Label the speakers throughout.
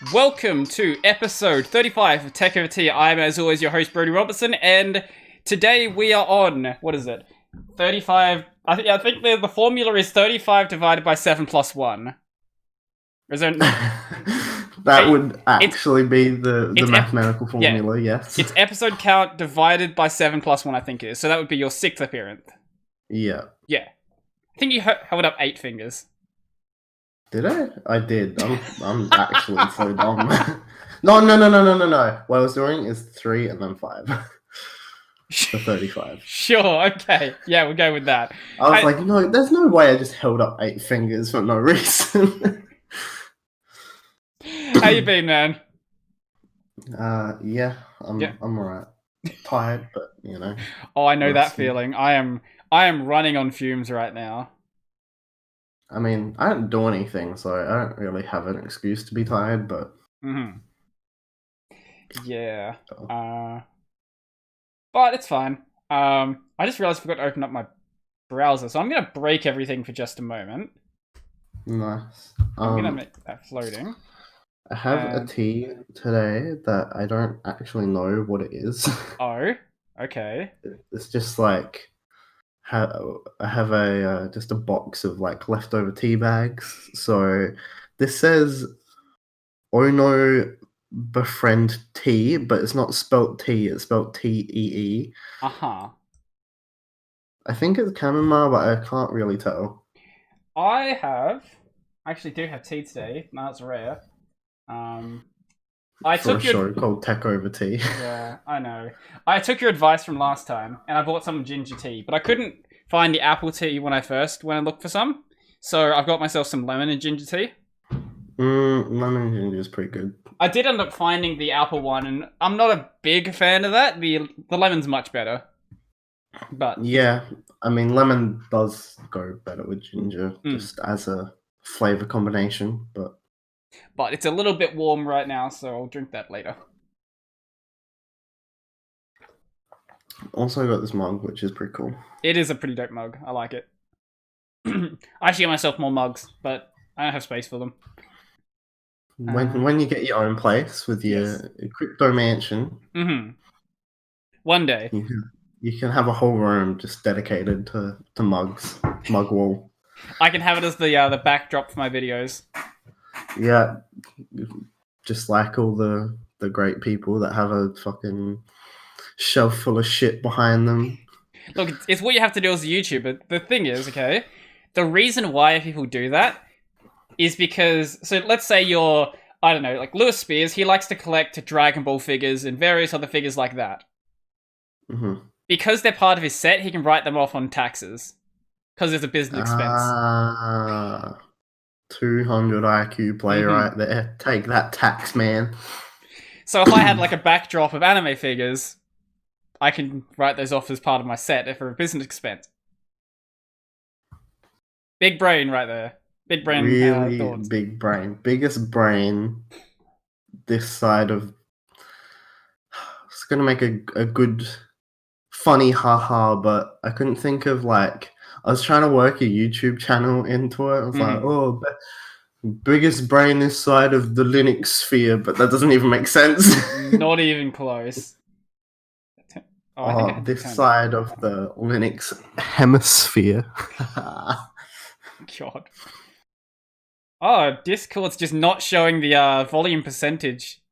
Speaker 1: Welcome to episode 35 of Tech Over Tea. I'm, as always, your host, Brody Robertson, and today we are on, what is it? 35, I think the formula is 35 divided by 7 plus 1. Is there...
Speaker 2: That would actually be the mathematical formula, yes.
Speaker 1: It's episode count divided by 7 plus 1, I think it is. So that would be your 6th appearance.
Speaker 2: Yeah.
Speaker 1: Yeah. I think you held up 8 fingers.
Speaker 2: Did I? I did. I'm actually so dumb. No. What I was doing is 3 and then 5. For 35.
Speaker 1: Sure, okay. Yeah, we'll go with that.
Speaker 2: I was like, no, there's no way I just held up 8 fingers for no reason.
Speaker 1: How you been, man?
Speaker 2: Yeah, I'm alright. Tired, but you know.
Speaker 1: Oh, I know that feeling. I am running on fumes right now.
Speaker 2: I mean, I don't do anything, so I don't really have an excuse to be tired, but...
Speaker 1: Yeah. But it's fine. I just realized I forgot to open up my browser, so I'm going to break everything for just a moment.
Speaker 2: Nice.
Speaker 1: I'm going to make that floating.
Speaker 2: I have a tea today that I don't actually know what it is.
Speaker 1: Oh, okay.
Speaker 2: It's just like... I have just a box of like leftover tea bags. So this says Ono Befriend Tea, but it's not spelt tea, it's spelt Tee.
Speaker 1: Uh-huh.
Speaker 2: I think it's chamomile, but I can't really tell.
Speaker 1: I actually do have tea today. Now it's rare.
Speaker 2: For a show called Tech Over Tea.
Speaker 1: Yeah, I know. I took your advice from last time, and I bought some ginger tea, but I couldn't find the apple tea when I first went and looked for some. So I've got myself some lemon and ginger tea.
Speaker 2: Lemon and ginger is pretty good.
Speaker 1: I did end up finding the apple one, and I'm not a big fan of that. The lemon's much better. But
Speaker 2: yeah, I mean, lemon does go better with ginger, just as a flavor combination, but
Speaker 1: it's a little bit warm right now, so I'll drink that later.
Speaker 2: Also got this mug, which is pretty cool.
Speaker 1: It is a pretty dope mug. I like it. I should get myself more mugs, but I don't have space for them.
Speaker 2: When you get your own place with your crypto mansion,
Speaker 1: one day
Speaker 2: you can have a whole room just dedicated to mugs, mug wall.
Speaker 1: I can have it as the backdrop for my videos.
Speaker 2: Yeah, just like all the great people that have a fucking shelf full of shit behind them.
Speaker 1: Look, it's what you have to do as a YouTuber. The thing is, okay, the reason why people do that is because, so let's say you're, I don't know, like Lewis Spears, he likes to collect Dragon Ball figures and various other figures like that. Because they're part of his set, he can write them off on taxes. Because it's a business expense.
Speaker 2: 200 IQ play right there. Take that, tax man.
Speaker 1: So if I had like a backdrop of anime figures, I can write those off as part of my set for a business expense. Big brain right there. Big brain.
Speaker 2: Really
Speaker 1: thoughts.
Speaker 2: Big brain. Biggest brain this side of... It's going to make a good, funny haha, but I couldn't think of like... I was trying to work a YouTube channel into it. I was like, oh, biggest brain this side of the Linux sphere, but that doesn't even make sense.
Speaker 1: Not even close.
Speaker 2: This side of the Linux hemisphere.
Speaker 1: God. Oh, Discord's just not showing the volume percentage.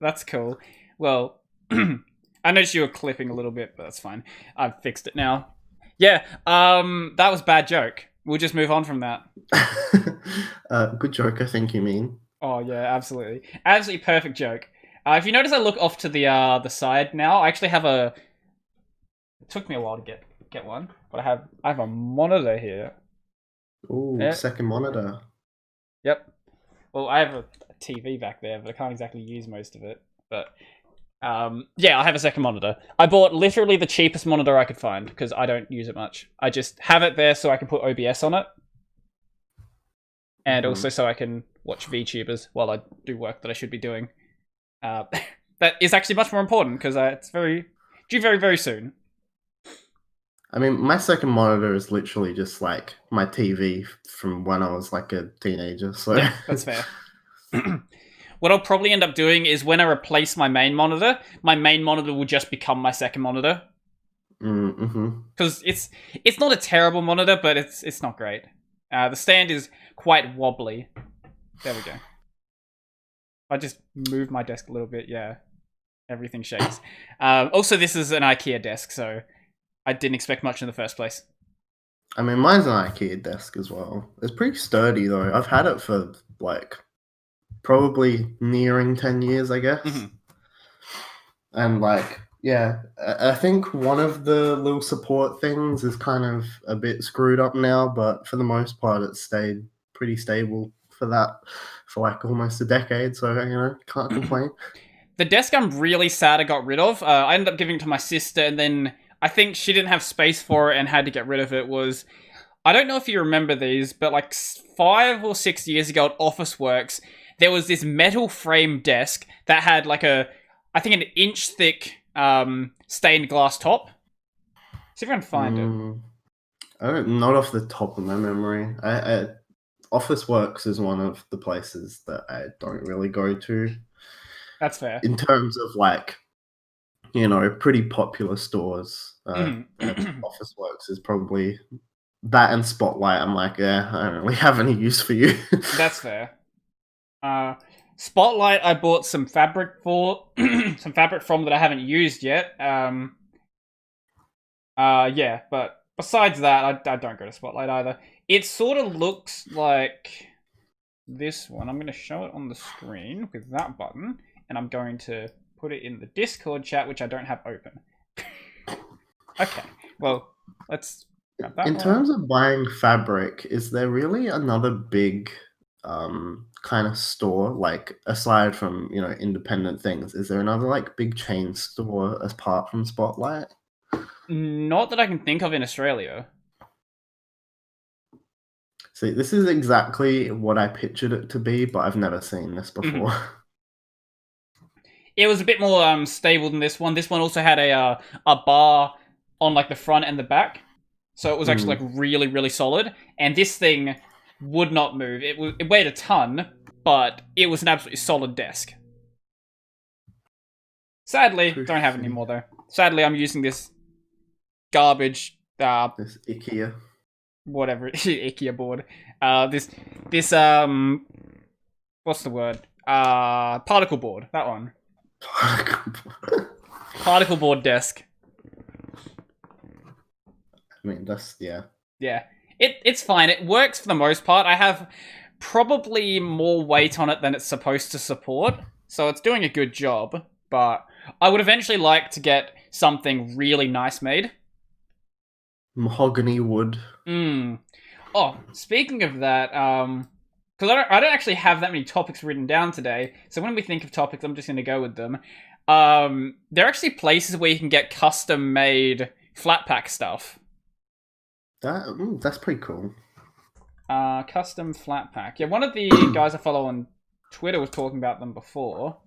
Speaker 1: That's cool. Well, I noticed you were clipping a little bit, but that's fine. I've fixed it now. Yeah, that was a bad joke. We'll just move on from that.
Speaker 2: Good joke, I think you mean.
Speaker 1: Oh, yeah, absolutely. Absolutely perfect joke. If you notice I look off to the side now, I actually have a... It took me a while to get one, but I have a monitor here.
Speaker 2: Ooh, second monitor.
Speaker 1: Yep. Well, I have a TV back there, but I can't exactly use most of it. But... yeah, I have a second monitor. I bought literally the cheapest monitor I could find because I don't use it much. I just have it there so I can put OBS on it. And also so I can watch VTubers while I do work that I should be doing. That is actually much more important because it's due very, very soon.
Speaker 2: I mean, my second monitor is literally just like my TV from when I was like a teenager. So
Speaker 1: yeah, that's fair. what I'll probably end up doing is when I replace my main monitor will just become my second monitor. Because it's not a terrible monitor, but it's not great. The stand is quite wobbly. There we go. I just move my desk a little bit, yeah. Everything shakes. Also, this is an IKEA desk, so I didn't expect much in the first place.
Speaker 2: I mean, mine's an IKEA desk as well. It's pretty sturdy, though. I've had it for, like, probably nearing 10 years, I guess.
Speaker 1: Mm-hmm.
Speaker 2: And, like, yeah, I think one of the little support things is kind of a bit screwed up now, but for the most part, it's stayed pretty stable for like almost a decade, so, you know, can't complain.
Speaker 1: The desk I'm really sad I got rid of. I ended up giving it to my sister, and then I think she didn't have space for it and had to get rid of it. I don't know if you remember these, but like 5 or 6 years ago at Officeworks, there was this metal frame desk that had like I think an inch thick stained glass top. See if I can find it.
Speaker 2: Not off the top of my memory. Officeworks is one of the places that I don't really go to.
Speaker 1: That's fair.
Speaker 2: In terms of like, you know, pretty popular stores, Officeworks is probably that and Spotlight. I'm like, yeah, I don't really have any use for you.
Speaker 1: That's fair. Spotlight, I bought some fabric for, some fabric from that I haven't used yet. Yeah, but besides that, I don't go to Spotlight either. It sort of looks like this one. I'm going to show it on the screen with that button, and I'm going to put it in the Discord chat, which I don't have open. Okay, well, let's grab that
Speaker 2: In
Speaker 1: one.
Speaker 2: terms of buying fabric, is there really another big kind of store, like aside from, you know, independent things? Is there another like big chain store apart from Spotlight?
Speaker 1: Not that I can think of in Australia.
Speaker 2: See, this is exactly what I pictured it to be, but I've never seen this before.
Speaker 1: It was a bit more stable than this one. This one also had a bar on like the front and the back, so it was actually like really, really solid. And this thing would not move. It weighed a ton, but it was an absolutely solid desk. Sadly, don't have it anymore though. Sadly, I'm using this garbage.
Speaker 2: This IKEA.
Speaker 1: Whatever IKEA board. This what's the word? Particle board. That one. Particle board desk.
Speaker 2: I mean, that's
Speaker 1: Yeah. It's fine. It works for the most part. I have probably more weight on it than it's supposed to support, so it's doing a good job. But I would eventually like to get something really nice made.
Speaker 2: Mahogany wood.
Speaker 1: Oh, speaking of that, because I don't actually have that many topics written down today, so when we think of topics, I'm just going to go with them. There are actually places where you can get custom-made flat pack stuff.
Speaker 2: That's pretty cool.
Speaker 1: Custom flat pack. Yeah, one of the guys I follow on Twitter was talking about them before.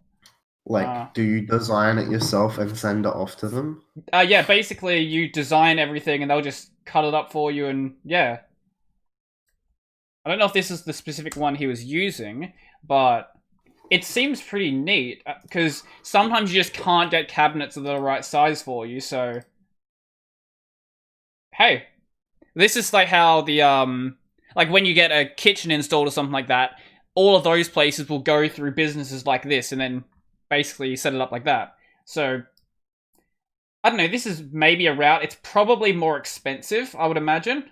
Speaker 2: Like, do you design it yourself and send it off to them?
Speaker 1: Yeah, basically you design everything and they'll just cut it up for you, and yeah. I don't know if this is the specific one he was using, but it seems pretty neat, because sometimes you just can't get cabinets that are the right size for you, so... Hey, this is like how the, like when you get a kitchen installed or something like that, all of those places will go through businesses like this, and then basically set it up like that. So, I don't know, this is maybe a route. It's probably more expensive, I would imagine.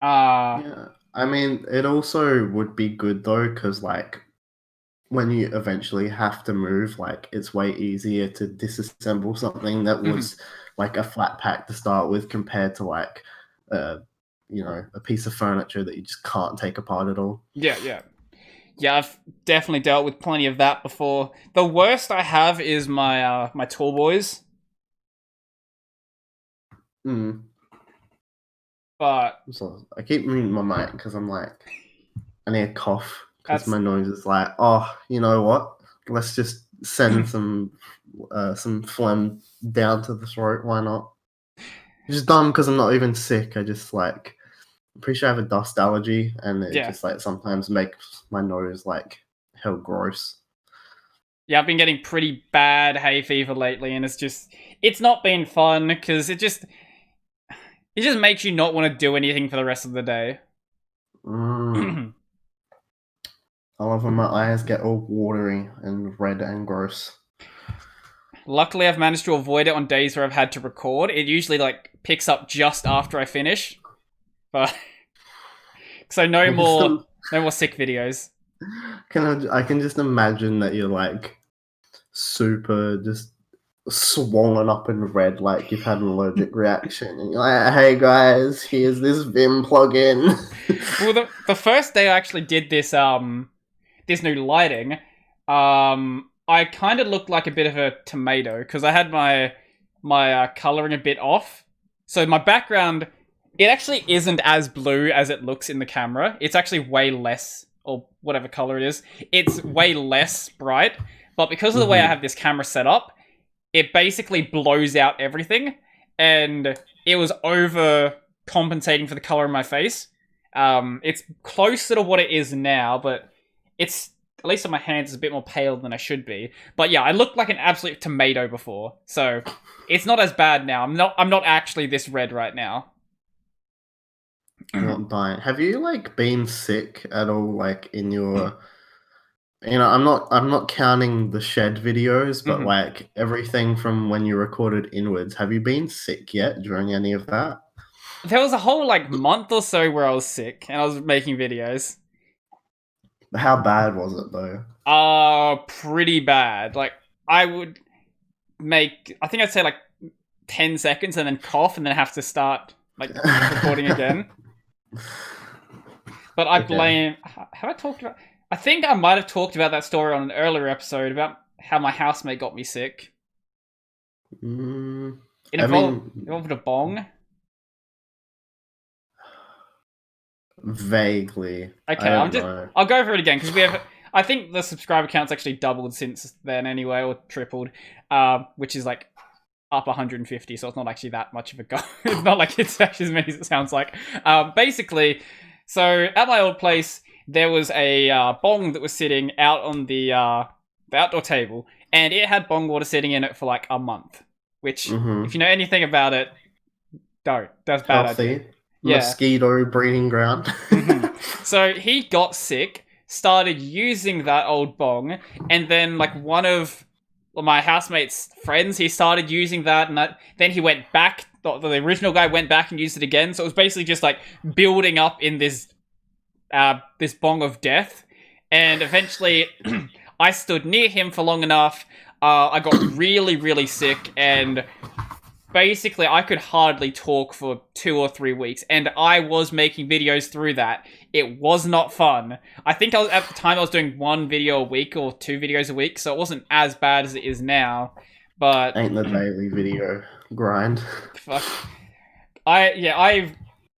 Speaker 2: Yeah, I mean, it also would be good though, because like when you eventually have to move, like it's way easier to disassemble something that was like a flat pack to start with compared to like, you know, a piece of furniture that you just can't take apart at all.
Speaker 1: Yeah, I've definitely dealt with plenty of that before. The worst I have is my my tall boys. But
Speaker 2: so I keep moving my mic because I'm like, I need a cough because my nose is like, oh, you know what? Let's just send some phlegm down to the throat. Why not? It's just dumb because I'm not even sick. I just like, I'm pretty sure I have a dust allergy, and it just like sometimes makes my nose like hell gross.
Speaker 1: Yeah, I've been getting pretty bad hay fever lately, and it's not been fun because it just makes you not want to do anything for the rest of the day.
Speaker 2: Mm. I love when my eyes get all watery and red and gross.
Speaker 1: Luckily, I've managed to avoid it on days where I've had to record. It usually like picks up just after I finish, but so no more sick videos.
Speaker 2: I can just imagine that you're like super just swollen up and red, like you've had an allergic reaction, and you're like, "Hey guys, here's this Vim plugin."
Speaker 1: Well, the first day I actually did this this new lighting, I kind of looked like a bit of a tomato because I had my coloring a bit off. So my background, it actually isn't as blue as it looks in the camera. It's actually way less, or whatever color it is. It's way less bright. But because of the way I have this camera set up, it basically blows out everything, and it was overcompensating for the color of my face. It's closer to what it is now, but it's, at least on my hands, is a bit more pale than I should be. But yeah, I looked like an absolute tomato before, so it's not as bad now. I'm not actually this red right now.
Speaker 2: I'm not dying. Have you like been sick at all, like in your? I'm not counting the shed videos, but like everything from when you recorded inwards. Have you been sick yet during any of that?
Speaker 1: There was a whole like month or so where I was sick and I was making videos.
Speaker 2: How bad was it though?
Speaker 1: Pretty bad. Like I would I think I'd say like 10 seconds and then cough and then have to start like recording again. But I blame. Have I talked about? I think I might have talked about that story on an earlier episode about how my housemate got me sick. It involved a bong.
Speaker 2: Vaguely.
Speaker 1: Okay, I'll go over it again because we have. I think the subscriber count's actually doubled since then anyway, or tripled, which is like up 150. So it's not actually that much of a go. It's not like it's actually as many as it sounds like. Basically, so at my old place, there was a bong that was sitting out on the outdoor table, and it had bong water sitting in it for like a month. Which, if you know anything about it, don't. That's bad idea.
Speaker 2: Yeah. Mosquito breeding ground.
Speaker 1: So he got sick, started using that old bong, and then like one of my housemate's friends, he started using that, and then he went back. The original guy went back and used it again. So it was basically just like building up in this bong of death, and eventually I stood near him for long enough. I got really, really sick, and basically I could hardly talk for 2 or 3 weeks, and I was making videos through that. It was not fun. I think at the time I was doing 1 video a week or 2 videos a week, so it wasn't as bad as it is now. But
Speaker 2: ain't the daily video grind.
Speaker 1: Fuck. I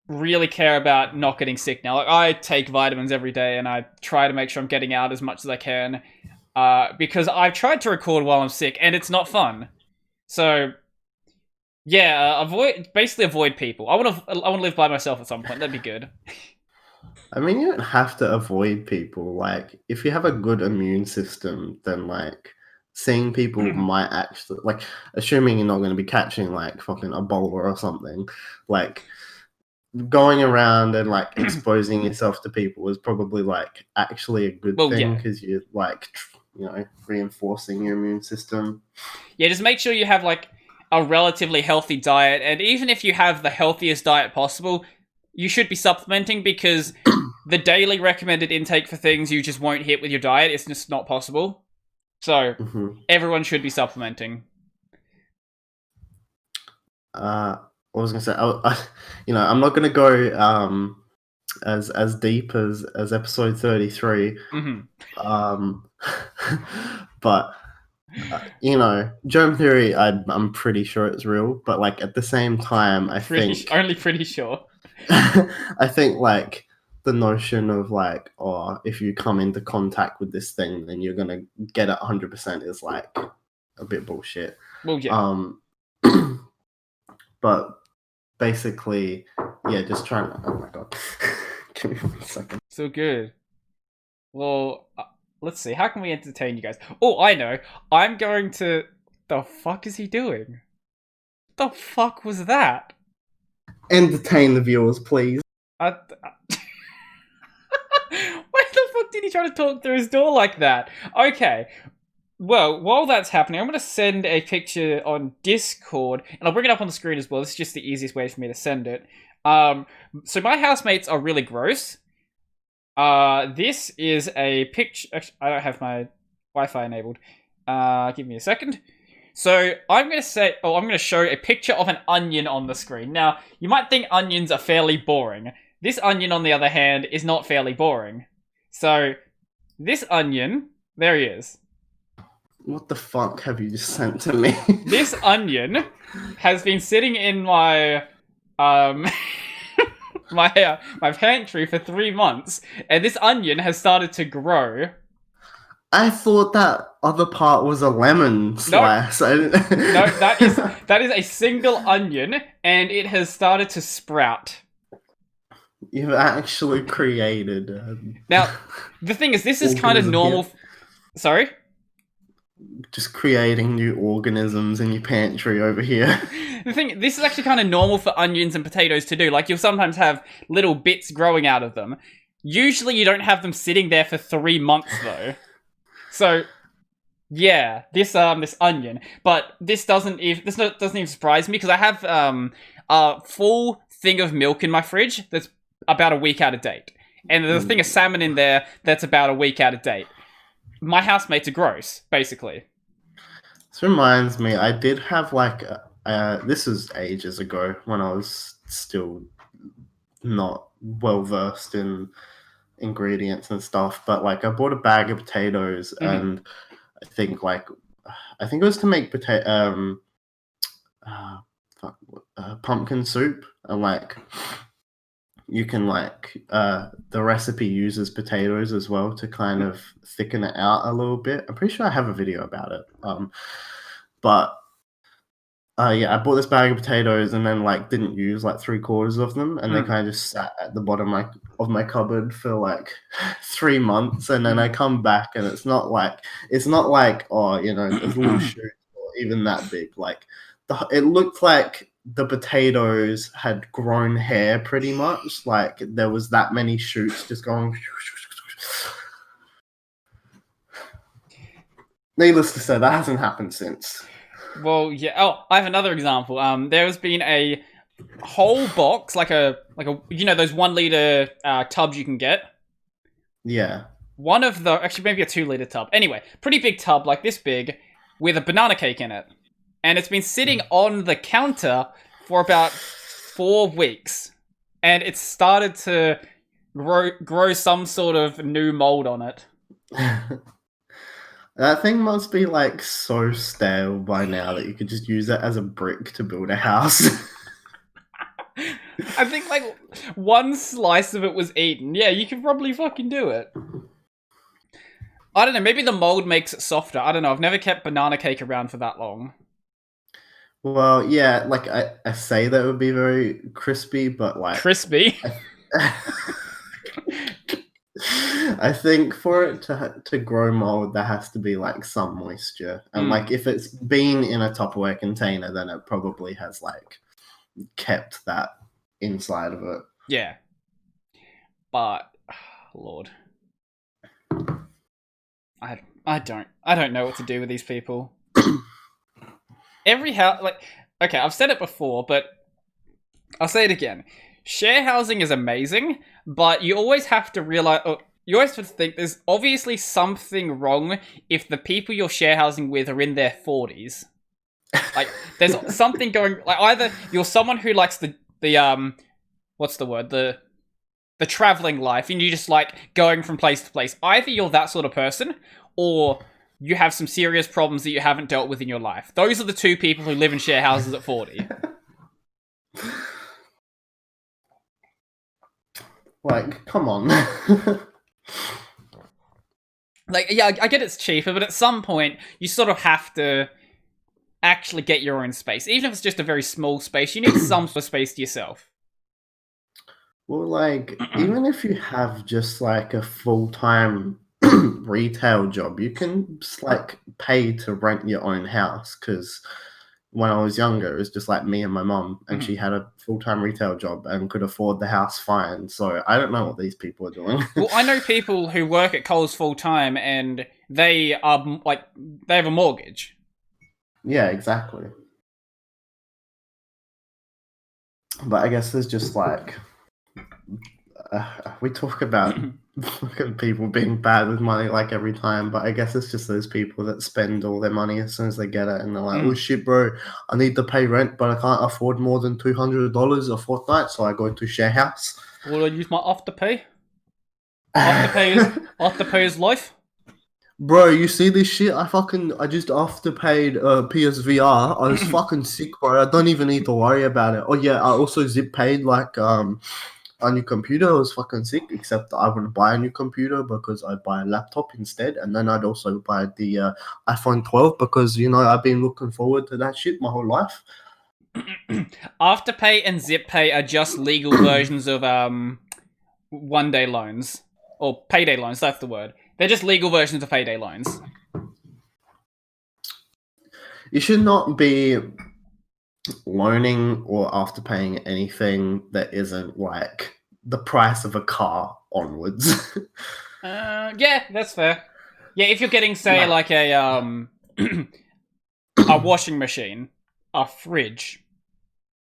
Speaker 1: really care about not getting sick now. Like, I take vitamins every day, and I try to make sure I'm getting out as much as I can. Because I've tried to record while I'm sick, and it's not fun. So, yeah, avoid people. I want to live by myself at some point. That'd be good.
Speaker 2: I mean, you don't have to avoid people. Like, if you have a good immune system, then like seeing people might actually, like, assuming you're not going to be catching like fucking Ebola or something, like going around and like exposing yourself to people is probably like actually a good thing because you're like reinforcing your immune system.
Speaker 1: Yeah, just make sure you have like a relatively healthy diet, and even if you have the healthiest diet possible, you should be supplementing, because the daily recommended intake for things you just won't hit with your diet. It's just not possible. So everyone should be supplementing.
Speaker 2: I was gonna say, I'm not gonna go as deep as episode 33. But germ theory, I'm pretty sure it's real. But like at the same time, I think
Speaker 1: only pretty sure.
Speaker 2: I think like the notion of like, if you come into contact with this thing, then you're gonna get it 100% is like a bit bullshit.
Speaker 1: Well, yeah.
Speaker 2: But basically, yeah, just trying. Oh my god, give me 1 second.
Speaker 1: So good. Well, let's see. How can we entertain you guys? Oh, I know. I'm going to. The fuck is he doing? The fuck was that?
Speaker 2: Entertain the viewers, please.
Speaker 1: Why the fuck did he try to talk through his door like that? Okay. Well, while that's happening, I'm going to send a picture on Discord, and I'll bring it up on the screen as well. This is just the easiest way for me to send it. So my housemates are really gross. This is a picture. I don't have my Wi-Fi enabled. Give me a second. So I'm going to show a picture of an onion on the screen. Now, you might think onions are fairly boring. This onion, on the other hand, is not fairly boring. So, this onion, there he is.
Speaker 2: What the fuck have you just sent to me?
Speaker 1: This onion has been sitting in my my pantry for 3 months, and this onion has started to grow.
Speaker 2: I thought that other part was a lemon slice. No,
Speaker 1: that is a single onion, and it has started to sprout.
Speaker 2: You've actually created.
Speaker 1: Now, the thing is, this is kind of normal. Sorry?
Speaker 2: Just creating new organisms in your pantry over here.
Speaker 1: This is actually kind of normal for onions and potatoes to do. Like, you'll sometimes have little bits growing out of them. Usually, you don't have them sitting there for 3 months, though. So, yeah, this onion. But this doesn't even surprise me, because I have a full thing of milk in my fridge that's about a week out of date. And there's a thing of salmon in there that's about a week out of date. My housemates are gross, basically.
Speaker 2: This reminds me, I did have like, this was ages ago when I was still not well versed in ingredients and stuff, but like I bought a bag of potatoes, and I think it was to make pumpkin soup, and like you can the recipe uses potatoes as well to kind of thicken it out a little bit. I'm pretty sure I have a video about it. Yeah, I bought this bag of potatoes and then didn't use 3/4 of them, and they kind of just sat at the bottom of my cupboard for 3 months, and then I come back and it's not like there's little shoots or even that big. It looked like the potatoes had grown hair pretty much. There was that many shoots just going. Needless to say, that hasn't happened since.
Speaker 1: Well, yeah. Oh, I have another example. There has been a whole box, like a those 1 liter tubs you can get.
Speaker 2: Yeah.
Speaker 1: One of the maybe a 2 liter tub. Anyway, pretty big tub, like this big, with a banana cake in it, and it's been sitting on the counter for about 4 weeks, and it's started to grow some sort of new mold on it.
Speaker 2: That thing must be so stale by now that you could just use it as a brick to build a house.
Speaker 1: I think 1 slice of it was eaten. Yeah, you could probably fucking do it. I don't know, maybe the mold makes it softer. I don't know, I've never kept banana cake around for that long.
Speaker 2: Well, yeah, I say that it would be very crispy, but
Speaker 1: Crispy?
Speaker 2: I think for it to grow mold, there has to be some moisture, and if it's been in a Tupperware container, then it probably has kept that inside of it.
Speaker 1: Yeah, but Lord, I don't know what to do with these people. Every house, okay, I've said it before, but I'll say it again. Share housing is amazing, but you always have to realize, you always have to think there's obviously something wrong if the people you're share housing with are in their 40s. There's something going, either you're someone who likes the what's the word, the traveling life, and you just going from place to place. Either you're that sort of person, or you have some serious problems that you haven't dealt with in your life. Those are the 2 people who live in share houses at 40.
Speaker 2: Come on.
Speaker 1: Yeah, I get it's cheaper, but at some point, you sort of have to actually get your own space. Even if it's just a very small space, you need some sort of space to yourself.
Speaker 2: Well, even if you have just a full-time retail job, you can just like pay to rent your own house. Because when I was younger, it was just like me and my mum, and she had a full-time retail job and could afford the house fine. So I don't know what these people are doing.
Speaker 1: Well, I know people who work at Coles full time, and they are like they have a mortgage.
Speaker 2: Yeah, exactly. But I guess there's just like we talk about fucking people being bad with money like every time, but I guess it's just those people that spend all their money as soon as they get it, and they're like, "Oh shit, bro, I need to pay rent, but I can't afford more than $200 a fortnight, so I go to share house."
Speaker 1: Will I use my Afterpay? Afterpay is life.
Speaker 2: Bro, you see this shit? I just afterpaid PSVR. I was fucking sick, bro. I don't even need to worry about it. Oh yeah, I also zip paid like a new computer. I was fucking sick, except I wouldn't buy a new computer because I'd buy a laptop instead, and then I'd also buy the iPhone 12 because I've been looking forward to that shit my whole life.
Speaker 1: Afterpay and ZipPay are just legal versions of one-day loans or payday loans. That's the word. They're just legal versions of payday loans.
Speaker 2: You should not be loaning or afterpaying anything that isn't like the price of a car onwards.
Speaker 1: Yeah, that's fair. Yeah, if you're getting, say, like a a washing machine, a fridge,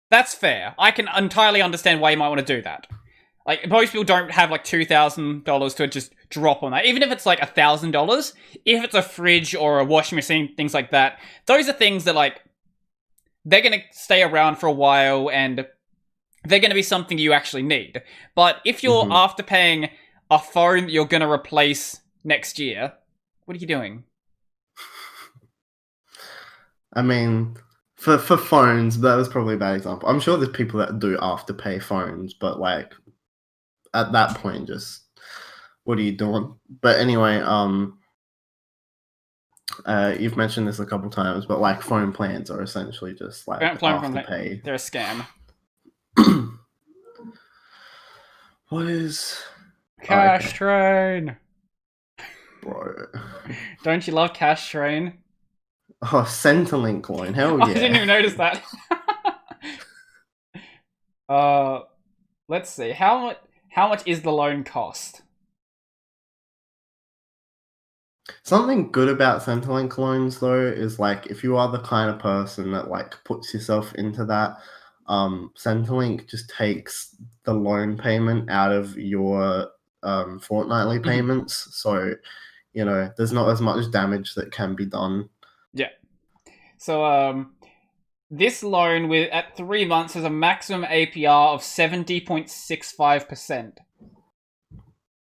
Speaker 1: that's fair. I can entirely understand why you might want to do that. Like, most people don't have like $2,000 to just drop on that. Even if it's like $1,000, if it's a fridge or a washing machine, things like that, those are things that like they're gonna stay around for a while and they're gonna be something you actually need. But if you're afterpaying a phone that you're gonna replace next year, what are you doing?
Speaker 2: I mean, for phones, that was probably a bad example. I'm sure there's people that do afterpay phones, but like at that point, just what are you doing? But anyway, you've mentioned this a couple times, but like phone plans are essentially just like afterpay.
Speaker 1: They're a scam.
Speaker 2: What is
Speaker 1: Cash Train?
Speaker 2: Bro.
Speaker 1: Don't you love Cash Train?
Speaker 2: Oh, Centrelink loan, hell yeah.
Speaker 1: I didn't even notice that. Let's see. How much is the loan cost?
Speaker 2: Something good about Centrelink loans though is like if you are the kind of person that like puts yourself into that, Centrelink just takes the loan payment out of your fortnightly payments, so there's not as much damage that can be done.
Speaker 1: Yeah. So this loan at 3 months has a maximum APR of 70.65%.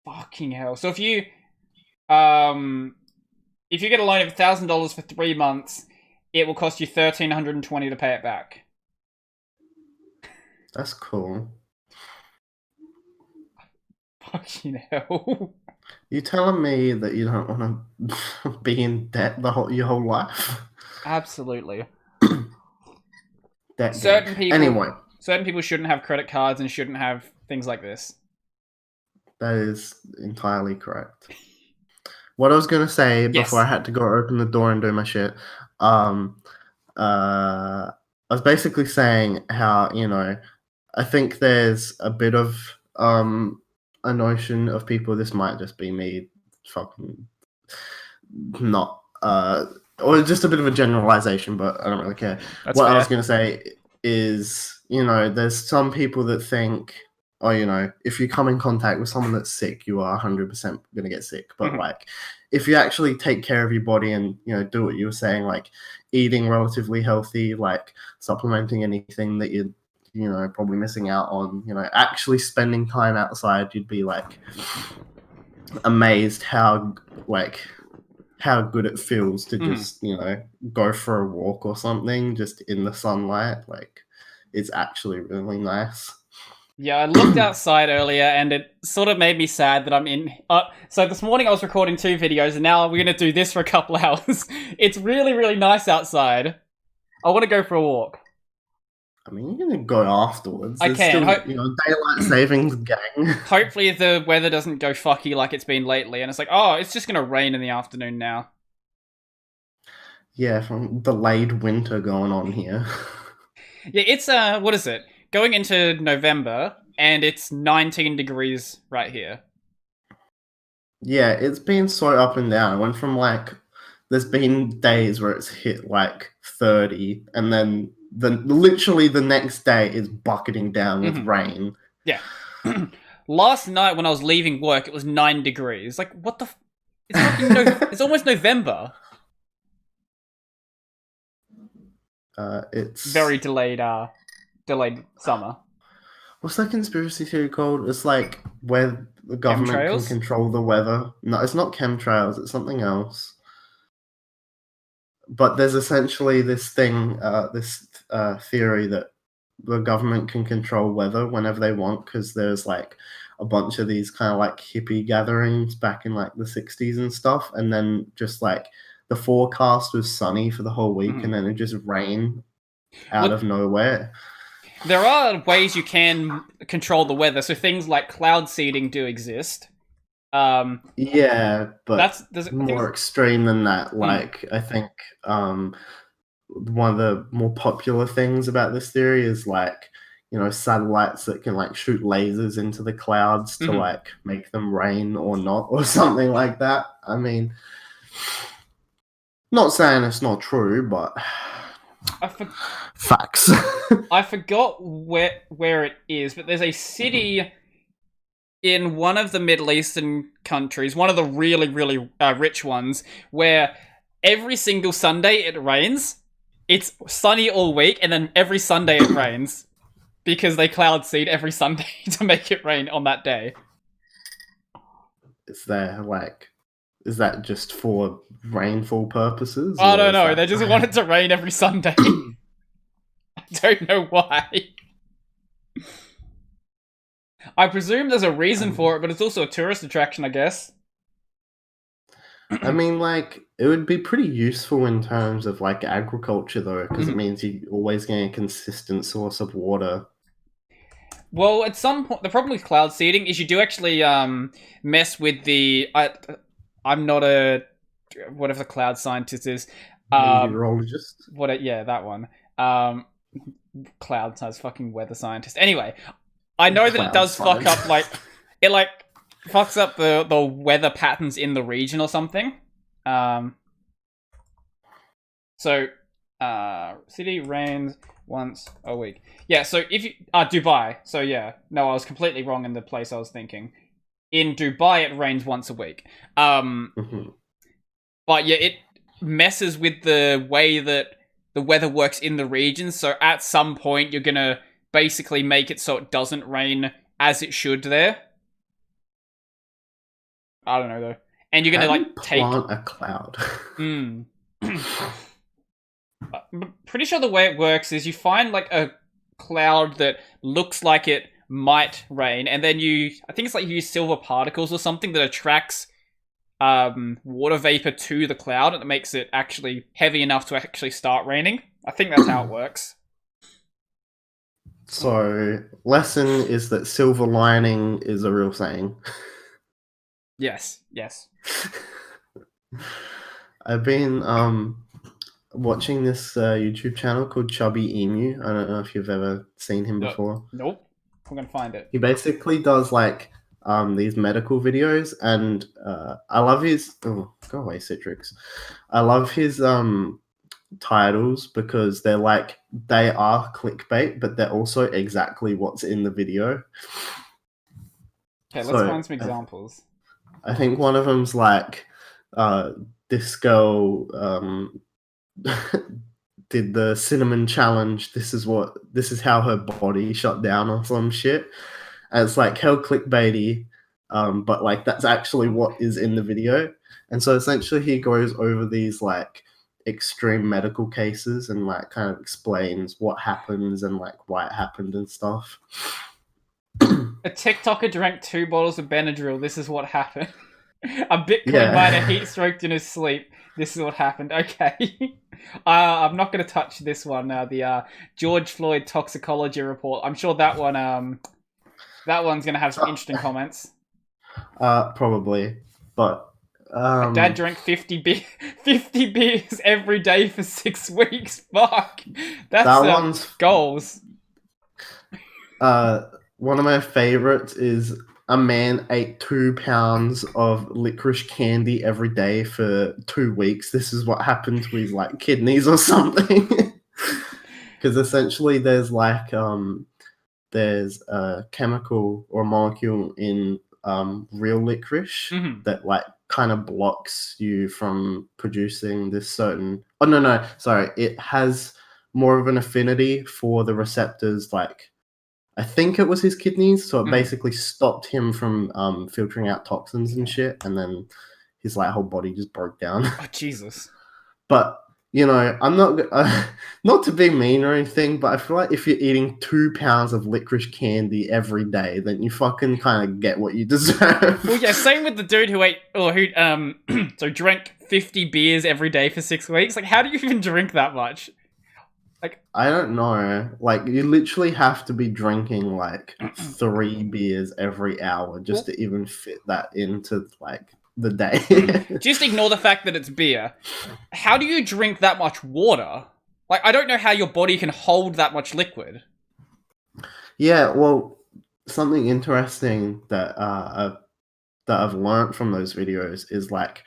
Speaker 1: Fucking hell. So if you get a loan of $1,000 for 3 months, it will cost you $1,320 to pay it back.
Speaker 2: That's cool.
Speaker 1: Fucking hell.
Speaker 2: You telling me that you don't want to be in debt your whole life?
Speaker 1: Absolutely.
Speaker 2: Certain
Speaker 1: people shouldn't have credit cards and shouldn't have things like this.
Speaker 2: That is entirely correct. What I was going to say before I had to go open the door and do my shit, I was basically saying how, I think there's a bit of a notion of people, this might just be me fucking not, or just a bit of a generalization, but I don't really care. That's what fair. I was going to say is, there's some people that think, if you come in contact with someone that's sick, you are 100% going to get sick. But like, if you actually take care of your body and, do what you were saying, like eating relatively healthy, like supplementing anything that you're, probably missing out on, actually spending time outside, you'd be like amazed how good it feels to just, go for a walk or something just in the sunlight. Like, it's actually really nice.
Speaker 1: Yeah, I looked outside earlier and it sort of made me sad that I'm in... so this morning I was recording 2 videos and now we're going to do this for a couple hours. It's really, really nice outside. I want to go for a walk.
Speaker 2: I mean, you're gonna go afterwards.
Speaker 1: I
Speaker 2: There's
Speaker 1: can.
Speaker 2: still, daylight savings, gang.
Speaker 1: Hopefully the weather doesn't go fucky like it's been lately, and it's like, oh, it's just gonna rain in the afternoon now.
Speaker 2: Yeah, from delayed winter going on here.
Speaker 1: Yeah, it's what is it? Going into November, and it's 19 degrees right here.
Speaker 2: Yeah, it's been so up and down. It went from like, there's been days where it's hit like 30, and then literally the next day is bucketing down with rain.
Speaker 1: Yeah. Last night when I was leaving work, it was 9 degrees. Like, what the? It's fucking it's almost November.
Speaker 2: It's
Speaker 1: Very delayed summer.
Speaker 2: What's that conspiracy theory called? It's like where the government
Speaker 1: Chemtrails?
Speaker 2: can control the weather. No, it's not chemtrails. It's something else. But there's essentially this thing, this theory that the government can control weather whenever they want, because there's like a bunch of these kind of like hippie gatherings back in like the 60s and stuff, and then just like the forecast was sunny for the whole week, and then it just rained out of nowhere.
Speaker 1: There are ways you can control the weather, so things like cloud seeding do exist.
Speaker 2: Yeah, but
Speaker 1: there's
Speaker 2: more extreme than that. Like, I think one of the more popular things about this theory is like, satellites that can like shoot lasers into the clouds to like make them rain or not, or something like that. I mean, not saying it's not true, but facts.
Speaker 1: I forgot where it is, but there's a city in one of the Middle Eastern countries, one of the really, really rich ones, where every single Sunday it rains. It's sunny all week, and then every Sunday it rains. Because they cloud seed every Sunday to make it rain on that day.
Speaker 2: Is that just for rainfall purposes?
Speaker 1: I don't know. They just want it to rain every Sunday. I don't know why. I presume there's a reason for it, but it's also a tourist attraction, I guess.
Speaker 2: I mean, like, it would be pretty useful in terms of like agriculture, though, because it means you're always getting a consistent source of water.
Speaker 1: Well, at some point, the problem with cloud seeding is you do actually mess with the. I'm not a whatever the cloud scientist is.
Speaker 2: Meteorologist.
Speaker 1: Yeah, that one. Cloud science, fucking weather scientist. Anyway, I know that it does fuck up it fucks up the weather patterns in the region or something. So city rains once a week. Yeah, so if you Dubai. So yeah, no, I was completely wrong in the place I was thinking. In Dubai, it rains once a week. But yeah, it messes with the way that the weather works in the region. So at some point, you're gonna basically make it so it doesn't rain as it should there. I don't know though. And you're gonna
Speaker 2: plant a cloud.
Speaker 1: I'm pretty sure the way it works is you find like a cloud that looks like it might rain, and then I think it's like you use silver particles or something that attracts water vapor to the cloud, and it makes it actually heavy enough to actually start raining. I think that's how it works.
Speaker 2: So, lesson is that silver lining is a real saying.
Speaker 1: Yes.
Speaker 2: I've been watching this YouTube channel called Chubby Emu. I don't know if you've ever seen him before.
Speaker 1: Nope. I'm gonna find it.
Speaker 2: He basically does like these medical videos, and I love his. Oh, go away, Citrix. I love his titles because they are clickbait, but they're also exactly what's in the video.
Speaker 1: Okay, let's find some examples.
Speaker 2: I think one of them's like, this girl did the cinnamon challenge. This is how her body shut down or some shit. And it's like hell clickbaity, but like that's actually what is in the video. And so essentially he goes over these like extreme medical cases and like kind of explains what happens and like why it happened and stuff.
Speaker 1: A TikToker drank 2 bottles of Benadryl. This is what happened. A Bitcoin miner heat stroked in his sleep. This is what happened. Okay. I'm not going to touch this one. The George Floyd toxicology report. I'm sure that one's going to have some interesting comments.
Speaker 2: Probably, but
Speaker 1: My dad drank 50 beers every day for 6 weeks. Fuck, that's
Speaker 2: that one's
Speaker 1: goals.
Speaker 2: One of my favorites is a man ate 2 pounds of licorice candy every day for 2 weeks. This is what happened to his like kidneys or something. Because essentially, there's a chemical or molecule in real licorice that like kind of blocks you from producing this certain. Oh no, sorry. It has more of an affinity for the receptors, like. I think it was his kidneys, so it basically stopped him from filtering out toxins and shit, and then his like whole body just broke down.
Speaker 1: Oh Jesus!
Speaker 2: But you know, I'm not to be mean or anything, but I feel like if you're eating 2 pounds of licorice candy every day, then you fucking kind of get what you deserve.
Speaker 1: Well, yeah, same with the dude who drank 50 beers every day for 6 weeks. Like, how do you even drink that much? Like,
Speaker 2: I don't know. Like, you literally have to be drinking like 3 beers every hour just to even fit that into like the day.
Speaker 1: Just ignore the fact that it's beer. How do you drink that much water? Like, I don't know how your body can hold that much liquid.
Speaker 2: Yeah, well, something interesting that I've learned from those videos is like,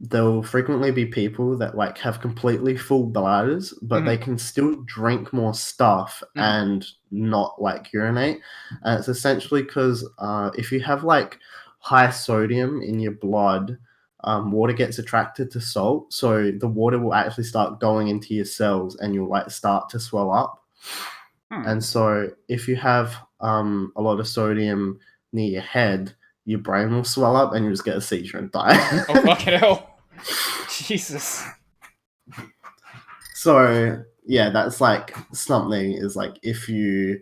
Speaker 2: there'll frequently be people that like have completely full bladders, but they can still drink more stuff and not like urinate. And it's essentially because if you have like high sodium in your blood, water gets attracted to salt, so the water will actually start going into your cells and you'll like start to swell up. And so if you have a lot of sodium near your head, your brain will swell up and you just get a seizure and die.
Speaker 1: Oh, fucking hell. Jesus.
Speaker 2: So, yeah, that's like something is like if you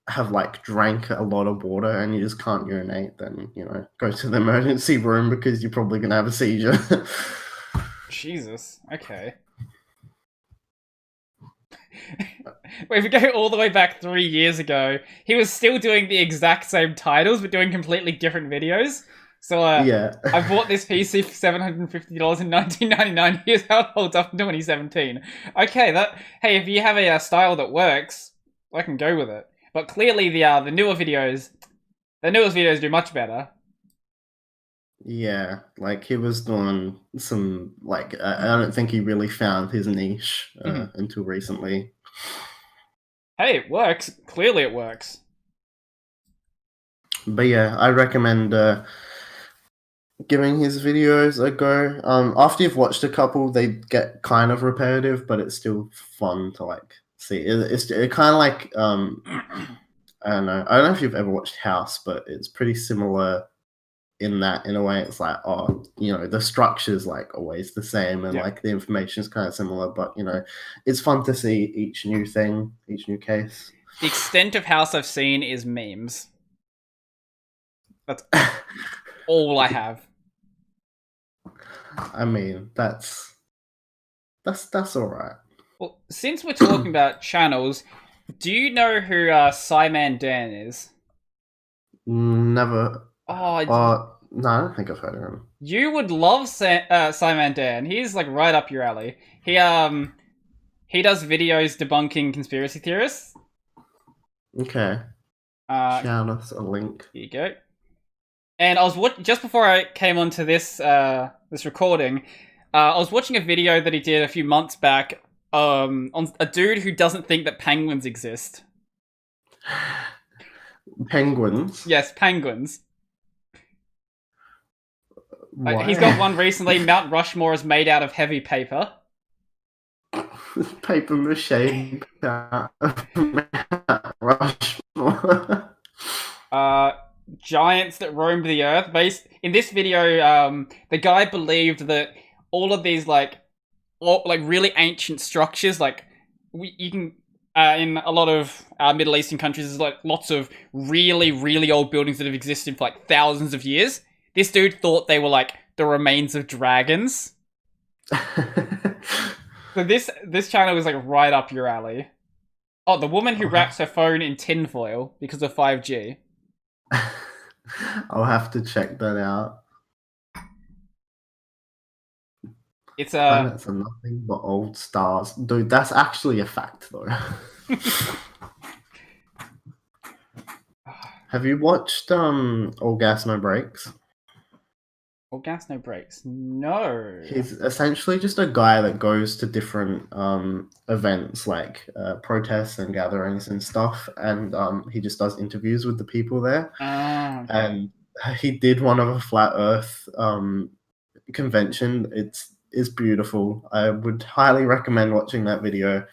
Speaker 2: have like drank a lot of water and you just can't urinate, then, you know, go to the emergency room because you're probably going to have a seizure.
Speaker 1: Jesus. Okay. Wait, if we go all the way back 3 years ago, he was still doing the exact same titles, but doing completely different videos. So,
Speaker 2: yeah.
Speaker 1: I bought this PC for $750 in 1999. Here's how it holds up in 2017. Okay, hey, if you have a style that works, I can go with it. But clearly, the newest videos do much better.
Speaker 2: Yeah, like he was doing some like I don't think he really found his niche until recently.
Speaker 1: Hey, it works. Clearly, it works.
Speaker 2: But yeah, I recommend giving his videos a go. After you've watched a couple, they get kind of repetitive, but it's still fun to like see. It's kind of like I don't know if you've ever watched House, but it's pretty similar in that, in a way. It's like, oh, you know, the structure's like always the same and like the information is kind of similar, but you know, it's fun to see each new thing, each new case.
Speaker 1: The extent of House I've seen is memes. That's all I have.
Speaker 2: I mean, that's all right.
Speaker 1: Well, since we're talking about channels, do you know who Simon Dan is?
Speaker 2: Never.
Speaker 1: Oh,
Speaker 2: no, I don't think I've heard of him.
Speaker 1: You would love Simon Dan. He's like right up your alley. He does videos debunking conspiracy theorists.
Speaker 2: Okay. Shout us a link.
Speaker 1: Here you go. And I was just before I came onto this this recording, I was watching a video that he did a few months back on a dude who doesn't think that penguins exist.
Speaker 2: Penguins?
Speaker 1: Yes, penguins.
Speaker 2: Why?
Speaker 1: He's got one recently. Mount Rushmore is made out of heavy paper.
Speaker 2: Paper mache. Rushmore.
Speaker 1: Giants that roamed the earth. In this video, the guy believed that all of these really ancient structures, you can in a lot of Middle Eastern countries, there's like lots of really, really old buildings that have existed for like thousands of years. This dude thought they were like the remains of dragons. So this channel is like right up your alley. Oh, the woman who wraps her phone in tinfoil because of 5G.
Speaker 2: I'll have to check that out.
Speaker 1: It's
Speaker 2: Planets are nothing but old stars. Dude, that's actually a fact, though. Have you watched All Gas No Breaks?
Speaker 1: All Gas No Breaks. No.
Speaker 2: He's essentially just a guy that goes to different events like protests and gatherings and stuff, and he just does interviews with the people there.
Speaker 1: Okay.
Speaker 2: And he did one of a flat Earth convention. It's beautiful. I would highly recommend watching that video.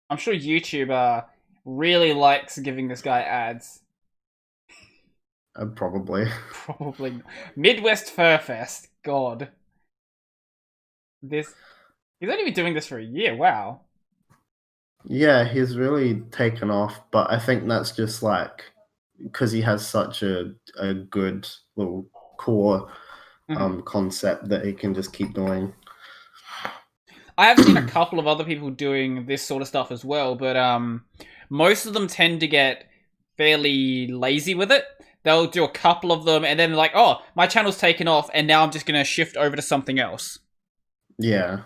Speaker 1: I'm sure YouTube really likes giving this guy ads.
Speaker 2: Probably.
Speaker 1: Probably. Midwest Fur Fest. God. He's only been doing this for a year. Wow.
Speaker 2: Yeah, he's really taken off, but I think that's just like because he has such a good little core concept that he can just keep doing.
Speaker 1: I have seen a couple of other people doing this sort of stuff as well, but most of them tend to get fairly lazy with it. They'll do a couple of them and then like, oh, my channel's taken off and now I'm just going to shift over to something else.
Speaker 2: Yeah.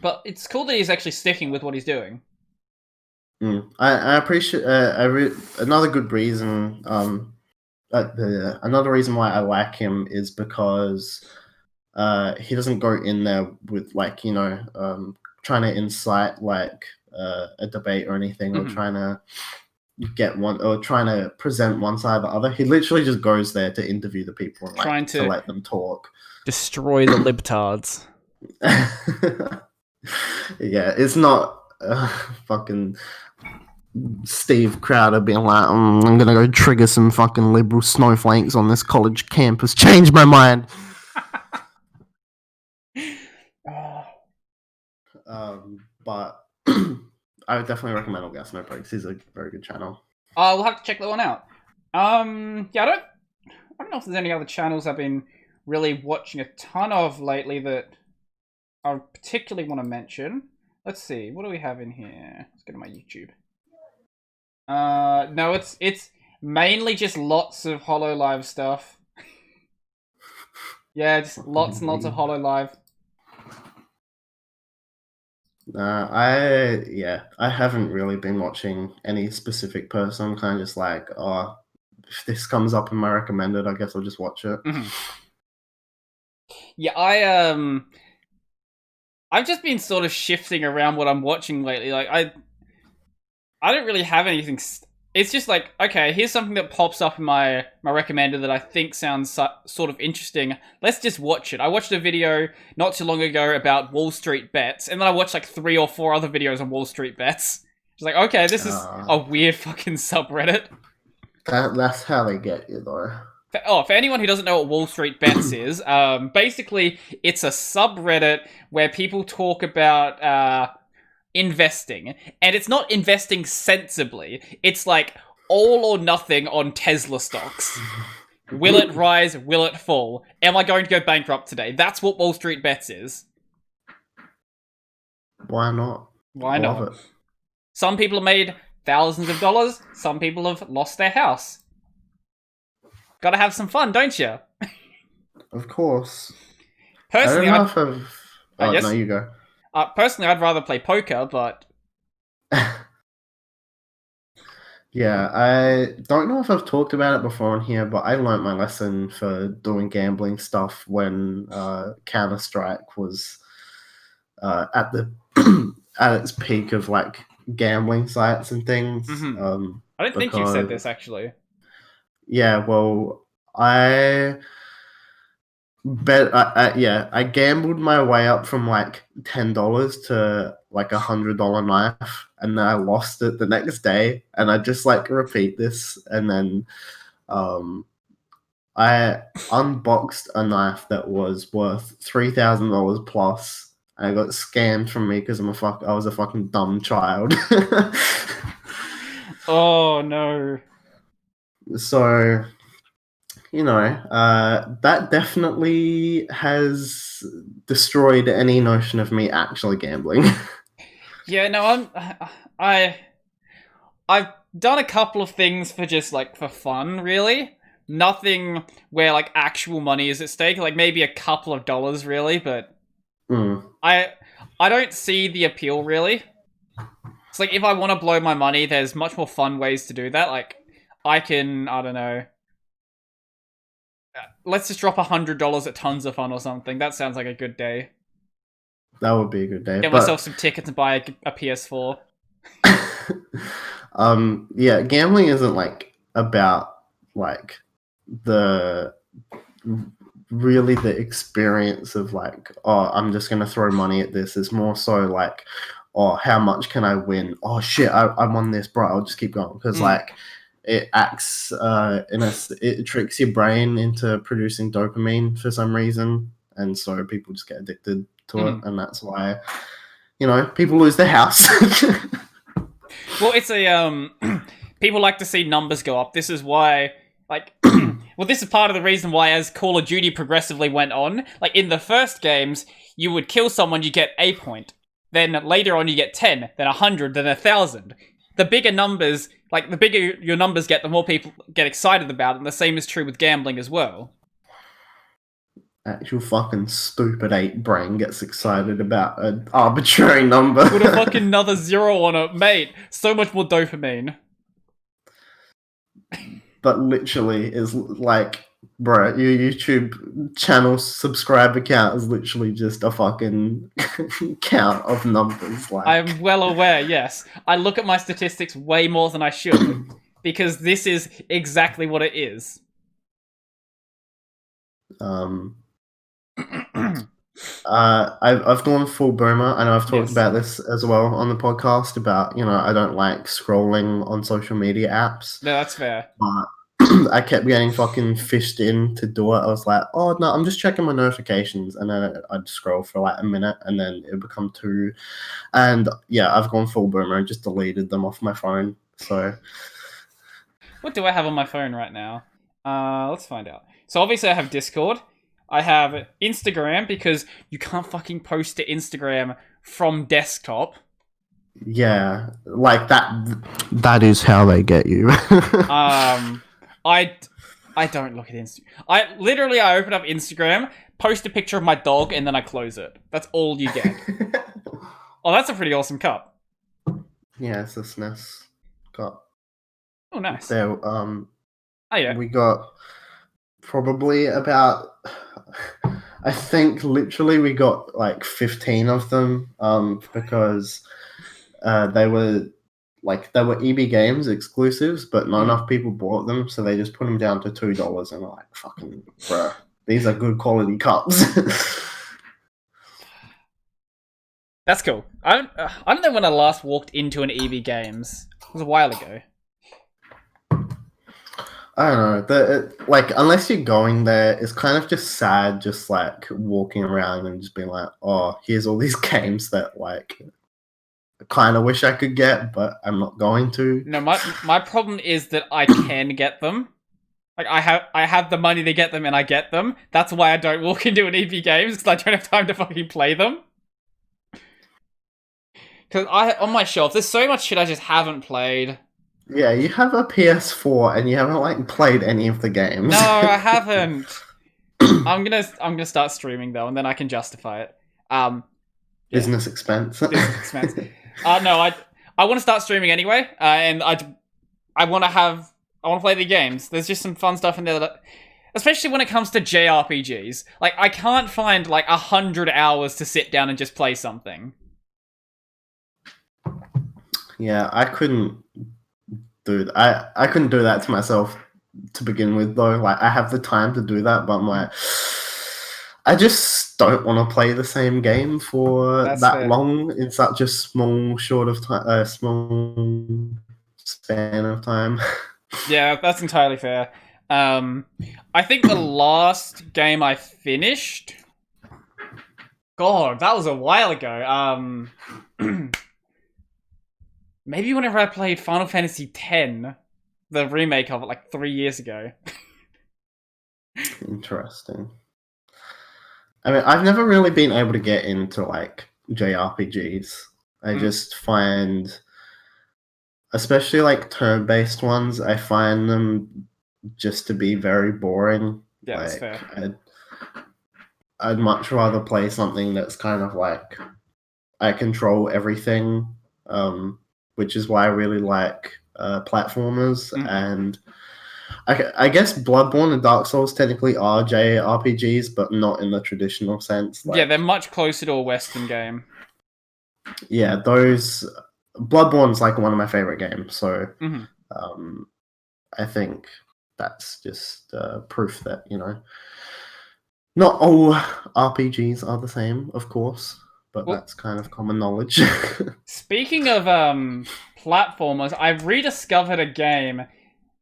Speaker 1: But it's cool that he's actually sticking with what he's doing.
Speaker 2: I appreciate another good reason. Another reason why I like him is because he doesn't go in there with like trying to incite like a debate or anything, or trying to get one or trying to present one side or the other. He literally just goes there to interview the people and like, trying to let them talk.
Speaker 1: Destroy the libtards.
Speaker 2: Yeah, it's not fucking Steve Crowder being like, I'm gonna go trigger some fucking liberal snowflakes on this college campus. Change my mind. But I would definitely recommend All Gas No Breaks. He's a very good channel.
Speaker 1: We'll have to check that one out. Yeah, I don't know if there's any other channels I've been really watching a ton of lately that I particularly want to mention. Let's see, what do we have in here? Let's go to my YouTube. No, it's mainly just lots of HoloLive stuff. Yeah, just lots and lots of HoloLive.
Speaker 2: I haven't really been watching any specific person. I'm kind of just like, oh, if this comes up in my recommended, I guess I'll just watch it.
Speaker 1: Yeah, I've just been sort of shifting around what I'm watching lately. Like I don't really have anything. It's just like, okay, here's something that pops up in my recommended that I think sounds sort of interesting. Let's just watch it. I watched a video not too long ago about Wall Street bets, and then I watched like 3 or 4 other videos on Wall Street bets. It's like, okay, this is a weird fucking subreddit.
Speaker 2: That's how they get you, though.
Speaker 1: For anyone who doesn't know what Wall Street Bets is, basically it's a subreddit where people talk about investing, and it's not investing sensibly. It's like all or nothing on Tesla stocks. Will it rise? Will it fall? Am I going to go bankrupt today? That's what Wall Street Bets is.
Speaker 2: Why not?
Speaker 1: Why not? Some people have made thousands of dollars. Some people have lost their house. Gotta have some fun, don't you?
Speaker 2: Of course.
Speaker 1: Personally,
Speaker 2: I don't know if I've... no, you go.
Speaker 1: Personally, I'd rather play poker, but...
Speaker 2: Yeah, I don't know if I've talked about it before on here, but I learned my lesson for doing gambling stuff when Counter-Strike was at the at its peak of like gambling sites and things.
Speaker 1: I don't think you said this actually.
Speaker 2: Yeah, well, I gambled my way up from like $10 to like $100 knife, and then I lost it the next day, and I just like repeat this, and then I unboxed a knife that was worth $3,000 plus, and I got scammed from me because I was a fucking dumb child.
Speaker 1: Oh no.
Speaker 2: So that definitely has destroyed any notion of me actually gambling.
Speaker 1: Yeah, no, I've done a couple of things for just like for fun, really. Nothing where like actual money is at stake, like maybe a couple of dollars, really. But
Speaker 2: Mm,
Speaker 1: I I don't see the appeal, really. It's like if I want to blow my money, there's much more fun ways to do that. Like I don't know, let's just drop $100 at Tons of Fun or something. That sounds like a good day.
Speaker 2: that would be a good day.
Speaker 1: Get myself
Speaker 2: But
Speaker 1: some tickets and buy a PS4.
Speaker 2: yeah, gambling isn't like about like the really the experience of like, oh, I'm just gonna throw money at this. It's more so like, oh, how much can I win? Oh shit, I won this, bro. I'll just keep going because like it acts it tricks your brain into producing dopamine for some reason, and so people just get addicted to it, and that's why people lose their house.
Speaker 1: Well, it's a people like to see numbers go up. This is why, like, well, this is part of the reason why, as Call of Duty progressively went on, like in the first games, you would kill someone, you get a point. Then later on, you get 10, then 100, then 1,000. The bigger numbers, like the bigger your numbers get, the more people get excited about it. And the same is true with gambling as well.
Speaker 2: Actual fucking stupid ape brain gets excited about an arbitrary number.
Speaker 1: Put a fucking another zero on it, mate. So much more dopamine.
Speaker 2: But literally is like, bro, your YouTube channel subscriber count is literally just a fucking count of numbers. Like,
Speaker 1: I'm well aware, yes. I look at my statistics way more than I should, because this is exactly what it is.
Speaker 2: I've gone full boomer. I know I've talked
Speaker 1: Yes.
Speaker 2: about this as well on the podcast about, I don't like scrolling on social media apps.
Speaker 1: No, that's fair.
Speaker 2: But I kept getting fucking fished in to do it. I was like, oh no, I'm just checking my notifications, and then I'd scroll for like a minute, and then it would become two. And yeah, I've gone full boomer and just deleted them off my phone. So
Speaker 1: What do I have on my phone right now? Let's find out. So obviously I have Discord. I have Instagram, because you can't fucking post to Instagram from desktop.
Speaker 2: yeah, like that is how they get you.
Speaker 1: I don't look at Instagram. I open up Instagram, post a picture of my dog, and then I close it. That's all you get. Oh, that's a pretty awesome cup.
Speaker 2: Yeah, it's a SNES cup.
Speaker 1: Oh, nice.
Speaker 2: There,
Speaker 1: Oh yeah.
Speaker 2: we got probably about, I think literally we got like 15 of them, because they were EB Games exclusives, but not enough people bought them, so they just put them down to $2, and I'm like, fucking bruh, these are good quality cups.
Speaker 1: That's cool. I don't know when I last walked into an EB Games. It was a while ago.
Speaker 2: I don't know. Like, unless you're going there, it's kind of just sad, just like walking around and just being like, oh, here's all these games that like I kind of wish I could get, but I'm not going to.
Speaker 1: No, my problem is that I can get them. Like I have the money to get them, and I get them. That's why I don't walk into an EB Games, because I don't have time to fucking play them. Because on my shelf, there's so much shit I just haven't played.
Speaker 2: Yeah, you have a PS4 and you haven't like played any of the games.
Speaker 1: No, I haven't. I'm gonna start streaming though, and then I can justify it.
Speaker 2: Business expense.
Speaker 1: Business expense. No, I want to start streaming anyway, and I want to play the games. There's just some fun stuff in there that, especially when it comes to JRPGs. Like I can't find like 100 hours to sit down and just play something.
Speaker 2: Yeah, I couldn't do that. I couldn't do that to myself to begin with, though. Like, I have the time to do that, but I'm like, I just don't want to play the same game for
Speaker 1: That's
Speaker 2: that
Speaker 1: fair.
Speaker 2: long in such a small span of time.
Speaker 1: Yeah, that's entirely fair. I think the last game I finished, God, that was a while ago. Maybe whenever I played Final Fantasy X, the remake of it, like 3 years ago.
Speaker 2: Interesting. I mean, I've never really been able to get into like JRPGs. I just find, especially like turn-based ones, I find them just to be very boring.
Speaker 1: Yeah, that's
Speaker 2: Like,
Speaker 1: fair.
Speaker 2: I'd much rather play something that's kind of like I control everything, which is why I really like platformers. And I guess Bloodborne and Dark Souls technically are JRPGs, but not in the traditional sense.
Speaker 1: Yeah, they're much closer to a Western game.
Speaker 2: Yeah, those Bloodborne's like one of my favorite games, so I think that's just proof that not all RPGs are the same, of course, but that's kind of common knowledge.
Speaker 1: Speaking of platformers, I've rediscovered a game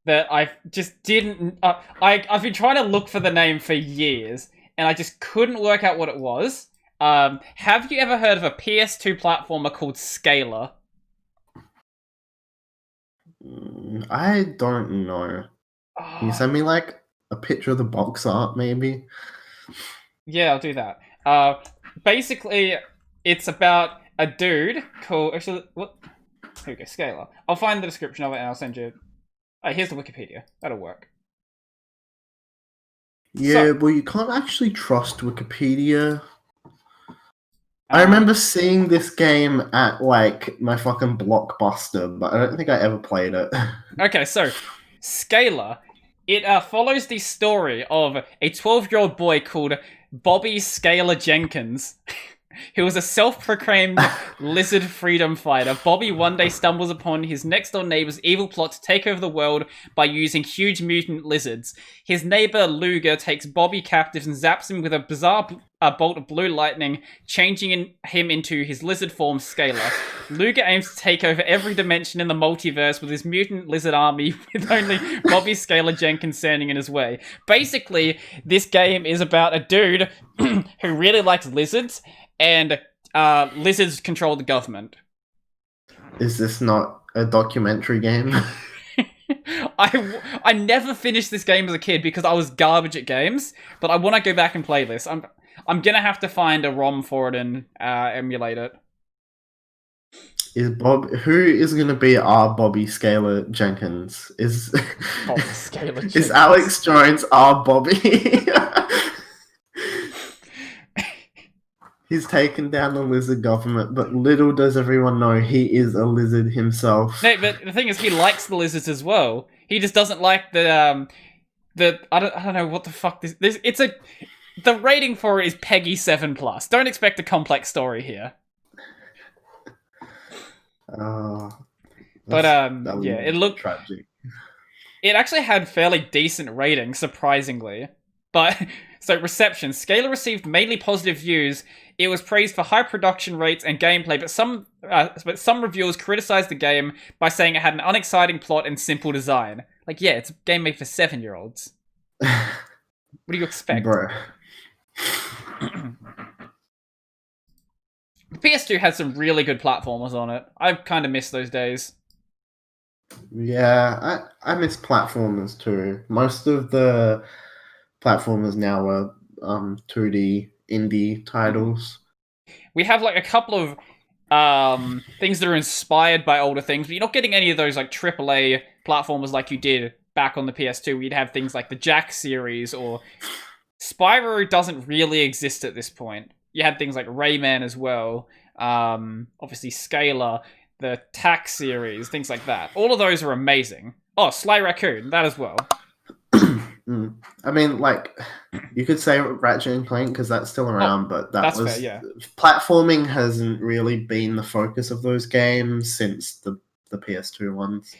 Speaker 1: that I just didn't. I've been trying to look for the name for years, and I just couldn't work out what it was. Have you ever heard of a PS2 platformer called Scalar?
Speaker 2: I don't know. Can you send me like a picture of the box art, maybe?
Speaker 1: Yeah, I'll do that. Basically, it's about a dude called. Actually, what? Here we go, Scalar. I'll find the description of it and I'll send you. Oh, here's the Wikipedia. That'll work.
Speaker 2: Yeah, well, you can't actually trust Wikipedia. I remember seeing this game at like my fucking Blockbuster, but I don't think I ever played it.
Speaker 1: Okay, so Scalar, it follows the story of a 12-year-old boy called Bobby Scalar Jenkins, who was a self-proclaimed lizard freedom fighter. Bobby one day stumbles upon his next-door neighbor's evil plot to take over the world by using huge mutant lizards. His neighbor, Luger, takes Bobby captive and zaps him with a bizarre bolt of blue lightning, changing him into his lizard form, Scalar. Luger aims to take over every dimension in the multiverse with his mutant lizard army, with only Bobby Scalar Jenkins standing in his way. Basically, this game is about a dude who really likes lizards, and lizards control the government.
Speaker 2: Is this not a documentary game?
Speaker 1: I never finished this game as a kid because I was garbage at games, but I want to go back and play this. I'm gonna have to find a ROM for it and emulate it.
Speaker 2: Who is gonna be our Bobby Scalar Jenkins?
Speaker 1: Bobby Scalar Jenkins.
Speaker 2: Is Alex Jones our Bobby? He's taken down the lizard government, but little does everyone know he is a lizard himself.
Speaker 1: No, but the thing is, he likes the lizards as well. He just doesn't like the I don't know what the fuck this. The rating for it is PEGI 7+. Don't expect a complex story here. But yeah, it looked
Speaker 2: tragic.
Speaker 1: It actually had fairly decent ratings, surprisingly. But so reception, Scalar received mainly positive views. It was praised for high production rates and gameplay, but some reviewers criticized the game by saying it had an unexciting plot and simple design. Like, yeah, it's a game made for 7-year-olds. What do you expect?
Speaker 2: Bro.
Speaker 1: The PS2 had some really good platformers on it. I kind of miss those days.
Speaker 2: Yeah, I miss platformers too. Most of the platformers now are 2D indie titles.
Speaker 1: We have like a couple of things that are inspired by older things, but you're not getting any of those like AAA platformers like you did back on the PS2, where you'd have things like the Jack series, or Spyro doesn't really exist at this point. You had things like Rayman as well, obviously Scalar, the Tack series, things like that. All of those are amazing. Oh, Sly Raccoon, that as well.
Speaker 2: I mean, like, you could say Ratchet and Clank because that's still around, but that's fair, yeah. Platforming hasn't really been the focus of those games since the PS2 ones.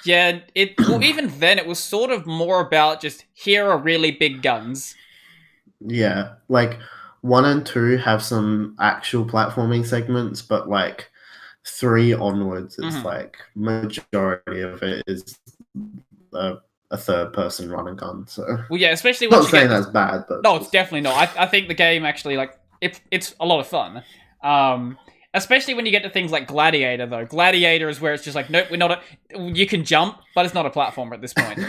Speaker 1: Yeah, well, even then, it was sort of more about just, here are really big guns.
Speaker 2: Yeah, like, 1 and 2 have some actual platforming segments, but, like, 3 onwards, it's like, majority of it is a third-person run and gun. So,
Speaker 1: well, yeah, especially when
Speaker 2: not saying that's bad, but
Speaker 1: no, it's definitely not. I think the game actually, like, it's a lot of fun. Especially when you get to things like Gladiator, though. Gladiator is where it's just like, nope, we're not you can jump, but it's not a platformer at this point.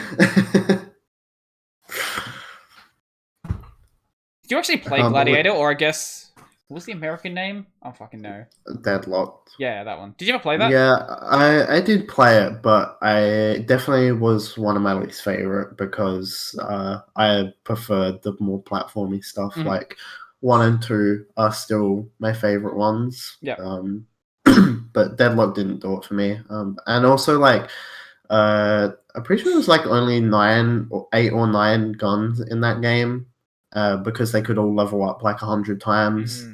Speaker 1: Did you actually play Gladiator, or I guess what was the American name? I don't fucking know.
Speaker 2: Deadlocked.
Speaker 1: Yeah, that one. Did you ever play that?
Speaker 2: Yeah, I did play it, but I definitely was one of my least favorite because I preferred the more platformy stuff.
Speaker 1: Mhm.
Speaker 2: Like 1 and 2 are still my favorite ones.
Speaker 1: Yeah.
Speaker 2: But Deadlock didn't do it for me. And also like I'm pretty sure it was like only 8 or 9 guns in that game. Because they could all level up like 100 times.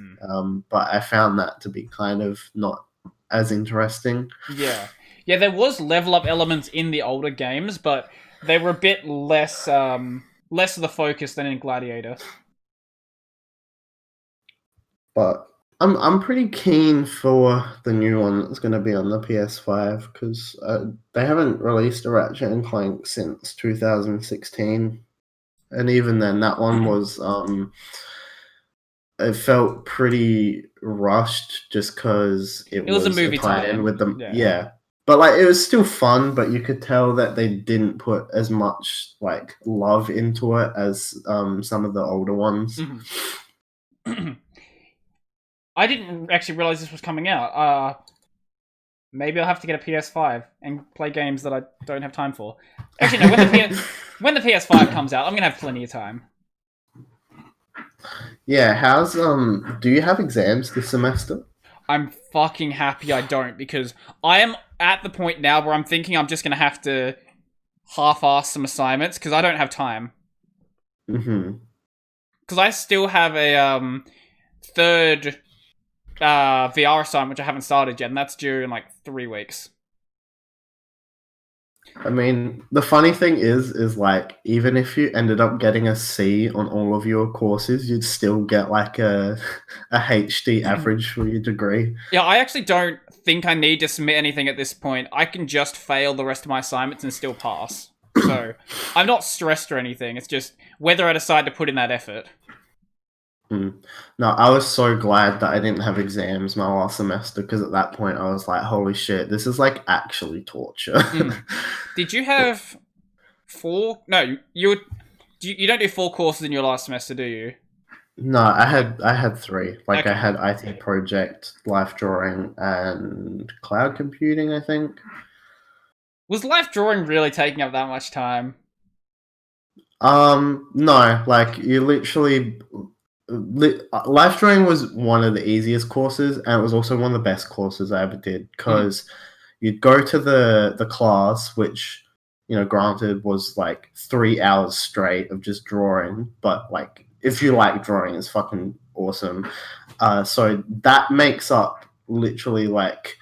Speaker 2: But I found that to be kind of not as interesting.
Speaker 1: Yeah. Yeah, there was level up elements in the older games, but they were a bit less less of the focus than in Gladiator.
Speaker 2: But I'm pretty keen for the new one that's going to be on the PS5 because they haven't released a Ratchet and Clank since 2016, and even then, that one was it felt pretty rushed just because it
Speaker 1: was a
Speaker 2: was
Speaker 1: movie
Speaker 2: tie-in with them.
Speaker 1: Yeah.
Speaker 2: Yeah. But like it was still fun, but you could tell that they didn't put as much like love into it as some of the older ones.
Speaker 1: I didn't actually realize this was coming out. Maybe I'll have to get a PS5 and play games that I don't have time for. Actually, no. When the PS5 comes out, I'm gonna have plenty of time.
Speaker 2: Yeah, how's do you have exams this semester?
Speaker 1: I'm fucking happy I don't, because I am at the point now where I'm thinking I'm just gonna have to half-ass some assignments because I don't have time.
Speaker 2: Mm-hmm.
Speaker 1: Because I still have a third VR assignment which I haven't started yet, and that's due in like 3 weeks.
Speaker 2: I mean, the funny thing is like even if you ended up getting a C on all of your courses, you'd still get like a HD average for your degree.
Speaker 1: Yeah, I actually don't think I need to submit anything at this point. I can just fail the rest of my assignments and still pass. So I'm not stressed or anything. It's just whether I decide to put in that effort.
Speaker 2: No, I was so glad that I didn't have exams my last semester because at that point I was like, holy shit, this is like actually torture.
Speaker 1: Did you have 4? No, you don't do 4 courses in your last semester, do you?
Speaker 2: No, I had 3. Like
Speaker 1: Okay.
Speaker 2: I had IT project, life drawing, and cloud computing, I think.
Speaker 1: Was life drawing really taking up that much time?
Speaker 2: No, like you literally life drawing was one of the easiest courses, and it was also one of the best courses I ever did because you'd go to the class, which granted was like 3 hours straight of just drawing, but like if you like drawing, it's fucking awesome. So that makes up literally like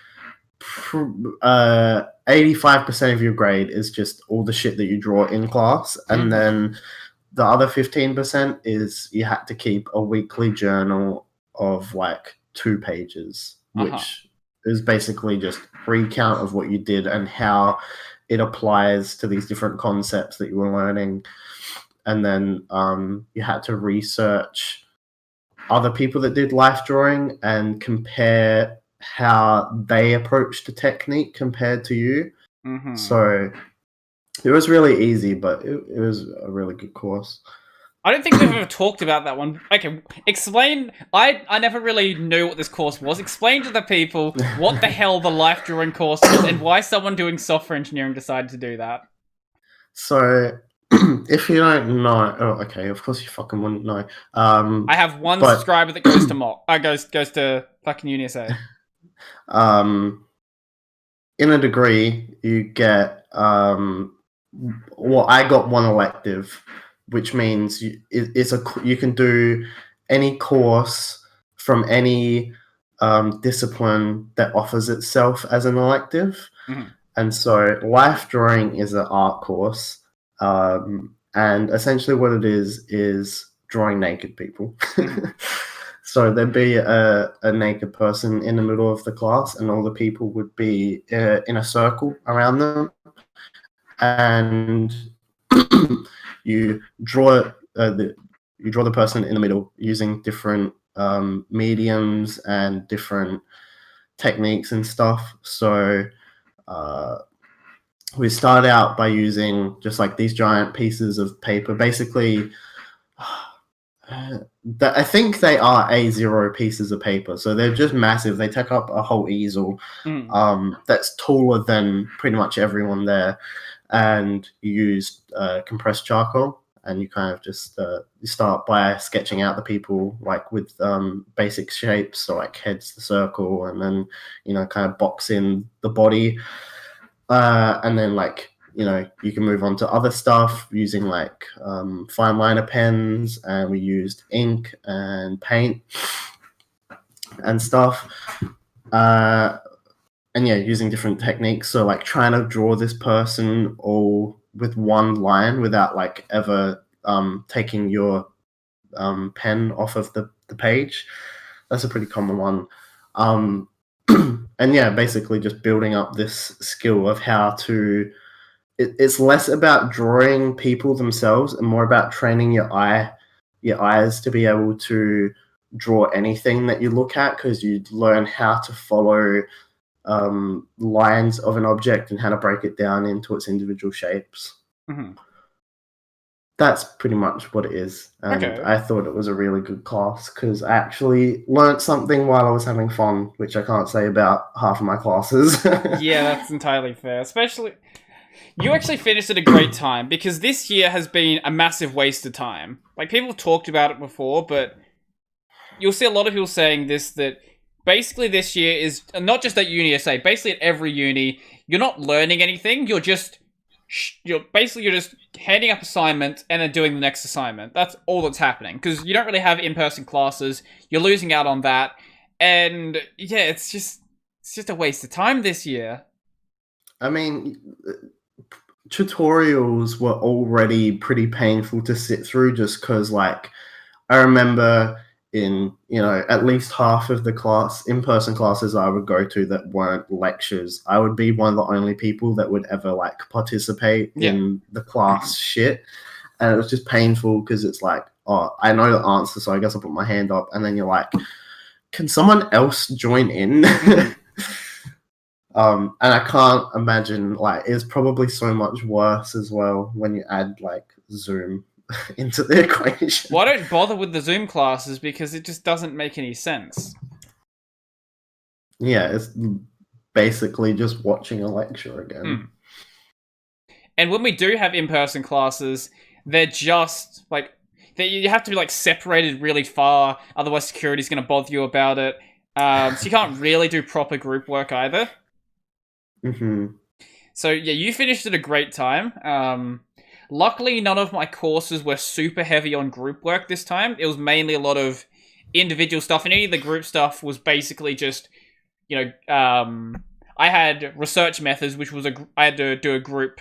Speaker 2: 85% of your grade is just all the shit that you draw in class, and then the other 15% is you had to keep a weekly journal of like 2 pages, which is basically just recount of what you did and how it applies to these different concepts that you were learning. And then you had to research other people that did life drawing and compare how they approached the technique compared to you. So it was really easy, but it was a really good course.
Speaker 1: I don't think we've ever talked about that one. Okay, explain. I never really knew what this course was. Explain to the people what the hell the life drawing course is and why someone doing software engineering decided to do that.
Speaker 2: So, if you don't know, oh, okay, of course you fucking wouldn't know.
Speaker 1: I have one subscriber that goes to goes to fucking UniSA.
Speaker 2: In a degree, you get well, I got one elective, which means you can do any course from any discipline that offers itself as an elective. And so life drawing is an art course, and essentially what it is drawing naked people. So there'd be a naked person in the middle of the class, and all the people would be in a circle around them, and you draw the person in the middle using different mediums and different techniques and stuff. So we start out by using just like these giant pieces of paper. Basically, I think they are A0 pieces of paper, so they're just massive. They take up a whole easel. That's taller than pretty much everyone there, and you use compressed charcoal, and you kind of just you start by sketching out the people like with basic shapes, so like heads the circle, and then kind of box in the body, and then like you can move on to other stuff using like fine liner pens, and we used ink and paint and stuff. And yeah, using different techniques. So like trying to draw this person all with one line without like ever taking your pen off of the page. That's a pretty common one. And yeah, basically just building up this skill of how to. It's less about drawing people themselves and more about training your eyes to be able to draw anything that you look at, because you learn how to follow lines of an object and how to break it down into its individual shapes. That's pretty much what it is. And I thought it was a really good class because I actually learnt something while I was having fun, which I can't say about half of my classes.
Speaker 1: Yeah, that's entirely fair. Especially, you actually finished at a great time, because this year has been a massive waste of time. Like, people have talked about it before, but you'll see a lot of people saying this, that basically this year is not just at Uni SA, basically at every uni, you're not learning anything, you're just handing up assignments and then doing the next assignment. That's all that's happening, because you don't really have in-person classes, you're losing out on that, and yeah, it's just a waste of time this year.
Speaker 2: I mean, tutorials were already pretty painful to sit through, just because like I remember in at least half of the in-person classes I would go to that weren't lectures, I would be one of the only people that would ever like participate in the class shit, and it was just painful because it's like, oh, I know the answer, so I guess I'll put my hand up, and then you're like, can someone else join in? And I can't imagine, like, it's probably so much worse as well when you add like Zoom into the equation.
Speaker 1: Well, I don't bother with the Zoom classes because it just doesn't make any sense.
Speaker 2: Yeah, it's basically just watching a lecture again.
Speaker 1: And when we do have in-person classes, they're just like, you have to be like separated really far, otherwise security's going to bother you about it. So you can't really do proper group work either. So yeah, you finished at a great time. Luckily, none of my courses were super heavy on group work this time. It was mainly a lot of individual stuff, and any of the group stuff was basically just, I had research methods, which was I had to do a group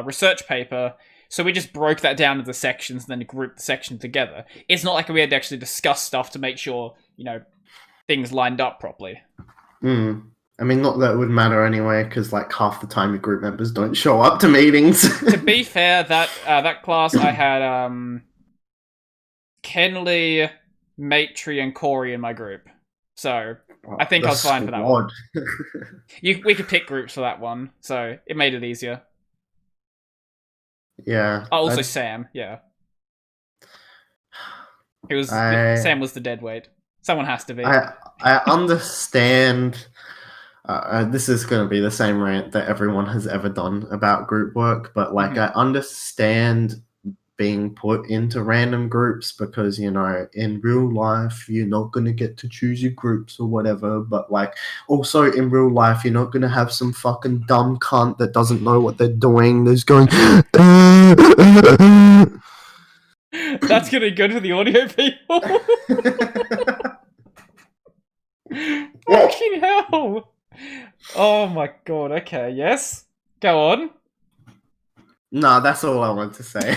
Speaker 1: research paper, so we just broke that down into sections and then grouped the section together. It's not like we had to actually discuss stuff to make sure, things lined up properly.
Speaker 2: I mean, not that it would matter anyway, because like half the time your group members don't show up to meetings.
Speaker 1: To be fair, that class I had Kenley, Matri, and Corey in my group, so I think I was fine for that one. We could pick groups for that one, so it made it easier.
Speaker 2: Yeah.
Speaker 1: Oh, also Sam. Yeah. Sam was the dead weight. Someone has to be.
Speaker 2: I understand. This is going to be the same rant that everyone has ever done about group work, but like I understand being put into random groups because in real life you're not going to get to choose your groups or whatever, but like also in real life you're not going to have some fucking dumb cunt that doesn't know what they're doing that's going
Speaker 1: That's gonna be good for the audio people. Fucking hell. Oh my god, okay, yes? Go on.
Speaker 2: No, that's all I want to say.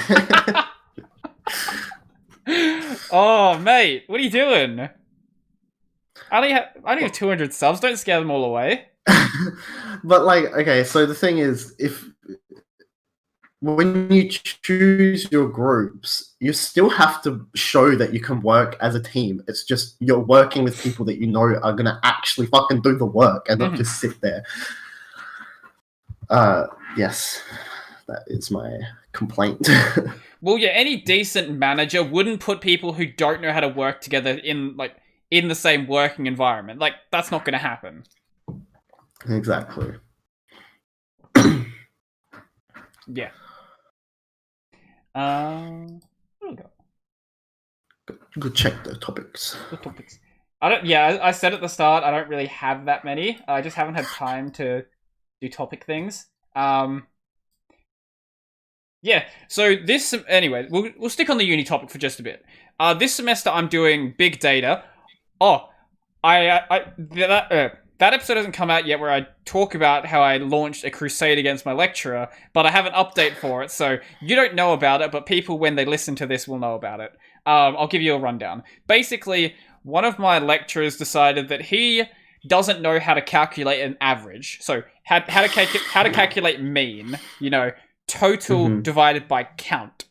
Speaker 1: Oh, mate, what are you doing? I only have 200 subs, don't scare them all away.
Speaker 2: But like, okay, so the thing is, when you choose your groups, you still have to show that you can work as a team. It's just you're working with people that you know are going to actually fucking do the work and not just sit there. Yes, That is my complaint.
Speaker 1: Well, yeah, any decent manager wouldn't put people who don't know how to work together in the same working environment. Like, that's not going to happen.
Speaker 2: Exactly.
Speaker 1: Yeah.
Speaker 2: Go check the topics.
Speaker 1: Good topics. I said at the start, I don't really have that many. I just haven't had time to do topic things. Yeah, so anyway, we'll stick on the uni topic for just a bit. This semester I'm doing big data. Oh, that episode hasn't come out yet where I talk about how I launched a crusade against my lecturer, but I have an update for it, so you don't know about it, but people, when they listen to this, will know about it. I'll give you a rundown. Basically, one of my lecturers decided that he doesn't know how to calculate an average. So, how to calculate mean, total divided by count.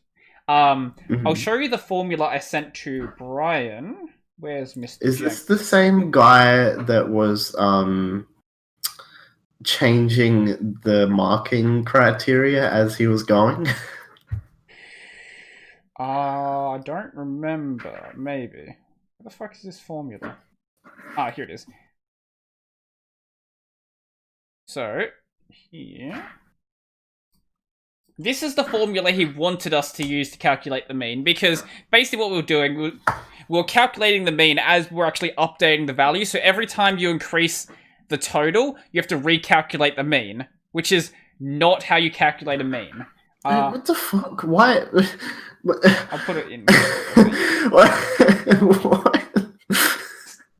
Speaker 1: I'll show you the formula I sent to Brian. Where's Mr.
Speaker 2: Is this the same guy that was changing the marking criteria as he was going?
Speaker 1: I don't remember. Maybe. What the fuck is this formula? Here it is. So, here. This is the formula he wanted us to use to calculate the mean, because basically what we were doing, we're calculating the mean as we're actually updating the value, so every time you increase the total, you have to recalculate the mean, which is not how you calculate a mean.
Speaker 2: What the fuck? Why?
Speaker 1: I'll put it in.
Speaker 2: What?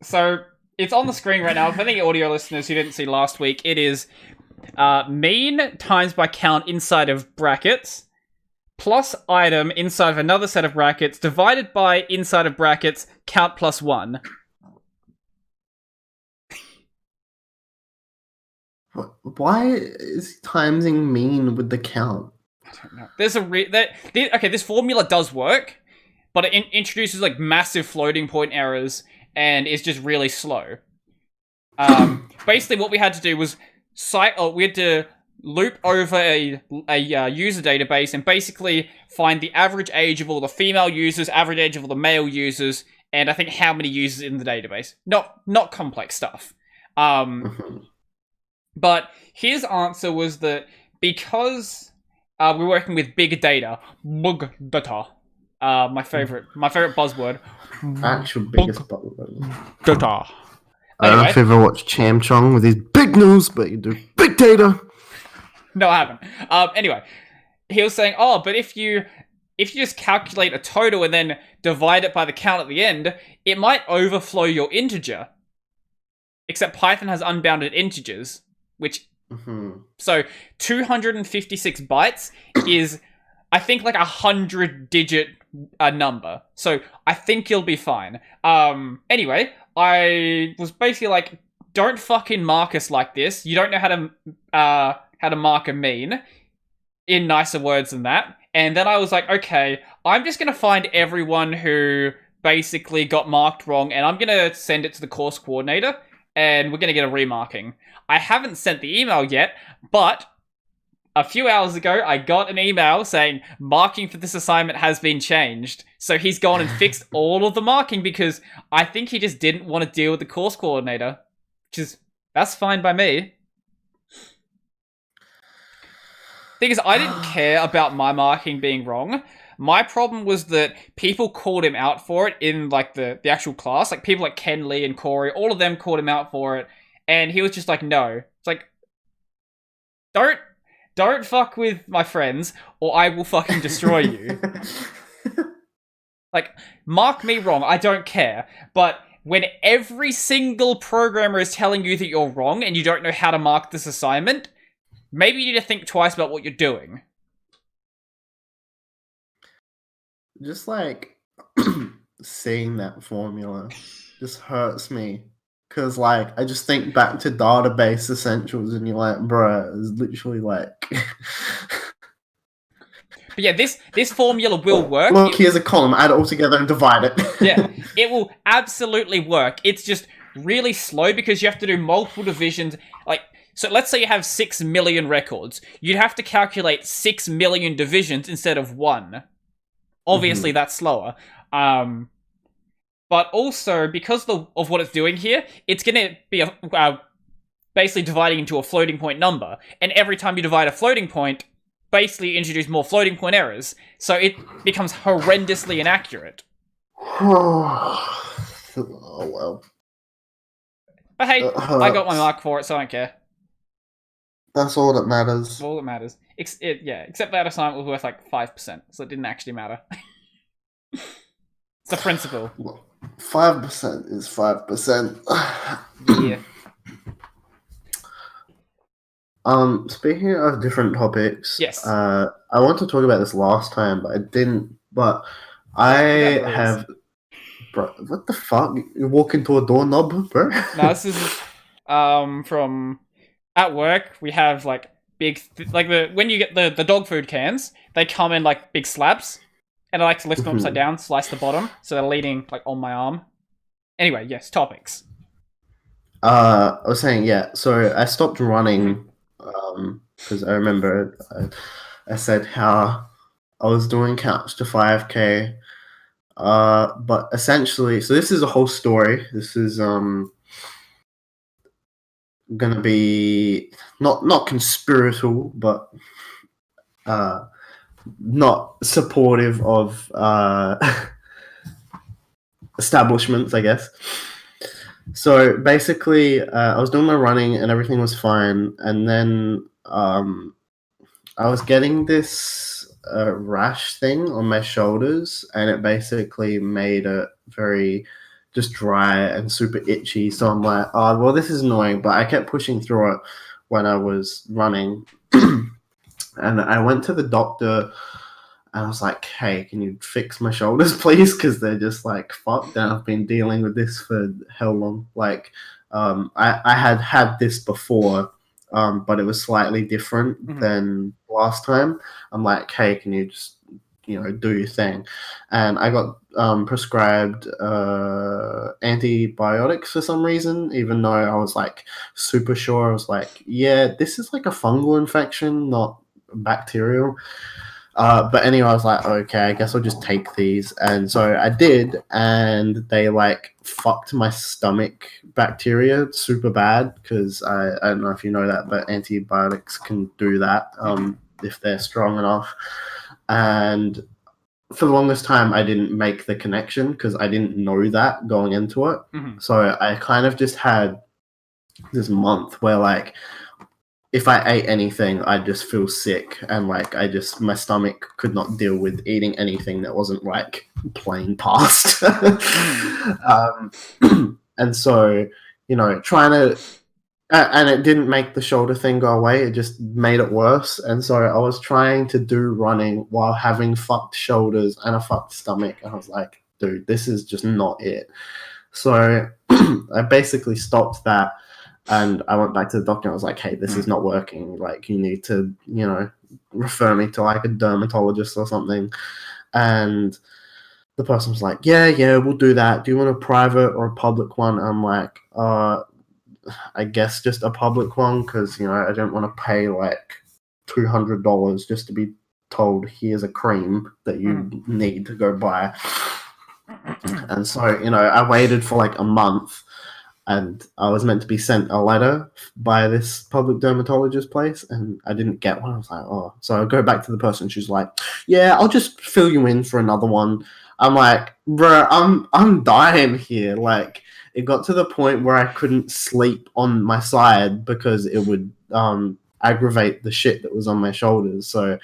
Speaker 1: So, it's on the screen right now. For any audio listeners who didn't see last week, it is mean times by count inside of brackets, plus item inside of another set of brackets, divided by inside of brackets, count plus 1.
Speaker 2: Why is he timesing mean with the count?
Speaker 1: I don't know. There's this formula does work, but it introduces like massive floating point errors and is just really slow. Basically, what we had to do was we had to loop over a user database and basically find the average age of all the female users, average age of all the male users, and I think how many users in the database. Not complex stuff. But his answer was that because we're working with big data, my favorite buzzword.
Speaker 2: Actual biggest buzzword.
Speaker 1: Data.
Speaker 2: I don't know if you ever watched Cham Chong with his big news, but you do big data.
Speaker 1: No, I haven't. Anyway, he was saying, but if you just calculate a total and then divide it by the count at the end, it might overflow your integer. Except Python has unbounded integers, which... So, 256 bytes is, I think, like 100-digit number. So, I think you'll be fine. Anyway, I was basically like, don't fucking mark us like this. You don't know how to mark a mean, in nicer words than that. And then I was like, okay, I'm just going to find everyone who basically got marked wrong, and I'm going to send it to the course coordinator, and we're going to get a remarking. I haven't sent the email yet, but a few hours ago, I got an email saying marking for this assignment has been changed. So he's gone and fixed all of the marking because I think he just didn't want to deal with the course coordinator, that's fine by me. Thing is, I didn't care about my marking being wrong. My problem was that people called him out for it in like the actual class. Like people like Ken Lee and Corey, all of them called him out for it. And he was just like, no. It's like, don't fuck with my friends or I will fucking destroy you. Like, mark me wrong, I don't care. But when every single programmer is telling you that you're wrong and you don't know how to mark this assignment, maybe you need to think twice about what you're doing.
Speaker 2: Just like seeing that formula just hurts me. Because, like, I just think back to database essentials and you're like, bruh, it's literally like...
Speaker 1: But yeah, this formula will work.
Speaker 2: Look, here's a column, add it all together and divide it.
Speaker 1: Yeah, it will absolutely work. It's just really slow because you have to do multiple divisions. Like, So let's say you have 6 million records. You'd have to calculate 6 million divisions instead of 1. Obviously, that's slower. But also, because of what it's doing here, it's going to be basically dividing into a floating point number. And every time you divide a floating point, basically introduce more floating point errors. So it becomes horrendously inaccurate.
Speaker 2: Oh, well.
Speaker 1: But hey, I got my mark for it, so I don't care.
Speaker 2: That's all that matters.
Speaker 1: All that matters. Except that assignment was worth like 5%, so it didn't actually matter. It's the principle.
Speaker 2: 5% is 5%.
Speaker 1: Yeah.
Speaker 2: Speaking of different topics,
Speaker 1: Yes.
Speaker 2: I want to talk about this last time, but I didn't. But I have, bro. What the fuck? You walk into a doorknob, bro?
Speaker 1: No, this is from at work. We have like big, when you get the dog food cans, they come in like big slabs, and I like to lift them upside down, slice the bottom, so they're leaning like on my arm. Anyway, yes, topics.
Speaker 2: I was saying, yeah. So I stopped running because I remember I said how I was doing counts to 5K. But essentially, so this is a whole story. This is gonna be not conspiratorial, but not supportive of establishments, I guess. So basically, I was doing my running and everything was fine, and then I was getting this rash thing on my shoulders, and it basically made it very just dry and super itchy. So I'm like, oh, well, this is annoying, but I kept pushing through it when I was running. And I went to the doctor and I was like, hey, can you fix my shoulders, please? Because they're just like fucked, and I've been dealing with this for how long? Like, I had this before, but it was slightly different than last time. I'm like, hey, can you just, do your thing? And I got prescribed antibiotics for some reason, even though I was like super sure. I was like, yeah, this is like a fungal infection, not bacterial. But anyway, I was like, okay, I guess I'll just take these. And so I did, and they like fucked my stomach bacteria super bad, because I don't know if you know that, but antibiotics can do that if they're strong enough. And for the longest time, I didn't make the connection because I didn't know that going into it. So I kind of just had this month where like, if I ate anything, I'd just feel sick, and like my stomach could not deal with eating anything that wasn't like plain pasta. And so, trying to, and it didn't make the shoulder thing go away. It just made it worse. And so I was trying to do running while having fucked shoulders and a fucked stomach. And I was like, dude, this is just not it. So I basically stopped that. And I went back to the doctor and I was like, hey, this is not working. Like, you need to, refer me to like a dermatologist or something. And the person was like, yeah, we'll do that. Do you want a private or a public one? I'm like, I guess just a public one, because, I don't want to pay like $200 just to be told, here's a cream that you need to go buy. And so, I waited for like a month. And I was meant to be sent a letter by this public dermatologist place, and I didn't get one. I was like, oh. So I go back to the person. She's like, yeah, I'll just fill you in for another one. I'm like, bro, I'm dying here. Like, it got to the point where I couldn't sleep on my side because it would aggravate the shit that was on my shoulders. So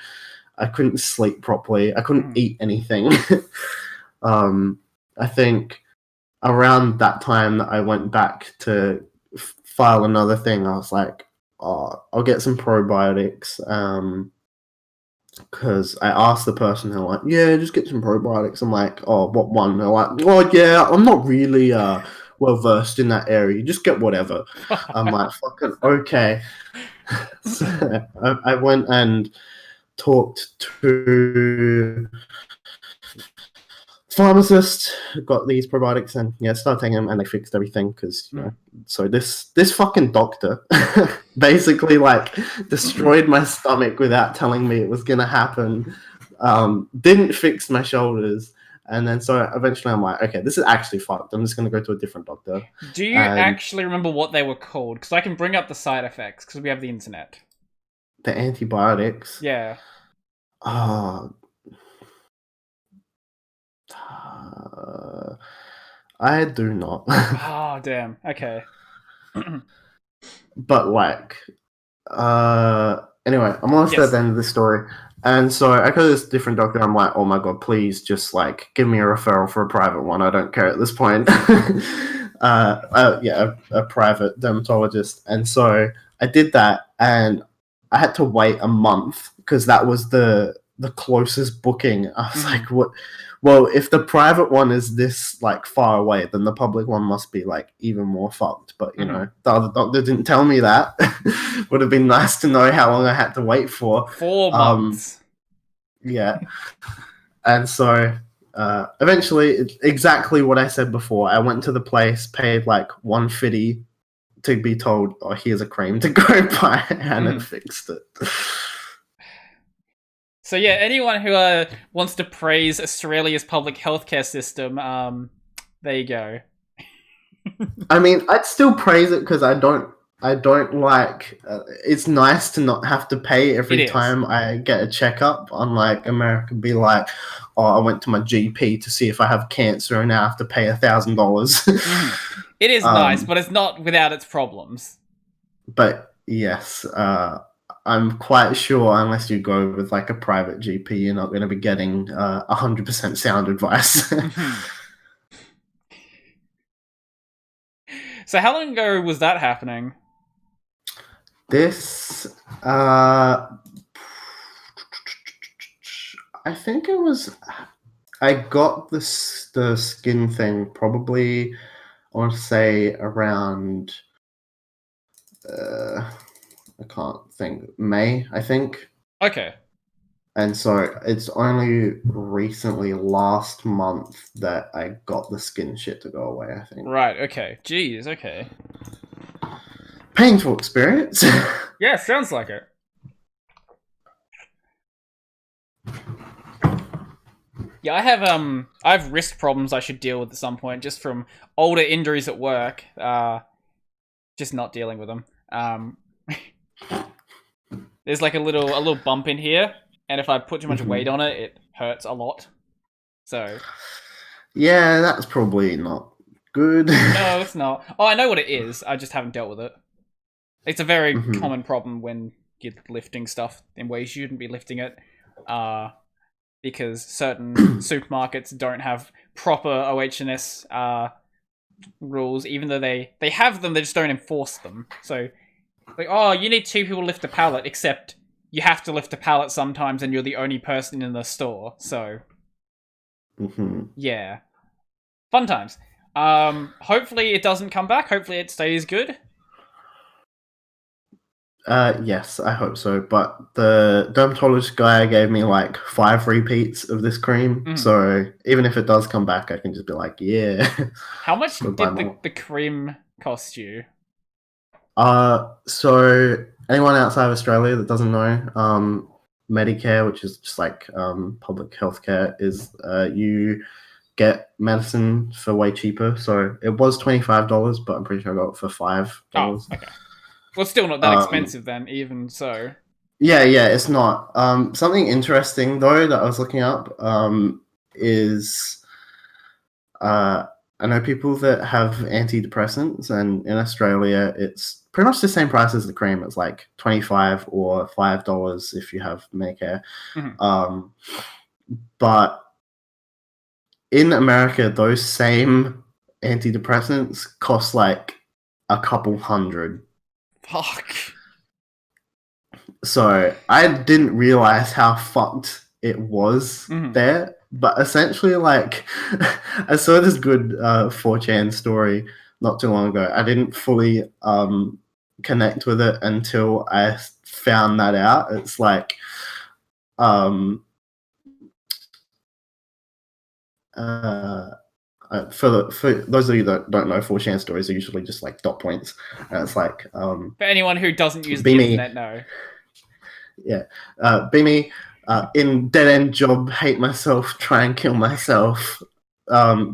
Speaker 2: I couldn't sleep properly. I couldn't eat anything. I think around that time that I went back to file another thing, I was like, oh, I'll get some probiotics. Because I asked the person, they're like, yeah, just get some probiotics. I'm like, oh, what one? They're like, oh, yeah, I'm not really well versed in that area. You just get whatever. I'm like, fucking okay. So I went and talked to pharmacist got these probiotics and started taking them, and they fixed everything because So this fucking doctor basically like destroyed my stomach without telling me it was gonna happen. Didn't fix my shoulders, and then so eventually I'm like, okay, this is actually fucked. I'm just gonna go to a different doctor.
Speaker 1: Do you actually remember what they were called? Because I can bring up the side effects because we have the internet.
Speaker 2: The antibiotics.
Speaker 1: Yeah.
Speaker 2: I do not.
Speaker 1: Oh, damn. Okay.
Speaker 2: But like, anyway, I'm almost at the end of the story. And so I go to this different doctor. I'm like, oh my God, please just like give me a referral for a private one. I don't care at this point. A private dermatologist. And so I did that, and I had to wait a month because that was the closest booking. I was like, what? Well, if the private one is this like far away, then the public one must be like even more fucked. But you know, the other doctor didn't tell me that. Would have been nice to know how long I had to wait for.
Speaker 1: 4 months.
Speaker 2: Yeah. And so eventually, exactly what I said before. I went to the place, paid like $150 to be told, "Oh, here's a cream to go buy," and it fixed it.
Speaker 1: So yeah, anyone who wants to praise Australia's public healthcare system, there you go.
Speaker 2: I mean, I'd still praise it because I don't like. It's nice to not have to pay every time I get a checkup. Unlike America, be like, "Oh, I went to my GP to see if I have cancer, and now I have to pay $1,000."
Speaker 1: It is nice, but it's not without its problems.
Speaker 2: But yes, I'm quite sure unless you go with like a private GP, you're not going to be getting 100% sound advice.
Speaker 1: So how long ago was that happening?
Speaker 2: This, I think it was. I got the skin thing probably, I want to say around. I can't think. May, I think.
Speaker 1: Okay.
Speaker 2: And so it's only recently, last month, that I got the skin shit to go away, I think.
Speaker 1: Right, okay. Jeez, okay.
Speaker 2: Painful experience.
Speaker 1: Yeah, sounds like it. Yeah, I have wrist problems I should deal with at some point, just from older injuries at work. Just not dealing with them. There's like a little bump in here, and if I put too much weight on it, it hurts a lot. So
Speaker 2: yeah, that's probably not good.
Speaker 1: No, it's not. Oh, I know what it is. I just haven't dealt with it. It's a very common problem when you're lifting stuff in ways you shouldn't be lifting it. Because certain supermarkets don't have proper OH&S rules, even though they have them, they just don't enforce them. So, like, oh, you need 2 people to lift a pallet, except you have to lift a pallet sometimes and you're the only person in the store. So, yeah. Fun times. Hopefully it doesn't come back. Hopefully it stays good.
Speaker 2: Yes, I hope so. But the dermatologist guy gave me like 5 repeats of this cream, so even if it does come back, I can just be like, yeah.
Speaker 1: How much did the cream cost you?
Speaker 2: So anyone outside of Australia that doesn't know, Medicare, which is just like public healthcare, is you get medicine for way cheaper. So it was $25, but I'm pretty sure I got it for $5.
Speaker 1: Oh, okay. Well, still not that expensive then, even so.
Speaker 2: Yeah, it's not. Something interesting though that I was looking up is I know people that have antidepressants, and in Australia it's pretty much the same price as the cream. It's like $25 or $5 if you have Medicare. But in America, those same antidepressants cost like a couple $100.
Speaker 1: Fuck.
Speaker 2: So I didn't realize how fucked it was there. But essentially, like, I saw this good 4chan story not too long ago. I didn't fully connect with it until I found that out. It's like, For those of you that don't know, 4chan stories are usually just like dot points. And it's like
Speaker 1: For anyone who doesn't use
Speaker 2: Be
Speaker 1: the
Speaker 2: me.
Speaker 1: internet, no.
Speaker 2: Be me, in dead end job, hate myself, try and kill myself,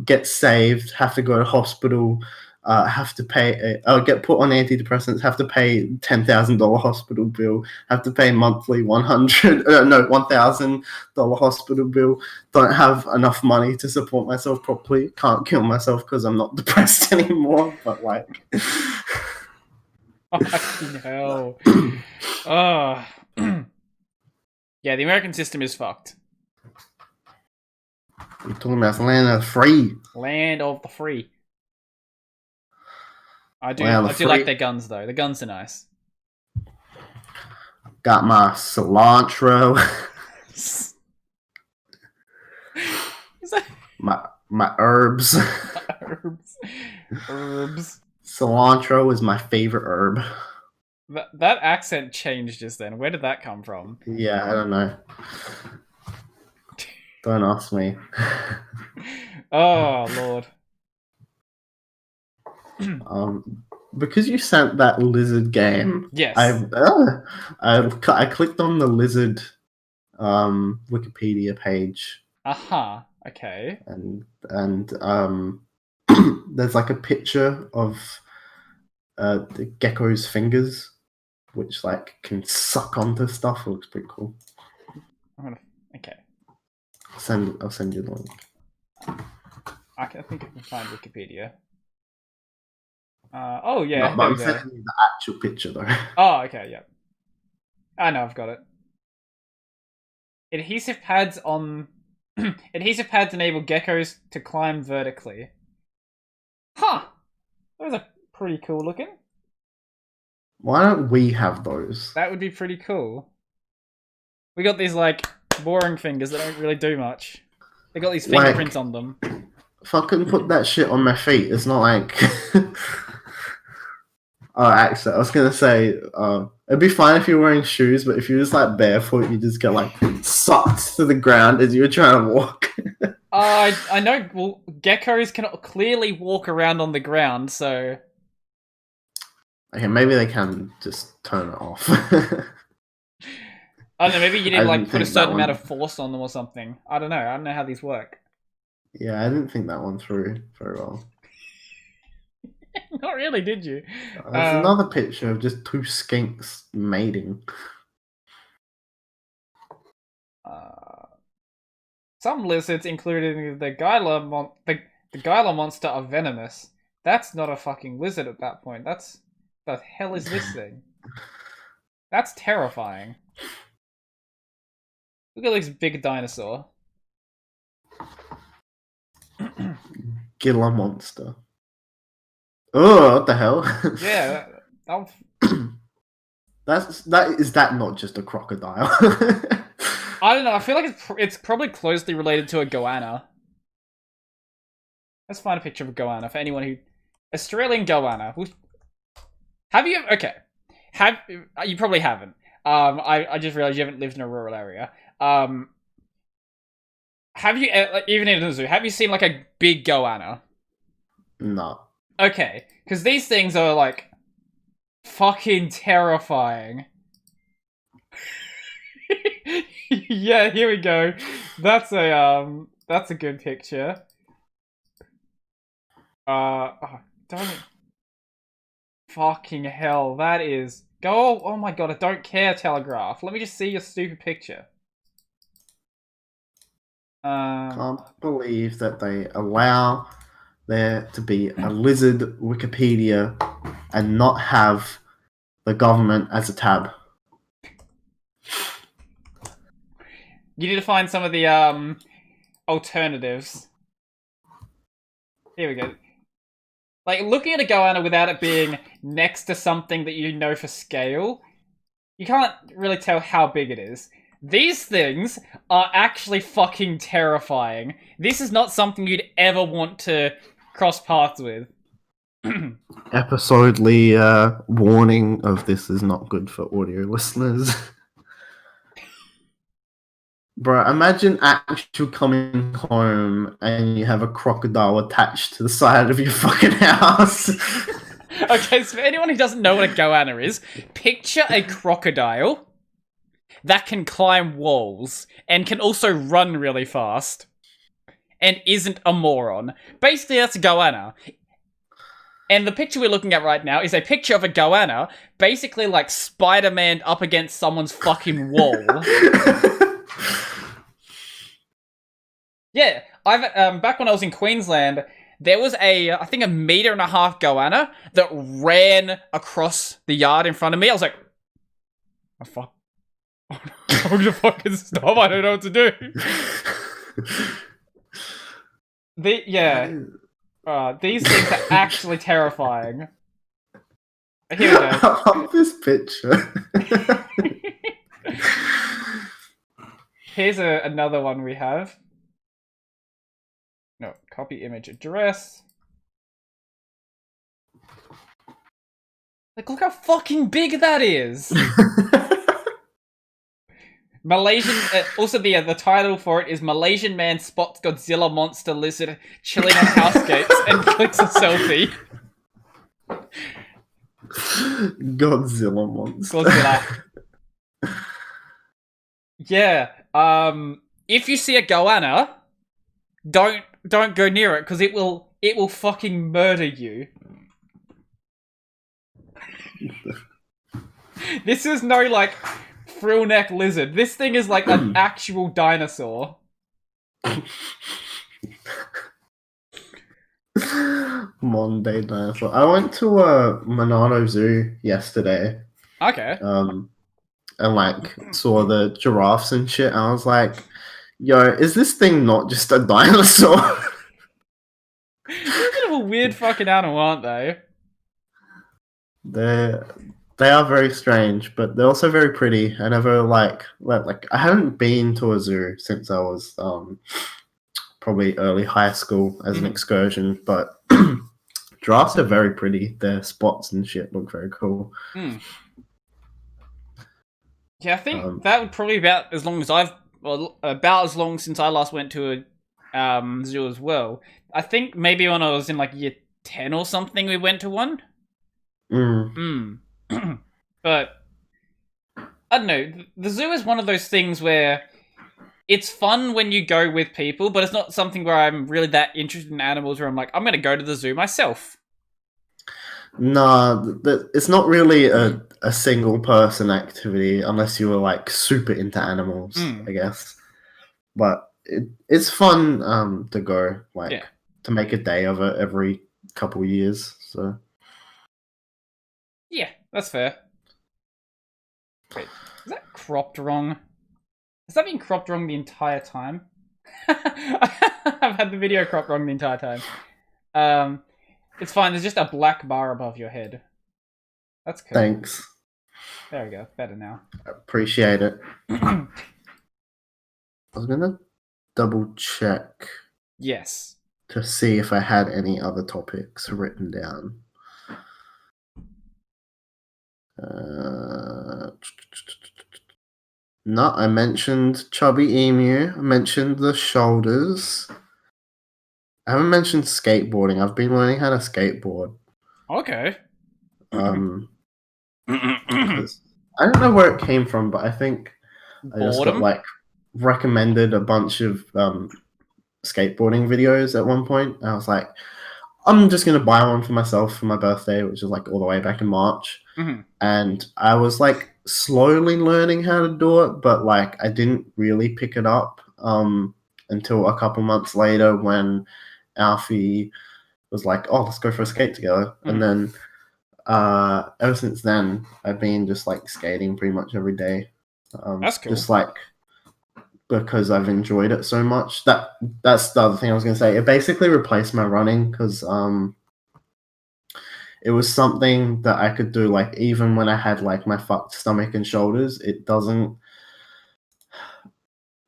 Speaker 2: get saved, have to go to hospital, have to pay, get put on antidepressants, have to pay $10,000 hospital bill, have to pay monthly $1,000 hospital bill, don't have enough money to support myself properly, can't kill myself because I'm not depressed anymore, but like...
Speaker 1: Fucking hell. Oh. Yeah, the American system is fucked.
Speaker 2: You're talking about the land of the free.
Speaker 1: Land of the free. I do
Speaker 2: free.
Speaker 1: like their guns though. The guns are nice.
Speaker 2: Got my cilantro.
Speaker 1: Is that
Speaker 2: my herbs.
Speaker 1: herbs?
Speaker 2: Cilantro is my favorite herb.
Speaker 1: That accent changed just then. Where did that come from?
Speaker 2: Yeah, I don't know. Don't ask me.
Speaker 1: Oh Lord.
Speaker 2: Because you sent that lizard game.
Speaker 1: Yes.
Speaker 2: I clicked on the lizard Wikipedia page.
Speaker 1: Okay.
Speaker 2: And there's like a picture of the gecko's fingers, which like can suck onto stuff. It looks pretty cool.
Speaker 1: Okay.
Speaker 2: I'll send you the link.
Speaker 1: I think I can find Wikipedia. Oh yeah.
Speaker 2: No, but I'm sending you the actual picture though.
Speaker 1: Oh, okay, yeah. I know, I've got it. Adhesive pads enable geckos to climb vertically. Huh. Those are pretty cool looking.
Speaker 2: Why don't we have those?
Speaker 1: That would be pretty cool. We got these like boring fingers that don't really do much. They got these fingerprints on them.
Speaker 2: Fucking put that shit on my feet. It's not like... Oh, actually, I was gonna say, it'd be fine if you're wearing shoes, but if you're just like barefoot, you just get like sucked to the ground as you're trying to walk.
Speaker 1: I know. Well, geckos can clearly walk around on the ground, so...
Speaker 2: Okay, maybe they can just turn it off.
Speaker 1: I don't know, maybe you need to like put a certain amount of force on them or something. I don't know how these work.
Speaker 2: Yeah, I didn't think that one through very well.
Speaker 1: Not really, did you?
Speaker 2: There's another picture of just two skinks mating.
Speaker 1: Some lizards, including the Gila monster, are venomous. That's not a fucking lizard at that point. The hell is this thing? That's terrifying. Look at this big dinosaur.
Speaker 2: Gila monster. Oh, what the hell?
Speaker 1: Yeah,
Speaker 2: is that not just a crocodile?
Speaker 1: I don't know. I feel like it's probably closely related to a goanna. Let's find a picture of a goanna for anyone who... Australian goanna. Have you... Okay. You probably haven't. I just realized you haven't lived in a rural area. Have you... even in a zoo, have you seen like a big goanna?
Speaker 2: No.
Speaker 1: Okay. Because these things are like... fucking terrifying. Yeah, here we go. That's a good picture. Don't... Fucking hell, that is... Go! Oh my god, I don't care, Telegraph. Let me just see your stupid picture.
Speaker 2: Can't believe that they allow there to be a lizard Wikipedia and not have the government as a tab.
Speaker 1: You need to find some of the alternatives. Here we go. Like, looking at a goanna without it being next to something that you know for scale, you can't really tell how big it is. These things are actually fucking terrifying. This is not something you'd ever want to cross paths with.
Speaker 2: Episodely warning of this is not good for audio listeners. Bro, imagine actually coming home and you have a crocodile attached to the side of your fucking house.
Speaker 1: Okay, so for anyone who doesn't know what a goanna is, picture a crocodile that can climb walls and can also run really fast and isn't a moron. Basically, that's a goanna. And the picture we're looking at right now is a picture of a goanna, basically like Spider-Man up against someone's fucking wall. Yeah, I've back when I was in Queensland, there was I think 1.5 meter goanna that ran across the yard in front of me. I was like, oh fuck. I'm gonna fucking stop, I don't know what to do. These things are actually terrifying. Here we go.
Speaker 2: I love this picture.
Speaker 1: Here's another one we have. No, copy image address. Like, look how fucking big that is! Malaysian. Also, the title for it is Malaysian man spots Godzilla monster lizard chilling on housegate and clicks a selfie.
Speaker 2: Godzilla monster.
Speaker 1: Godzilla. Yeah. If you see a goanna, don't go near it because it will fucking murder you. This is no like frill neck lizard. This thing is like an actual dinosaur.
Speaker 2: Monday dinosaur. I went to a Monado Zoo yesterday.
Speaker 1: Okay.
Speaker 2: And like saw the giraffes and shit. And I was like, "Yo, is this thing not just a dinosaur?"
Speaker 1: They're a bit of a weird fucking animal, aren't they?
Speaker 2: They are very strange, but they're also very pretty. I never like I haven't been to a zoo since I was probably early high school as an excursion, but giraffes are very pretty. Their spots and shit look very cool.
Speaker 1: Yeah, I think that would probably be about as long as about as long since I last went to a zoo as well. I think maybe when I was in like year 10 or something, we went to one. But I don't know. The zoo is one of those things where it's fun when you go with people, but it's not something where I'm really that interested in animals where I'm like, I'm going to go to the zoo myself.
Speaker 2: Nah, it's not really a single person activity unless you were like super into animals, I guess. But it's fun to go, like to make a day of it every couple years. So
Speaker 1: yeah, that's fair. Wait, is that cropped wrong? Has that been cropped wrong the entire time? I've had the video cropped wrong the entire time. It's fine, there's just a black bar above your head. That's cool.
Speaker 2: Thanks.
Speaker 1: There we go, better now.
Speaker 2: Appreciate it. I was gonna double check.
Speaker 1: Yes.
Speaker 2: To see if I had any other topics written down. No, I mentioned Chubby Emu. I mentioned the shoulders. I haven't mentioned skateboarding. I've been learning how to skateboard.
Speaker 1: Okay.
Speaker 2: I don't know where it came from, but I think I just got like recommended a bunch of skateboarding videos at one point. And I was like, I'm just gonna buy one for myself for my birthday, which is like all the way back in March. And I was like slowly learning how to do it, but like I didn't really pick it up until a couple months later when Alfie was like, "Oh, let's go for a skate together." And then ever since then, I've been just like skating pretty much every day.
Speaker 1: That's cool.
Speaker 2: Just like because I've enjoyed it so much. That's the other thing I was gonna say. It basically replaced my running because it was something that I could do like even when I had like my fucked stomach and shoulders.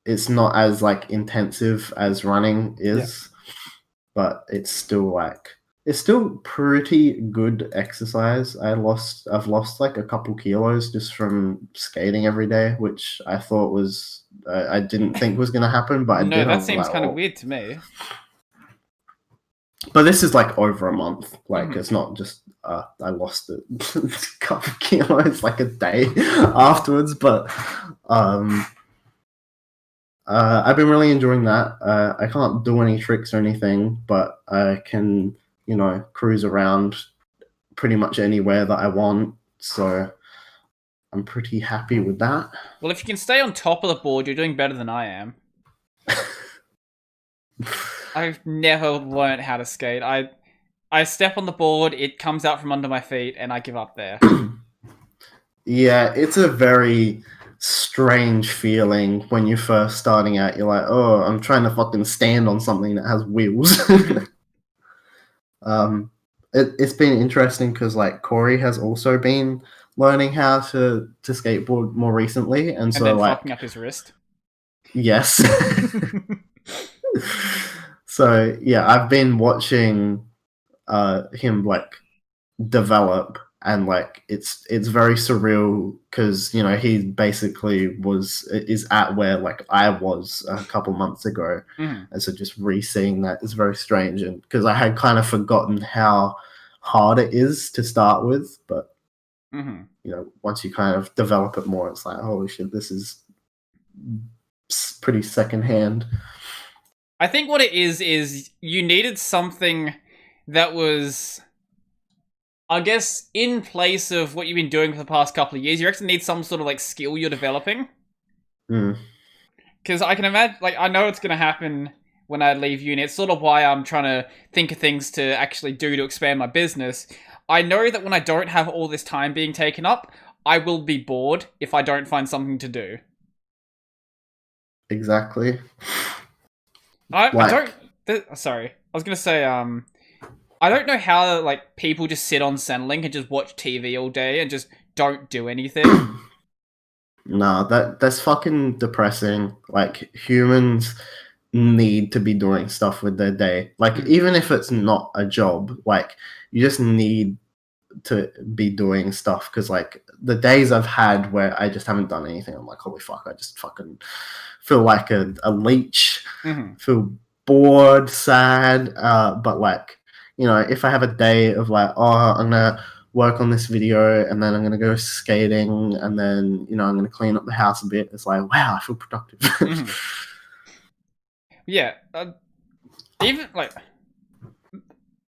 Speaker 2: It's not as like intensive as running is, but it's still like It's still pretty good exercise. I've lost like a couple kilos just from skating every day, which I thought was I didn't think was gonna happen, but I
Speaker 1: No,
Speaker 2: did. I
Speaker 1: that
Speaker 2: was
Speaker 1: seems
Speaker 2: like,
Speaker 1: kind of
Speaker 2: oh.
Speaker 1: weird to me.
Speaker 2: But this is like over a month. Like
Speaker 1: Mhm.
Speaker 2: it's not just I lost a couple kilos like a day afterwards. But um, I've been really enjoying that. I can't do any tricks or anything, but I can, cruise around pretty much anywhere that I want. So I'm pretty happy with that.
Speaker 1: Well, if you can stay on top of the board, you're doing better than I am. I've never learned how to skate. I step on the board, it comes out from under my feet, and I give up there.
Speaker 2: Yeah, it's a very strange feeling when you're first starting out. You're like, oh, I'm trying to fucking stand on something that has wheels. um, it's been interesting because like Corey has also been learning how to skateboard more recently, and
Speaker 1: And
Speaker 2: so
Speaker 1: then fucking
Speaker 2: like
Speaker 1: up his wrist.
Speaker 2: yes. So yeah, I've been watching him like develop, and like it's very surreal because he basically is at where like I was a couple months ago.
Speaker 1: Mhm.
Speaker 2: And so just re-seeing that is very strange, and because I had kind of forgotten how hard it is to start with, but
Speaker 1: Mhm.
Speaker 2: once you kind of develop it more, it's like, holy shit, this is pretty secondhand.
Speaker 1: I think what it is you needed something that was, I guess, in place of what you've been doing for the past couple of years. You actually need some sort of like skill you're developing.
Speaker 2: Mm.
Speaker 1: Because I can imagine, like, I know it's going to happen when I leave uni. It's sort of why I'm trying to think of things to actually do to expand my business. I know that when I don't have all this time being taken up, I will be bored if I don't find something to do.
Speaker 2: Exactly.
Speaker 1: I don't.
Speaker 2: Like,
Speaker 1: Sorry, I was gonna say. I don't know how like people just sit on Centrelink and just watch TV all day and just don't do anything.
Speaker 2: no, that's fucking depressing. Like humans need to be doing stuff with their day. Like
Speaker 1: Mm.
Speaker 2: even if it's not a job, like you just need to be doing stuff because like the days I've had where I just haven't done anything, I'm like, holy fuck, I just fucking feel like a leech,
Speaker 1: Mm-hmm.
Speaker 2: feel bored, sad. But like, if I have a day of like, oh, I'm gonna work on this video and then I'm gonna go skating and then I'm gonna clean up the house a bit, it's like, wow, I feel productive.
Speaker 1: Mm-hmm. Yeah, even like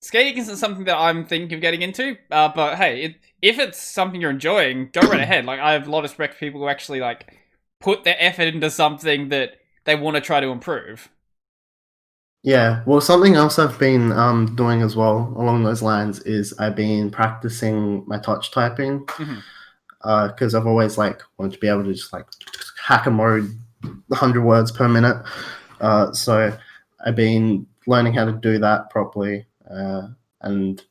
Speaker 1: skating isn't something that I'm thinking of getting into. But hey, if it's something you're enjoying, go right ahead. Like I have a lot of respect for people who actually like put their effort into something that they want to try to improve.
Speaker 2: Yeah, well, something else I've been doing as well along those lines is I've been practicing my touch typing
Speaker 1: Mm-hmm.
Speaker 2: because I've always like wanted to be able to just like hack a mode 100 words per minute. So I've been learning how to do that properly, and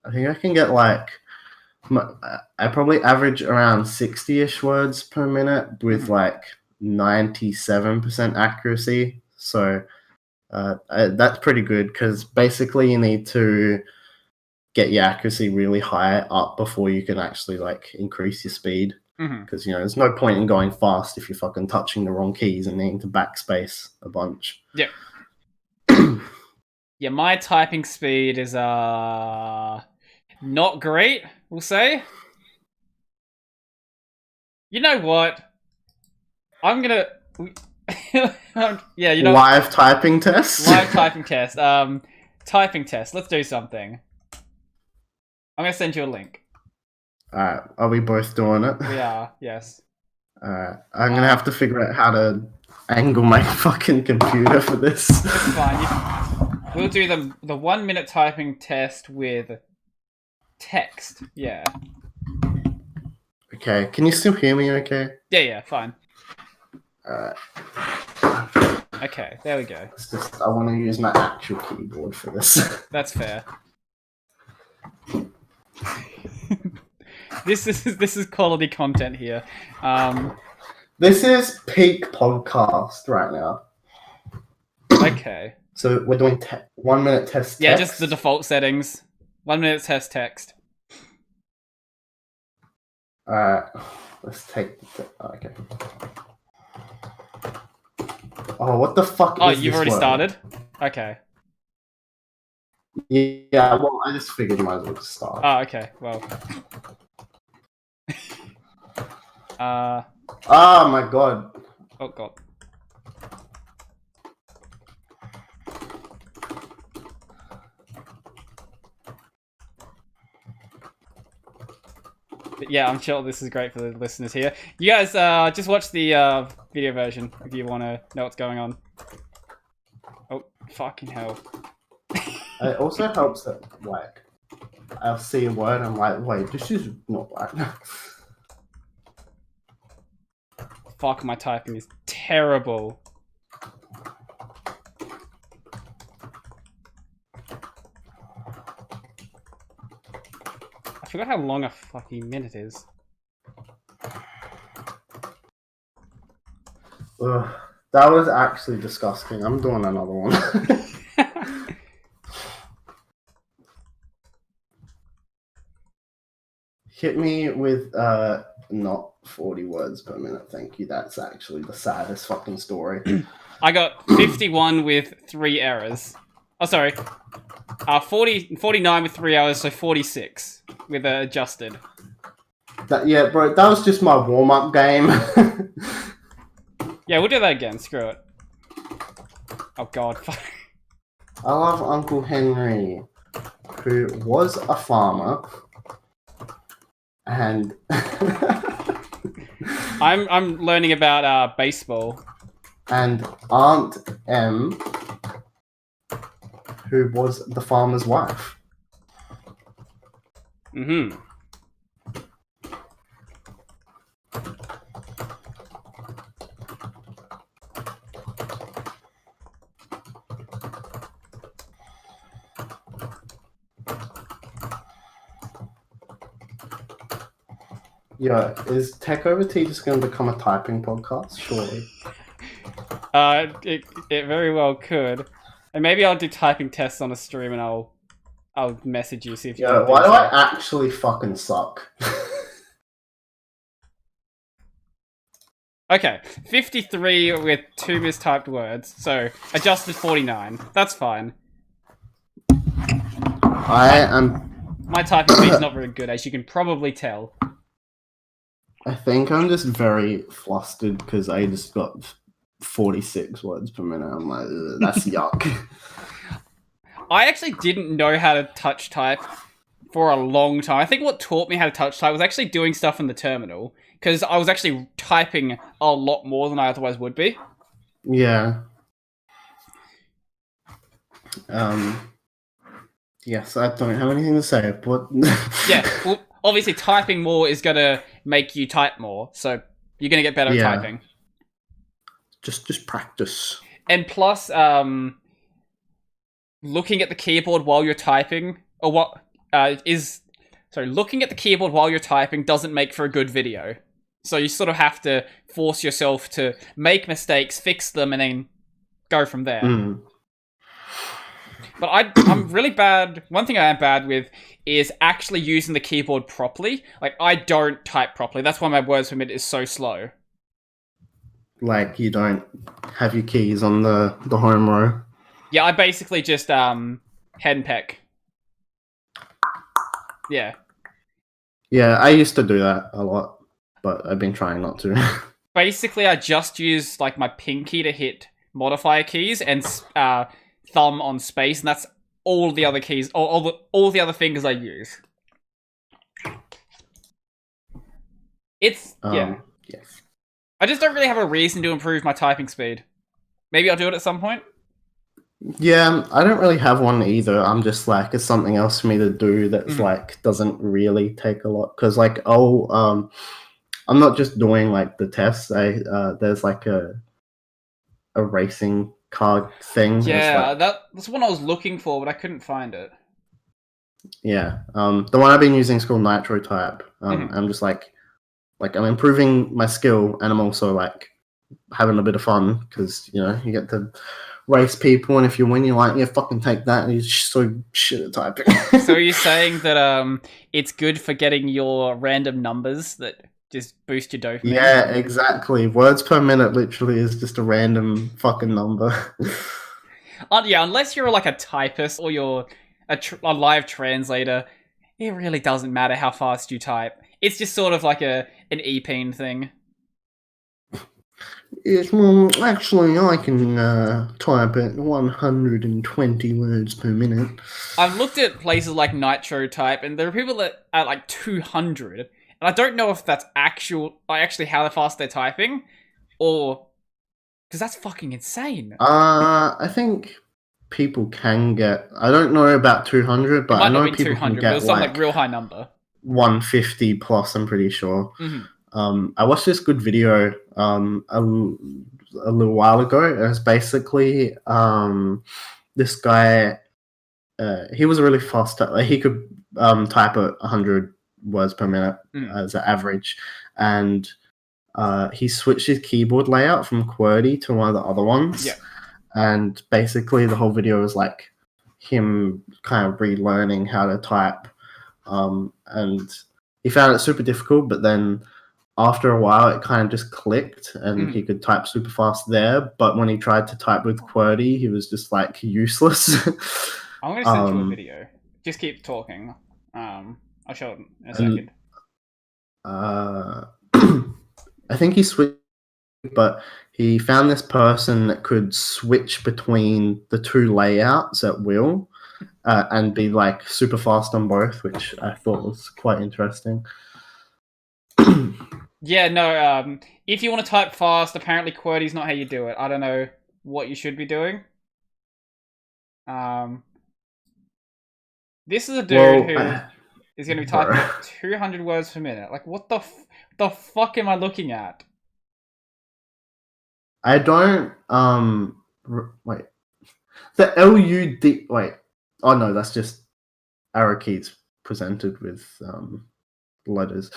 Speaker 2: I think I can get like I probably average around 60-ish words per minute with
Speaker 1: Mm-hmm.
Speaker 2: like 97% accuracy. So that's pretty good because basically you need to get your accuracy really high up before you can actually like increase your speed.
Speaker 1: Mm-hmm.
Speaker 2: Because there's no point in going fast if you're fucking touching the wrong keys and needing to backspace a bunch.
Speaker 1: Yeah. Yeah, my typing speed is not great, we'll say. You know what? I'm gonna yeah,
Speaker 2: Live typing test.
Speaker 1: live typing test. Typing test. Let's do something. I'm gonna send you a link.
Speaker 2: All right, are we both doing it?
Speaker 1: We are, yes.
Speaker 2: All right, I'm gonna have to figure out how to angle my fucking computer for this.
Speaker 1: It's fine. We'll do the 1 minute typing test with text. Yeah.
Speaker 2: Okay, can you still hear me? Okay.
Speaker 1: Yeah, fine.
Speaker 2: All right.
Speaker 1: Okay, there we go.
Speaker 2: It's just I want to use my actual keyboard for this.
Speaker 1: That's fair. This is quality content here.
Speaker 2: This is peak podcast right now.
Speaker 1: Okay.
Speaker 2: So we're doing 1 minute test text?
Speaker 1: Yeah, just the default settings. 1 minute test text.
Speaker 2: Alright, let's take okay. Oh, what the fuck
Speaker 1: Oh,
Speaker 2: is
Speaker 1: you've
Speaker 2: this
Speaker 1: already
Speaker 2: word?
Speaker 1: started? Okay.
Speaker 2: Yeah, well, I just figured you might as well just start.
Speaker 1: Oh, okay. Well.
Speaker 2: Oh my god.
Speaker 1: Oh god. But yeah, I'm sure this is great for the listeners here. You guys, just watch the video version if you want to know what's going on. Oh, fucking hell.
Speaker 2: It also helps that, like, I'll see a word and I'm like, wait, this is not right.
Speaker 1: Fuck, my typing is terrible. I forgot how long a fucking minute is.
Speaker 2: Ugh, that was actually disgusting. I'm doing another one. Hit me with not 40 words per minute, thank you. That's actually the saddest fucking story.
Speaker 1: I got 51 with 3 errors. Oh, sorry. 49 with 3 errors, so 46 with adjusted.
Speaker 2: Yeah, bro, that was just my warm-up game.
Speaker 1: Yeah, we'll do that again. Screw it. Oh god.
Speaker 2: I love Uncle Henry, who was a farmer, and
Speaker 1: I'm learning about baseball.
Speaker 2: And Aunt M, who was the farmer's wife.
Speaker 1: Mm-hmm.
Speaker 2: Yeah, is Tech Over Tea just going to become a typing podcast? Surely.
Speaker 1: It very well could, and maybe I'll do typing tests on a stream, and I'll message you, see if you can do
Speaker 2: why do
Speaker 1: so.
Speaker 2: I actually fucking suck?
Speaker 1: Okay, 53 with 2 mistyped words, so adjusted 49. That's fine.
Speaker 2: My
Speaker 1: typing speed's not very good, as you can probably tell.
Speaker 2: I think I'm just very flustered because I just got 46 words per minute. I'm like, that's yuck.
Speaker 1: I actually didn't know how to touch type for a long time. I think what taught me how to touch type was actually doing stuff in the terminal, because I was actually typing a lot more than I otherwise would be.
Speaker 2: Yeah. Yes, I don't have anything to say, but
Speaker 1: yeah, well, obviously typing more is gonna make you type more, so you're gonna get better at typing.
Speaker 2: Just practice.
Speaker 1: And plus, looking at the keyboard while you're typing, or looking at the keyboard while you're typing doesn't make for a good video. So you sort of have to force yourself to make mistakes, fix them, and then go from there.
Speaker 2: Mm.
Speaker 1: But I'm really bad. One thing I am bad with is actually using the keyboard properly. Like, I don't type properly. That's why my words per minute is so slow.
Speaker 2: Like, you don't have your keys on the home row?
Speaker 1: Yeah, I basically just henpeck. Yeah.
Speaker 2: Yeah, I used to do that a lot, but I've been trying not to.
Speaker 1: Basically, I just use like my pinky to hit modifier keys and thumb on space, and that's all the other keys, all the other fingers I use. It's yeah.
Speaker 2: Yes.
Speaker 1: I just don't really have a reason to improve my typing speed. Maybe I'll do it at some point.
Speaker 2: Yeah, I don't really have one either. I'm just like, it's something else for me to do that's like doesn't really take a lot. Because like, I'm not just doing like the tests. There's like a racing car thing.
Speaker 1: Yeah, that's what I was looking for, but I couldn't find it.
Speaker 2: Yeah, the one I've been using is called Nitro Type. I'm just like I'm improving my skill, and I'm also like having a bit of fun because you get to race people, and if you win, you're like, yeah, fucking take that. And he's so shit at typing.
Speaker 1: So are you saying that it's good for getting your random numbers that just boost your dopamine?
Speaker 2: Yeah, exactly. Words per minute literally is just a random fucking number.
Speaker 1: Yeah, unless you're like a typist or you're a live translator, it really doesn't matter how fast you type. It's just sort of like an e-peen thing.
Speaker 2: It's well, actually, I can type at 120 words per minute.
Speaker 1: I've looked at places like Nitro Type, and there are people that are like 200, and I don't know if that's actually how fast they're typing, or because that's fucking insane.
Speaker 2: I think people can get. I don't know about 200,
Speaker 1: It
Speaker 2: but
Speaker 1: might
Speaker 2: I
Speaker 1: not
Speaker 2: know
Speaker 1: be
Speaker 2: people
Speaker 1: 200,
Speaker 2: can
Speaker 1: but it
Speaker 2: get
Speaker 1: was some
Speaker 2: like
Speaker 1: real high number.
Speaker 2: 150 plus. I'm pretty sure.
Speaker 1: Mm-hmm.
Speaker 2: I watched this good video a little while ago. It was basically this guy. He was a really fast. He could type at 100 words per minute as an average, and he switched his keyboard layout from QWERTY to one of the other ones.
Speaker 1: Yeah.
Speaker 2: And basically, the whole video was like him kind of relearning how to type, and he found it super difficult. But then after a while, it kind of just clicked, and he could type super fast there. But when he tried to type with QWERTY, he was just like useless.
Speaker 1: I'm going to send you a video. Just keep talking. I'll show it in a second.
Speaker 2: I think he switched, but he found this person that could switch between the two layouts at will and be like super fast on both, which I thought was quite interesting.
Speaker 1: Yeah, no, if you want to type fast, apparently QWERTY's not how you do it. I don't know what you should be doing. This is a dude who is going to be typing at 200 words per minute. Like, what the fuck am I looking at?
Speaker 2: I don't, wait. The LUD, wait. Oh no, that's just arrow keys presented with letters.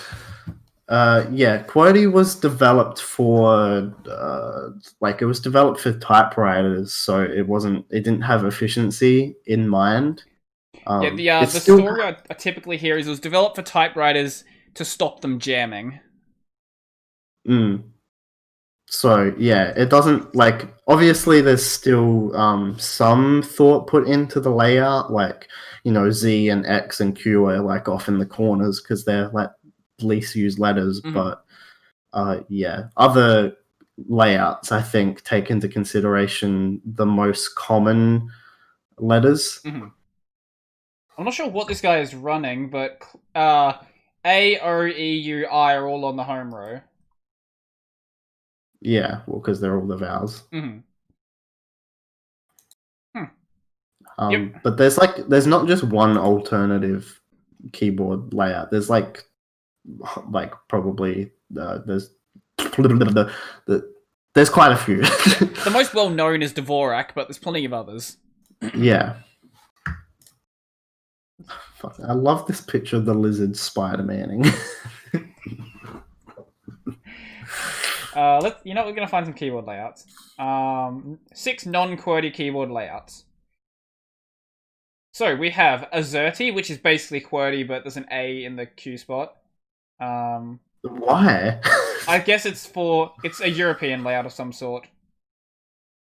Speaker 2: Yeah, QWERTY was developed for it was developed for typewriters, so it didn't have efficiency in mind.
Speaker 1: The story I typically hear is it was developed for typewriters to stop them jamming.
Speaker 2: So yeah, it doesn't obviously there's still some thought put into the layout, like Z and X and Q are like off in the corners because they're like least used letters, but yeah, other layouts I think take into consideration the most common letters.
Speaker 1: I'm not sure what this guy is running, but A, O, E, U, I are all on the home row.
Speaker 2: Yeah, well, because they're all the vowels.
Speaker 1: Yep.
Speaker 2: But there's not just one alternative keyboard layout. There's probably there's quite a few.
Speaker 1: The most well known is Dvorak, but there's plenty of others.
Speaker 2: Yeah. Fuck, I love this picture of the lizard Spider-Maning.
Speaker 1: We're gonna find some keyboard layouts. 6 non-QWERTY keyboard layouts. So we have Azerty, which is basically QWERTY, but there's an A in the Q spot.
Speaker 2: Why?
Speaker 1: I guess it's a European layout of some sort.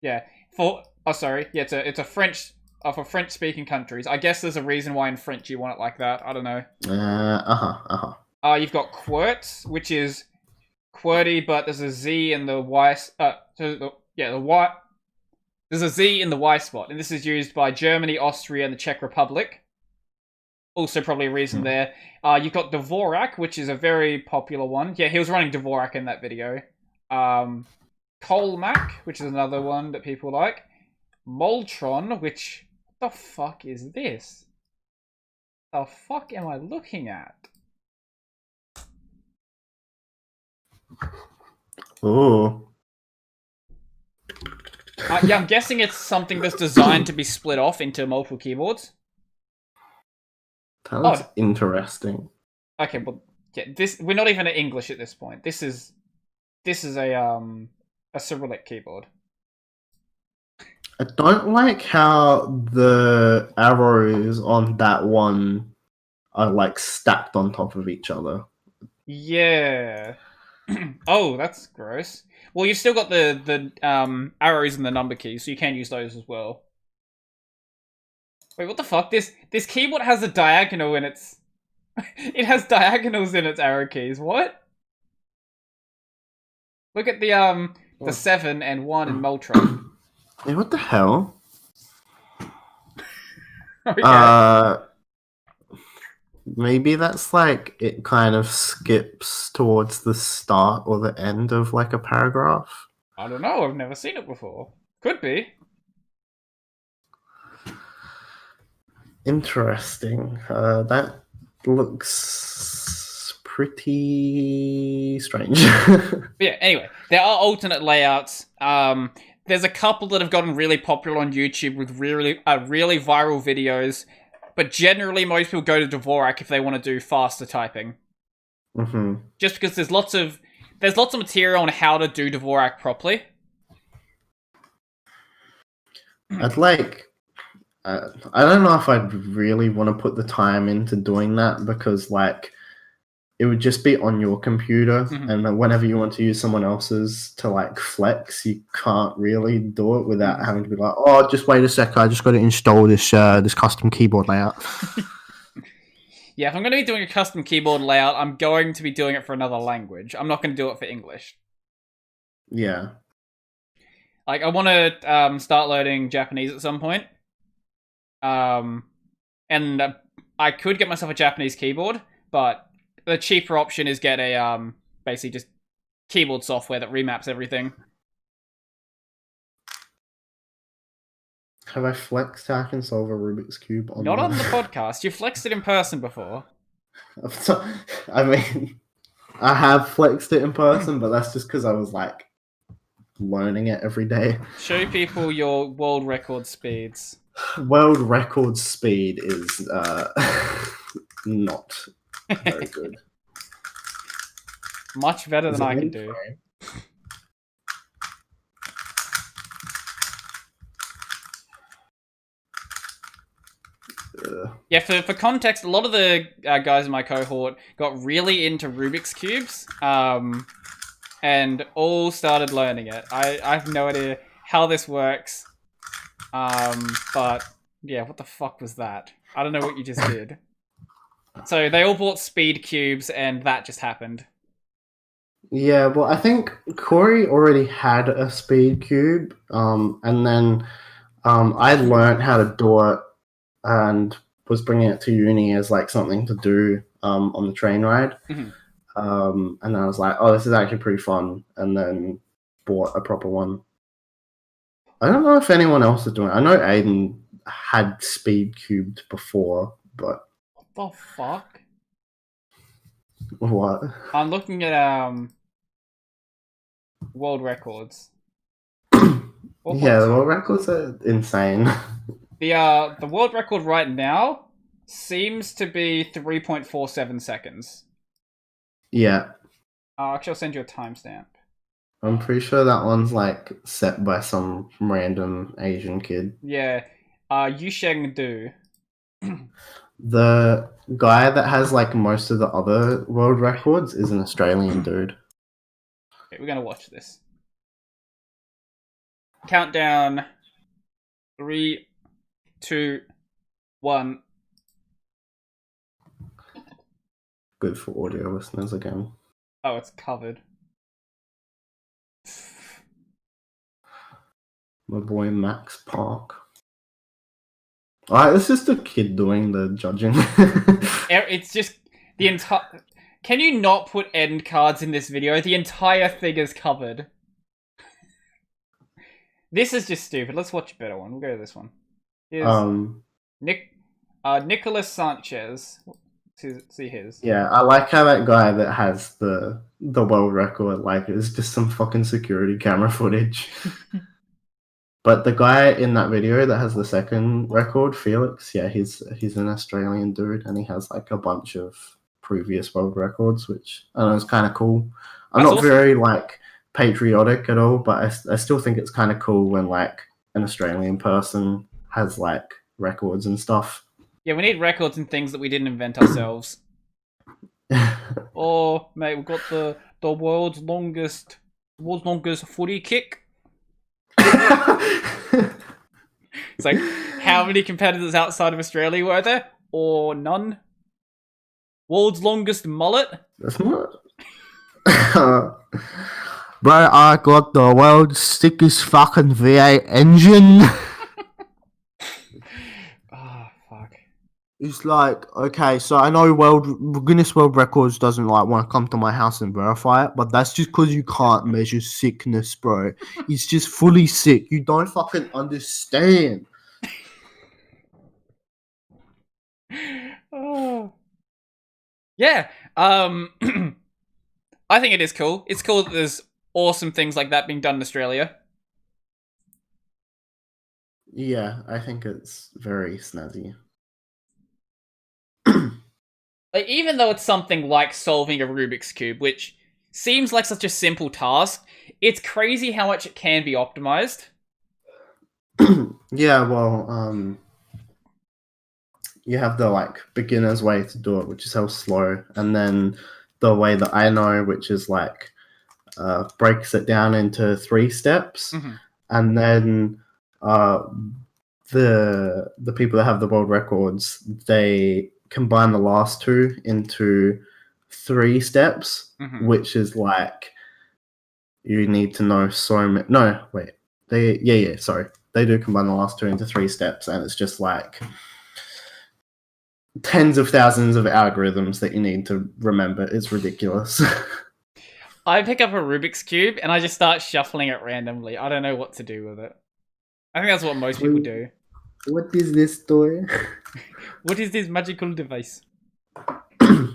Speaker 1: Yeah. It's a French for French-speaking countries. I guess there's a reason why in French you want it like that. I don't know. You've got QWERTZ, which is QWERTY, but there's a Z in the Y. The Y. There's a Z in the Y spot, and this is used by Germany, Austria, and the Czech Republic. Also, probably a reason there. You've got Dvorak, which is a very popular one. Yeah, he was running Dvorak in that video. Colmac, which is another one that people like. Moltron, which... What the fuck is this? The fuck am I looking at?
Speaker 2: Oh.
Speaker 1: Yeah, I'm guessing it's something that's designed to be split off into multiple keyboards.
Speaker 2: That looks interesting.
Speaker 1: Okay, well, yeah, we're not even in English at this point. This is a Cyrillic keyboard.
Speaker 2: I don't like how the arrows on that one are like stacked on top of each other.
Speaker 1: Yeah. Oh, that's gross. Well, you've still got the arrows and the number keys, so you can use those as well. Wait, what the fuck? This keyboard has a diagonal in its. It has diagonals in its arrow keys. What? Look at the 7 and 1 in Moltron.
Speaker 2: Hey, what the hell?
Speaker 1: Okay.
Speaker 2: Maybe that's like it kind of skips towards the start or the end of like a paragraph.
Speaker 1: I don't know. I've never seen it before. Could be.
Speaker 2: Interesting. That looks pretty strange.
Speaker 1: But yeah. Anyway, there are alternate layouts. There's a couple that have gotten really popular on YouTube with really viral videos. But generally, most people go to Dvorak if they want to do faster typing.
Speaker 2: Mm-hmm.
Speaker 1: Just because there's lots of material on how to do Dvorak properly.
Speaker 2: I'd like. I don't know if I'd really want to put the time into doing that because, like, it would just be on your computer, and then whenever you want to use someone else's to like flex, you can't really do it without having to be like, "Oh, just wait a sec, I just got to install this this custom keyboard layout."
Speaker 1: Yeah, if I'm going to be doing a custom keyboard layout, I'm going to be doing it for another language. I'm not going to do it for English.
Speaker 2: Yeah.
Speaker 1: Like, I want to start learning Japanese at some point. And I could get myself a Japanese keyboard, but the cheaper option is get a basically just keyboard software that remaps everything.
Speaker 2: Have I flexed how I can solve a Rubik's Cube on
Speaker 1: Not on the podcast. You flexed it in person before.
Speaker 2: I mean, I have flexed it in person, but that's just because I was like learning it every day.
Speaker 1: Show people your world record speeds.
Speaker 2: World record speed is not very good.
Speaker 1: Much better than I can do. Yeah, for context, a lot of the guys in my cohort got really into Rubik's Cubes, and all started learning it. I have no idea how this works, but yeah, what the fuck was that? I don't know what you just did. So they all bought speed cubes, and that just happened.
Speaker 2: Yeah, well, I think Corey already had a speed cube, and then I learned how to do it and was bringing it to uni as like something to do on the train ride.
Speaker 1: Mm-hmm.
Speaker 2: And then I was like, oh, this is actually pretty fun, and then bought a proper one. I don't know if anyone else is doing it. I know Aiden had speed cubed before, but
Speaker 1: What the fuck?
Speaker 2: what?
Speaker 1: I'm looking at world records.
Speaker 2: Yeah, the world records are insane.
Speaker 1: The world record right now seems to be 3.47 seconds.
Speaker 2: Yeah.
Speaker 1: Actually, I'll send you a timestamp.
Speaker 2: I'm pretty sure that one's like set by some random Asian kid.
Speaker 1: Yeah. Yusheng Du.
Speaker 2: The guy that has like most of the other world records is an Australian dude.
Speaker 1: Okay, we're gonna watch this. Countdown. 3, 2, 1.
Speaker 2: Good for audio listeners again.
Speaker 1: Oh, it's covered.
Speaker 2: My boy Max Park. Alright, it's just a kid doing the judging.
Speaker 1: It's just the entire. Can you not put end cards in this video? The entire thing is covered. This is just stupid. Let's watch a better one. We'll go to this one. Here's Nicholas Sanchez. See his.
Speaker 2: Yeah, I like how that guy that has the world record, like, it's just some fucking security camera footage. But the guy in that video that has the second record, Felix, yeah, he's an Australian dude, and he has like a bunch of previous world records, which I don't know is kind of cool. I'm not very like patriotic at all, but I still think it's kind of cool when like an Australian person has like records and stuff.
Speaker 1: Yeah, we need records and things that we didn't invent ourselves. Oh, mate, we've got the world's longest footy kick. It's like, how many competitors outside of Australia were there? Or none? World's longest mullet?
Speaker 2: That's not. Bro, I got the world's sickest fucking V8 engine.
Speaker 1: Oh, fuck.
Speaker 2: It's like, okay, so I know Guinness World Records doesn't like want to come to my house and verify it, but that's just because you can't measure sickness, bro. It's just fully sick. You don't fucking understand.
Speaker 1: Oh. Yeah. I think it is cool. It's cool that there's awesome things like that being done in Australia.
Speaker 2: Yeah, I think it's very snazzy.
Speaker 1: Like, even though it's something like solving a Rubik's Cube, which seems like such a simple task, it's crazy how much it can be optimized.
Speaker 2: Yeah, well, you have the like beginner's way to do it, which is how slow, and then the way that I know, which is like breaks it down into 3 steps, and then the people that have the world records, they combine the last 2 into 3 steps, which is like you need to know so many. No, wait, they do combine the last 2 into 3 steps, and it's just like tens of thousands of algorithms that you need to remember. It's ridiculous.
Speaker 1: I pick up a Rubik's Cube and I just start shuffling it randomly. I don't know what to do with it. I think that's what most people do.
Speaker 2: What is this toy?
Speaker 1: What is this magical device?
Speaker 2: I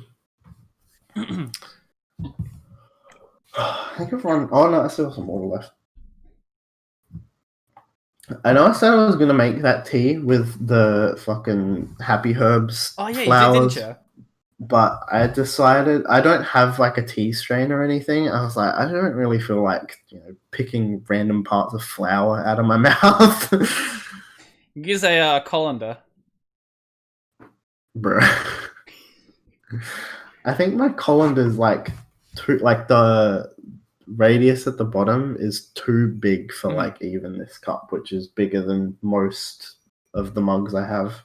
Speaker 2: think I've run. Oh no, I still have some water left. I know I said I was gonna make that tea with the fucking happy herbs flowers,
Speaker 1: you did, didn't you?
Speaker 2: but I decided I don't have like a tea strain or anything. I was like, I don't really feel like picking random parts of flower out of my mouth.
Speaker 1: Use a colander,
Speaker 2: bro. I think my colander's like too, like the radius at the bottom is too big for like even this cup, which is bigger than most of the mugs I have.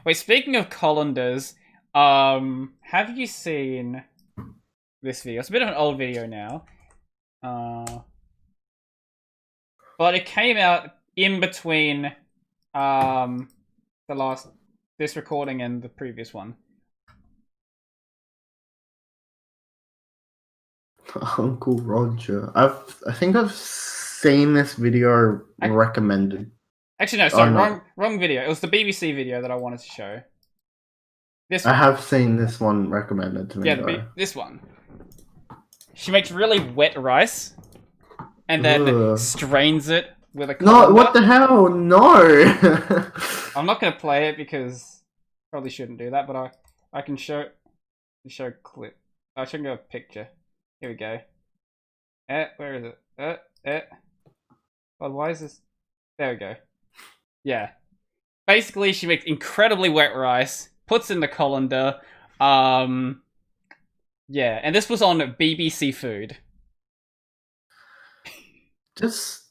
Speaker 1: Wait, speaking of colanders, have you seen this video? It's a bit of an old video now, but it came out in between this recording and the previous one.
Speaker 2: Uncle Roger. I think I've seen this video recommended.
Speaker 1: Actually, no, sorry, wrong video. It was the BBC video that I wanted to show.
Speaker 2: I have seen this one recommended to me.
Speaker 1: Yeah, this one. She makes really wet rice and then strains it with a colander.
Speaker 2: No, what the hell? No!
Speaker 1: I'm not going to play it because probably shouldn't do that, but I can show a clip. I should go a picture. Here we go. Where is it? Oh, why is this? There we go. Yeah. Basically, she makes incredibly wet rice, puts in the colander. Yeah, and this was on BBC Food.
Speaker 2: Just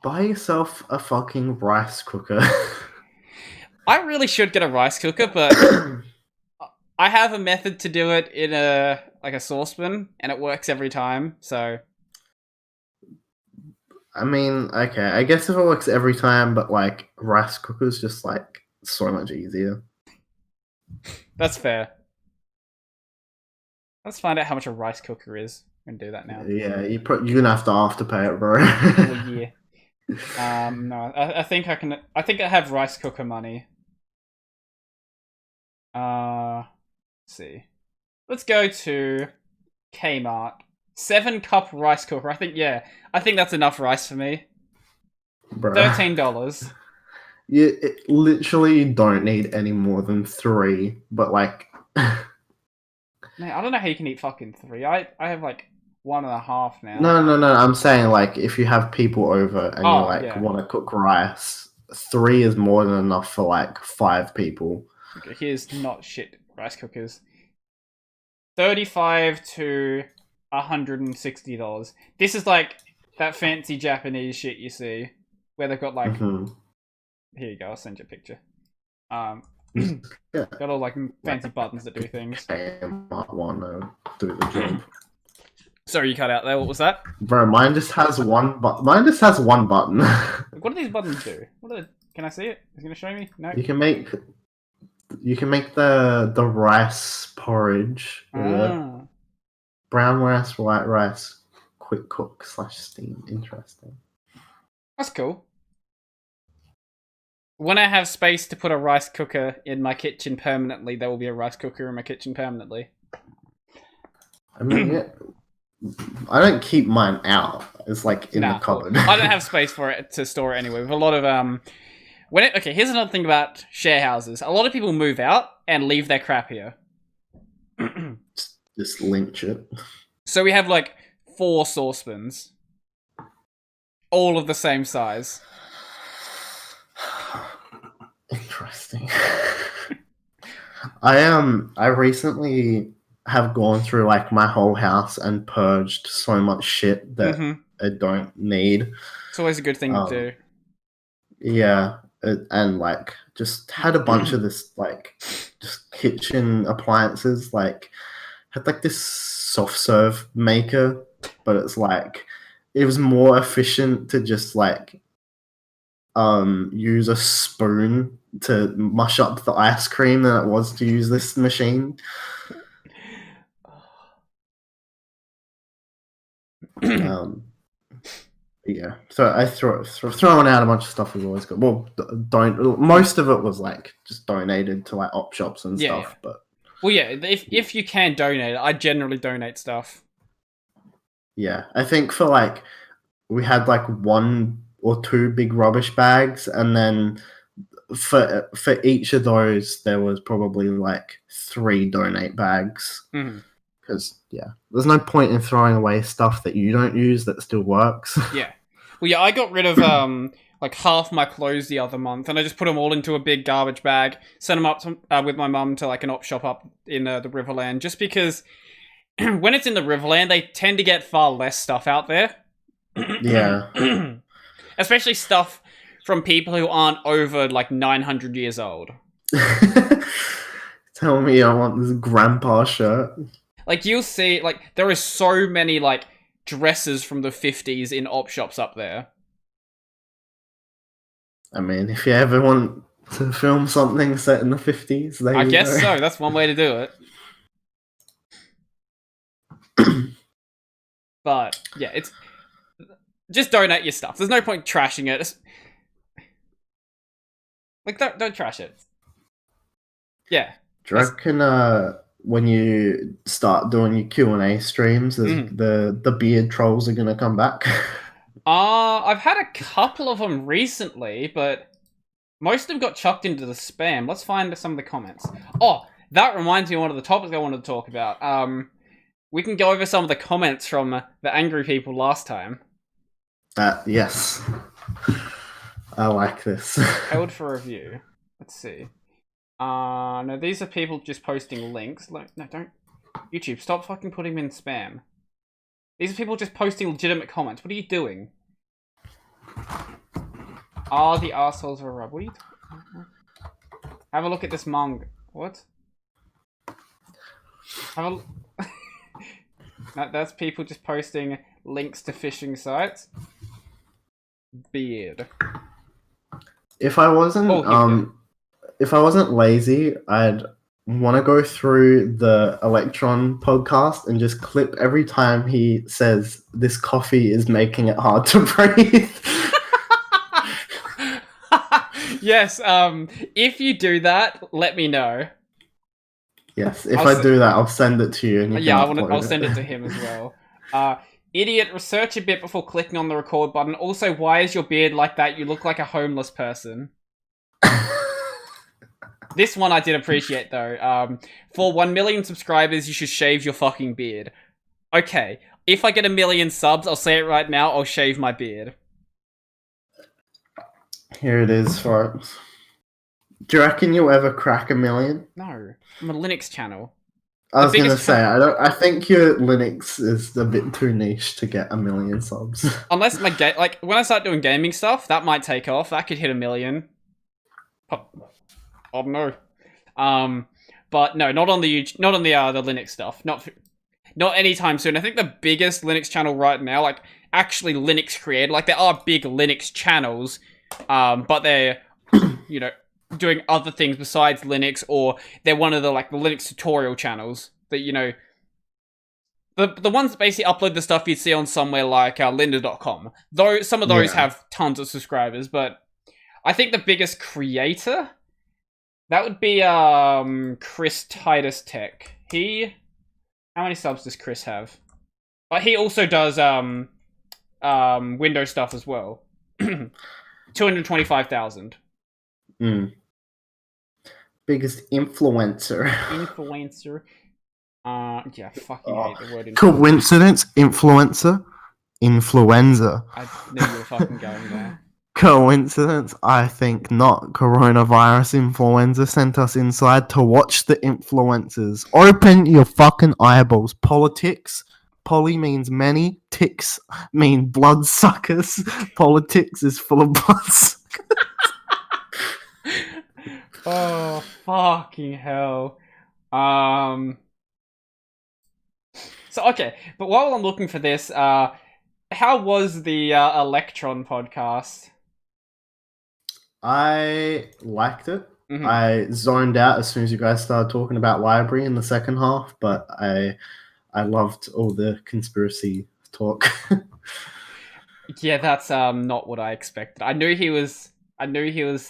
Speaker 2: buy yourself a fucking rice cooker.
Speaker 1: I really should get a rice cooker, but I have a method to do it in a saucepan, and it works every time, so...
Speaker 2: I mean, okay, I guess if it works every time, but like rice cooker's just like so much easier.
Speaker 1: That's fair. Let's find out how much a rice cooker is. I'm gonna do that now.
Speaker 2: Yeah, you're gonna have to afterpay it, bro.
Speaker 1: Oh, yeah. No, I think I can. I think I have rice cooker money. Let's see. Let's go to Kmart. 7-cup rice cooker. I think that's enough rice for me.
Speaker 2: Bro.
Speaker 1: $13.
Speaker 2: You literally don't need any more than 3, but like...
Speaker 1: Man, I don't know how you can eat fucking 3. I have like 1.5 now.
Speaker 2: No. I'm saying like if you have people over and you like want to cook rice, 3 is more than enough for like 5 people.
Speaker 1: Okay, here's not shit rice cookers. $35 to $160. This is like that fancy Japanese shit you see, where they've got like. Here you go. I'll send you a picture. Got all like fancy buttons that do things.
Speaker 2: I might want to do the job.
Speaker 1: Sorry, you cut out there. What was that?
Speaker 2: Bro, mine just has one button. Mine just has one button.
Speaker 1: What do these buttons do? Can I see it? Is it gonna show me? No.
Speaker 2: You can make the rice porridge. Brown rice, white rice, quick cook / steam. Interesting.
Speaker 1: That's cool. When I have space to put a rice cooker in my kitchen permanently, there will be a rice cooker in my kitchen permanently.
Speaker 2: I mean, I don't keep mine out. It's like in the cupboard.
Speaker 1: I don't have space for it to store it anyway. With a lot of okay, here's another thing about share houses. A lot of people move out and leave their crap here.
Speaker 2: Just lynch it.
Speaker 1: So we have like 4 saucepans, all of the same size.
Speaker 2: Interesting. I recently have gone through like my whole house and purged so much shit that I don't need.
Speaker 1: It's always a good thing to do.
Speaker 2: Yeah, and like just had a bunch of this like just kitchen appliances. Like had like this soft serve maker, but it's like it was more efficient to just like use a spoon to mush up the ice cream than it was to use this machine. Yeah, so I throwing out a bunch of stuff is always good. Well, most of it was like just donated to like op shops and stuff. Yeah. But
Speaker 1: if you can donate, I generally donate stuff.
Speaker 2: Yeah, I think for like we had like 1 or 2 big rubbish bags, and then for each of those there was probably like 3 donate bags. Because, there's no point in throwing away stuff that you don't use that still works.
Speaker 1: Yeah. Well, yeah, I got rid of, like, half my clothes the other month, and I just put them all into a big garbage bag, sent them up to, with my mum to, like, an op shop up in the Riverland, just because when it's in the Riverland, they tend to get far less stuff out there.
Speaker 2: Yeah.
Speaker 1: Especially stuff from people who aren't over, like, 900 years old.
Speaker 2: Tell me I want this grandpa shirt.
Speaker 1: Like, you'll see, like, there are so many, like, dresses from the 50s in op shops up there.
Speaker 2: I mean, if you ever want to film something set in the 50s, there you go.
Speaker 1: I guess so. That's one way to do it. But, yeah, it's... Just donate your stuff. There's no point trashing it. Like, don't trash it. Yeah.
Speaker 2: Do you reckon, when you start doing your Q&A streams, the beard trolls are going to come back?
Speaker 1: I've had a couple of them recently, but most of them got chucked into the spam. Let's find some of the comments. Oh, that reminds me of one of the topics I wanted to talk about. We can go over some of the comments from the angry people last time.
Speaker 2: Yes. I like this.
Speaker 1: Held for review. Let's see. No, these are people just posting links. No, don't. YouTube, stop fucking putting them in spam. These are people just posting legitimate comments. What are you doing? The assholes are rub. What are you talking? Have a look at this manga. What? Have a no, that's people just posting links to phishing sites. Beard.
Speaker 2: If I wasn't lazy, I'd want to go through the Electron podcast and just clip every time he says, "This coffee is making it hard to breathe."
Speaker 1: Yes, if you do that, let me know.
Speaker 2: Yes, if I do that, I'll send it to you. And
Speaker 1: I'll send it to him as well. Idiot, research a bit before clicking on the record button. Also, why is your beard like that? You look like a homeless person. This one I did appreciate, though. For 1 million subscribers, you should shave your fucking beard. Okay, if I get 1 million subs, I'll say it right now, I'll shave my beard.
Speaker 2: Here it is, folks. Do you reckon you'll ever crack 1 million?
Speaker 1: No, I'm a Linux channel.
Speaker 2: I was gonna say, I think your Linux is a bit too niche to get 1 million subs.
Speaker 1: Unless my like when I start doing gaming stuff, that might take off. That could hit 1 million. Oh no. But no, not on the Linux stuff. Not anytime soon. I think the biggest Linux channel right now, like actually Linux created, like there are big Linux channels, but they're you know doing other things besides Linux, or they're one of the like the Linux tutorial channels that the ones that basically upload the stuff you'd see on somewhere like lynda.com. Though some of those have tons of subscribers, but I think the biggest creator, that would be Chris Titus Tech. How many subs does Chris have? But he also does Windows stuff as well. 225,000.
Speaker 2: Biggest influencer.
Speaker 1: Yeah, fucking hate the word influencer.
Speaker 2: Coincidence? Influencer? Influenza.
Speaker 1: I knew you were fucking going there.
Speaker 2: Coincidence? I think not. Coronavirus influenza sent us inside to watch the influencers. Open your fucking eyeballs. Politics. Poly means many. Ticks mean bloodsuckers. Politics is full of bloodsuckers.
Speaker 1: Oh, fucking hell. So, okay. But while I'm looking for this, how was the Electron podcast?
Speaker 2: I liked it.
Speaker 1: Mm-hmm.
Speaker 2: I zoned out as soon as you guys started talking about library in the second half, but I loved all the conspiracy talk.
Speaker 1: Yeah, that's not what I expected. I knew he was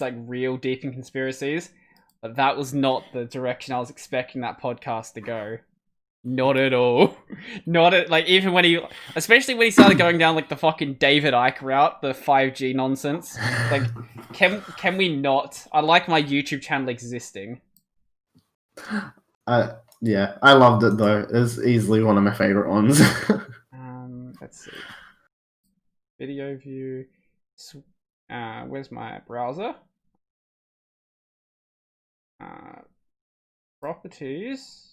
Speaker 1: like real deep in conspiracies, but that was not the direction I was expecting that podcast to go. Not at all. Like even when especially when he started going down like the fucking David Icke route, the 5G nonsense. Like, can we not? I like my YouTube channel existing.
Speaker 2: Yeah, I loved it though. It's easily one of my favorite ones.
Speaker 1: Let's see. Video view. Where's my browser? Properties.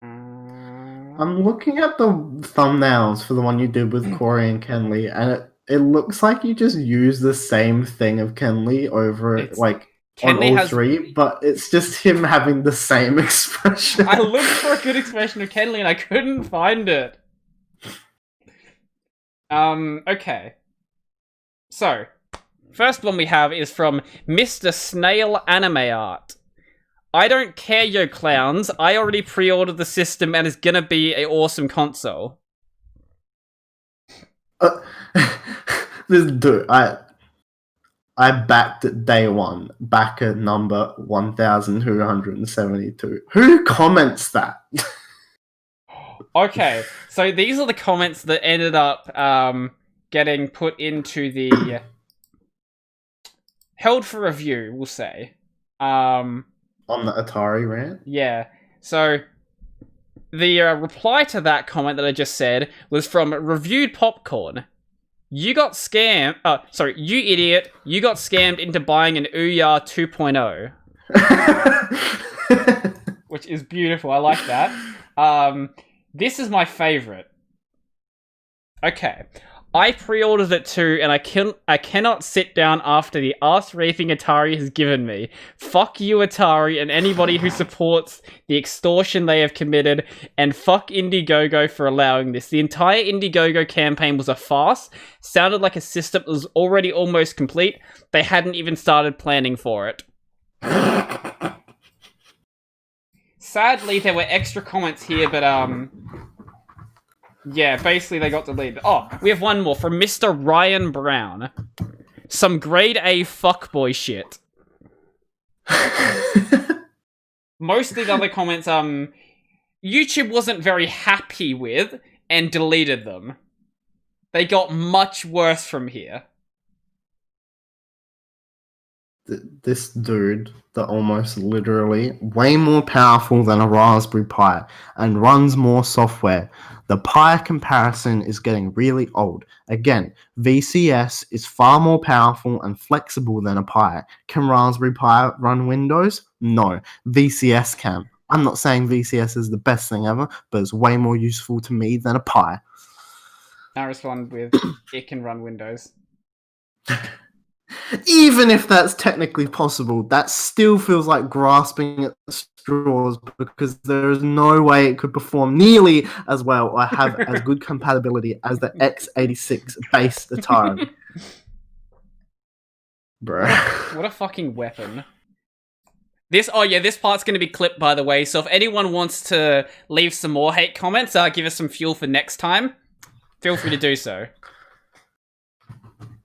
Speaker 2: I'm looking at the thumbnails for the one you did with Corey and Kenley, and it looks like you just use the same thing of Kenley over on all three, but it's just him having the same expression.
Speaker 1: I looked for a good expression of Kenley and I couldn't find it. Okay. So, first one we have is from Mr. Snail Anime Art. I don't care, yo clowns. I already pre-ordered the system and it's gonna be an awesome console.
Speaker 2: This dude, I backed it day one. Back at number 1,272. Who comments that?
Speaker 1: Okay, so these are the comments that ended up getting put into the held for review, we'll say.
Speaker 2: On the Atari rant?
Speaker 1: Yeah. So, the reply to that comment that I just said was from Reviewed Popcorn. You got scammed... you idiot. You got scammed into buying an Ouya 2.0. Which is beautiful. I like that. This is my favorite. Okay. I pre-ordered it too, and I cannot sit down after the ass-raping Atari has given me. Fuck you, Atari, and anybody who supports the extortion they have committed, and fuck Indiegogo for allowing this. The entire Indiegogo campaign was a farce, sounded like a system that was already almost complete. They hadn't even started planning for it. Sadly, there were extra comments here, but yeah, basically they got deleted. Oh, we have one more from Mr. Ryan Brown. Some grade A fuckboy shit. Most of the other comments, YouTube wasn't very happy with and deleted them. They got much worse from here.
Speaker 2: this dude that almost literally way more powerful than a Raspberry Pi and runs more software. The Pi comparison is getting really old. Again, VCS is far more powerful and flexible than a Pi. Can Raspberry Pi run Windows? No, VCS can. I'm not saying VCS is the best thing ever, but it's way more useful to me than a Pi.
Speaker 1: I respond with, it can run Windows.
Speaker 2: Even if that's technically possible, that still feels like grasping at straws because there is no way it could perform nearly as well or have as good compatibility as the x86 based Atari. Bro.
Speaker 1: What a fucking weapon. This part's going to be clipped, by the way, so if anyone wants to leave some more hate comments, give us some fuel for next time, feel free to do so.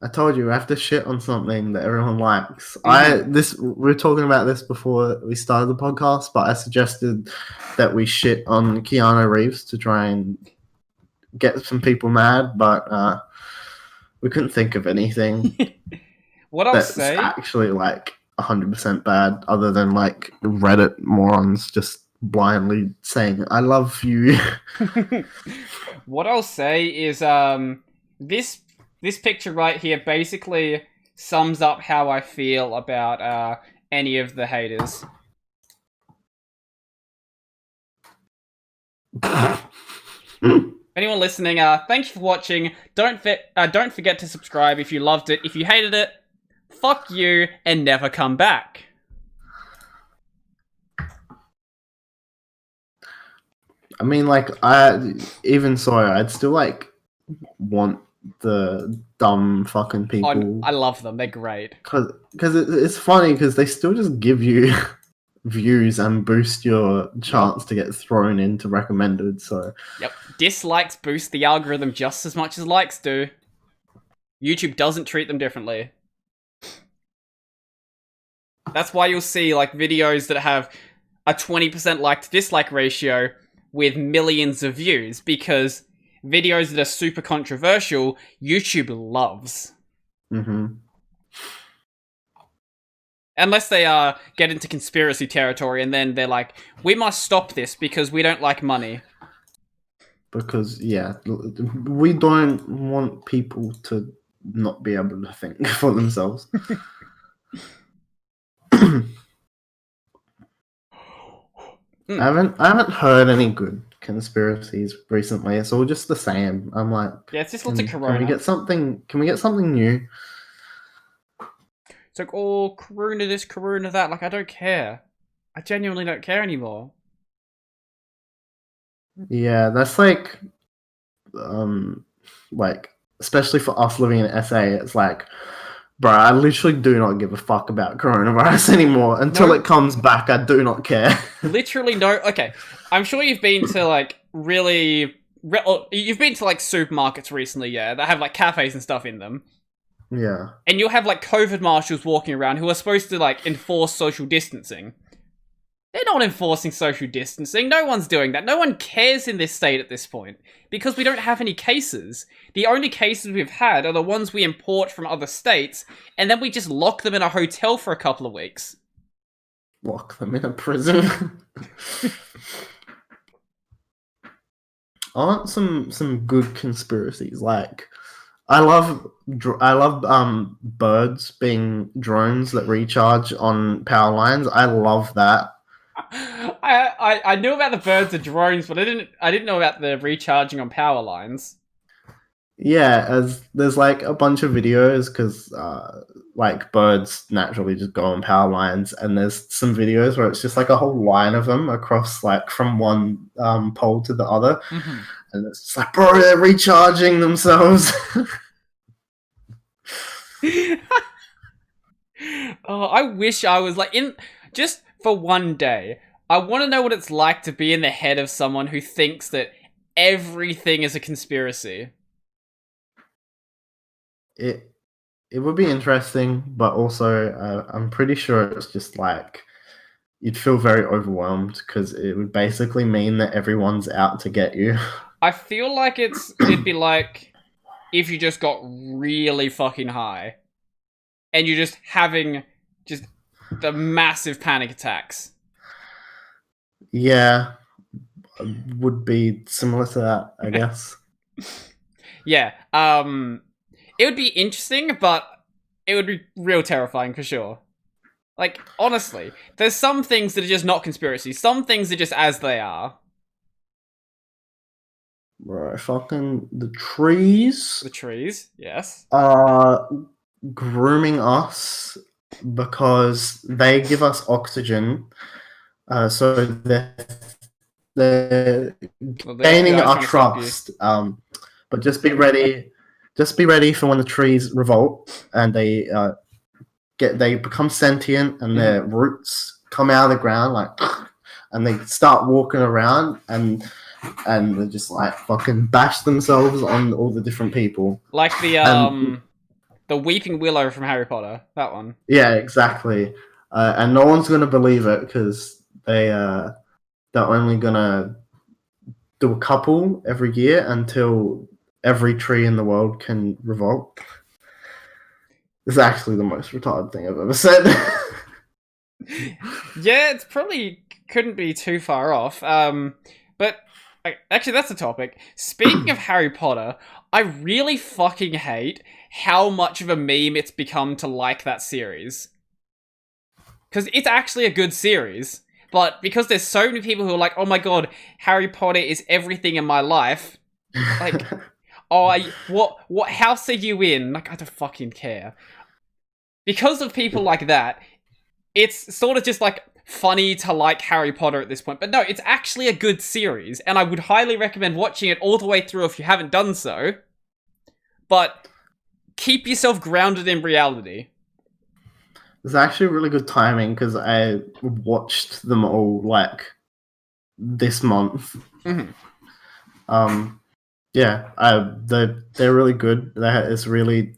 Speaker 2: I told you, I have to shit on something that everyone likes. We were talking about this before we started the podcast, but I suggested that we shit on Keanu Reeves to try and get some people mad, but we couldn't think of anything
Speaker 1: what I'll
Speaker 2: that's
Speaker 1: say
Speaker 2: actually like 100% bad, other than like Reddit morons just blindly saying "I love you."
Speaker 1: What I'll say is this picture right here basically sums up how I feel about any of the haters. Anyone listening, thank you for watching. Don't forget to subscribe if you loved it. If you hated it, fuck you and never come back.
Speaker 2: I mean, like, I'd still like want the dumb fucking people.
Speaker 1: I love them. They're great.
Speaker 2: Because it's funny because they still just give you views and boost your chance to get thrown into recommended. So
Speaker 1: yep, dislikes boost the algorithm just as much as likes do. YouTube doesn't treat them differently. That's why you'll see like videos that have a 20% like to dislike ratio with millions of views, because videos that are super controversial, YouTube loves.
Speaker 2: Mm-hmm.
Speaker 1: Unless they get into conspiracy territory, and then they're like, we must stop this because we don't like money.
Speaker 2: Because, yeah, we don't want people to not be able to think for themselves. I haven't heard any good conspiracies recently. It's all just the same. I'm like,
Speaker 1: yeah, it's just lots of Corona.
Speaker 2: Can we get something new?
Speaker 1: It's like, oh, Corona this, Corona that. Like, I don't care. I genuinely don't care anymore.
Speaker 2: Yeah, that's like especially for us living in SA, it's like, bro, I literally do not give a fuck about coronavirus anymore. Until it comes back, I do not care.
Speaker 1: Literally no. Okay, I'm sure you've been to like you've been to like supermarkets recently, yeah, that have like cafes and stuff in them.
Speaker 2: Yeah.
Speaker 1: And you'll have like COVID marshals walking around who are supposed to like enforce social distancing. They're not enforcing social distancing. No one's doing that. No one cares in this state at this point because we don't have any cases. The only cases we've had are the ones we import from other states, and then we just lock them in a hotel for a couple of weeks.
Speaker 2: Lock them in a prison. I want some good conspiracies. Like, I love birds being drones that recharge on power lines. I love that.
Speaker 1: I knew about the birds and drones, but I didn't know about the recharging on power lines.
Speaker 2: Yeah, as there's like a bunch of videos because like birds naturally just go on power lines, and there's some videos where it's just like a whole line of them across like from one pole to the other, and it's just like, bro, they're recharging themselves.
Speaker 1: Oh, I wish I was like just for one day. I want to know what it's like to be in the head of someone who thinks that everything is a conspiracy.
Speaker 2: It would be interesting, but also I'm pretty sure it's just like you'd feel very overwhelmed because it would basically mean that everyone's out to get you.
Speaker 1: I feel like it'd be like if you just got really fucking high and you're just having Just the massive panic attacks.
Speaker 2: Yeah, would be similar to that, I guess.
Speaker 1: Yeah. It would be interesting, but it would be real terrifying for sure. Like, honestly, there's some things that are just not conspiracy. Some things are just as they are.
Speaker 2: Right, fucking the trees
Speaker 1: The trees, yes.
Speaker 2: are grooming us because they give us oxygen. So they're
Speaker 1: Well, they
Speaker 2: gaining
Speaker 1: are
Speaker 2: our
Speaker 1: trying to stop you.
Speaker 2: trust. But just be ready. Just be ready for when the trees revolt and they become sentient and their roots come out of the ground like, and they start walking around and they just like fucking bash themselves on all the different people.
Speaker 1: Like
Speaker 2: And
Speaker 1: the Weeping Willow from Harry Potter. That one.
Speaker 2: yeah, exactly. And no one's gonna believe it because they're only gonna do a couple every year until every tree in the world can revolt. It's actually the most retarded thing I've ever said.
Speaker 1: Yeah, it's probably couldn't be too far off. But actually, that's the topic. Speaking of Harry Potter, I really fucking hate how much of a meme it's become to like that series. Because it's actually a good series, but because there's so many people who are like, "Oh my god, Harry Potter is everything in my life." Like, oh, what house are you in? Like, I don't fucking care. Because of people like that, it's sort of just like funny to like Harry Potter at this point. But no, it's actually a good series, and I would highly recommend watching it all the way through if you haven't done so. But keep yourself grounded in reality.
Speaker 2: It's actually really good timing because I watched them all like this month. Yeah, they're really good. It's really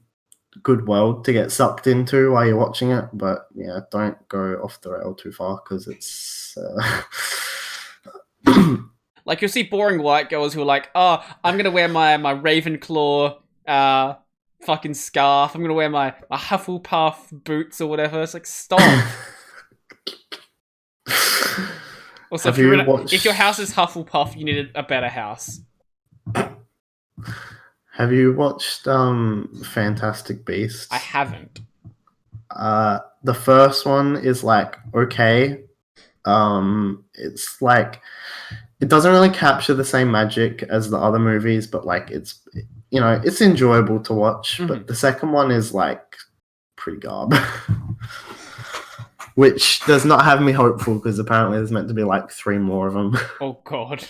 Speaker 2: good world to get sucked into while you're watching it. But yeah, don't go off the rail too far because it's.
Speaker 1: Like, you'll see boring white girls who are like, "Oh, I'm gonna wear my Ravenclaw fucking scarf. I'm gonna wear my Hufflepuff boots or whatever." It's like, stop. Also, if your house is Hufflepuff, you need a better house.
Speaker 2: Have you watched Fantastic Beasts?
Speaker 1: I haven't.
Speaker 2: The first one is like okay. It's like it doesn't really capture the same magic as the other movies, but like it's it's enjoyable to watch. But the second one is like pretty garb. Which does not have me hopeful because apparently there's meant to be like 3 more of them.
Speaker 1: Oh god.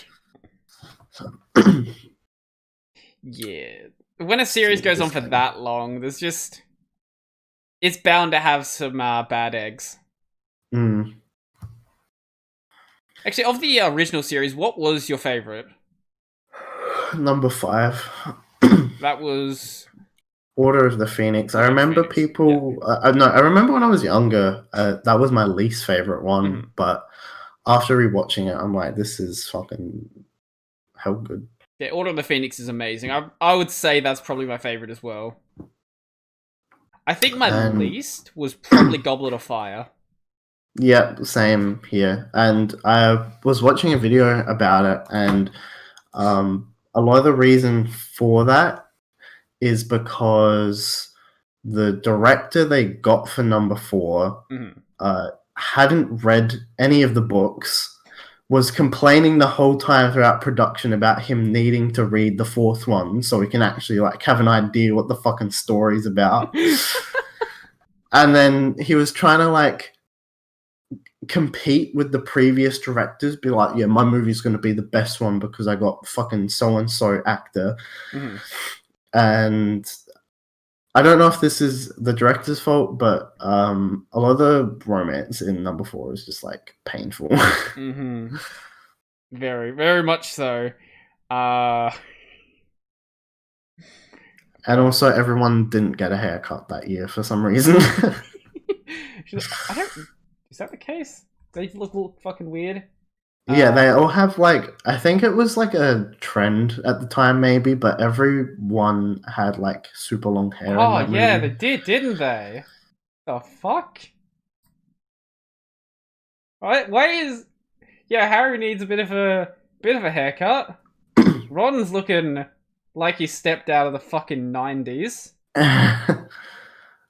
Speaker 1: Yeah. When a series goes on for that long, it's bound to have some bad eggs. Actually, of the original series, what was your favorite?
Speaker 2: Number 5.
Speaker 1: That was
Speaker 2: Order of the Phoenix. I remember people. Yeah. No, I remember when I was younger. That was my least favorite one. But after rewatching it, I'm like, this is fucking hell good.
Speaker 1: Yeah, Order of the Phoenix is amazing. I would say that's probably my favorite as well. I think my least was probably Goblet of Fire.
Speaker 2: Yeah, same here. And I was watching a video about it, and a lot of the reason for that is because the director they got for number 4 hadn't read any of the books, was complaining the whole time throughout production about him needing to read the 4th one so he can actually like have an idea what the fucking story's about. And then he was trying to like compete with the previous directors, be like, yeah, my movie's going to be the best one because I got fucking so-and-so actor. And I don't know if this is the director's fault, but a lot of the romance in number 4 is just like painful.
Speaker 1: Very, very much so.
Speaker 2: And also, everyone didn't get a haircut that year for some reason.
Speaker 1: I don't. Is that the case? They look fucking weird.
Speaker 2: Yeah, they all have like, I think it was like a trend at the time, maybe, but everyone had like super long hair.
Speaker 1: Oh yeah, they did, didn't they? The fuck? Why is Harry needs a bit of a haircut. Ron's looking like he stepped out of the fucking 90s.
Speaker 2: Oh,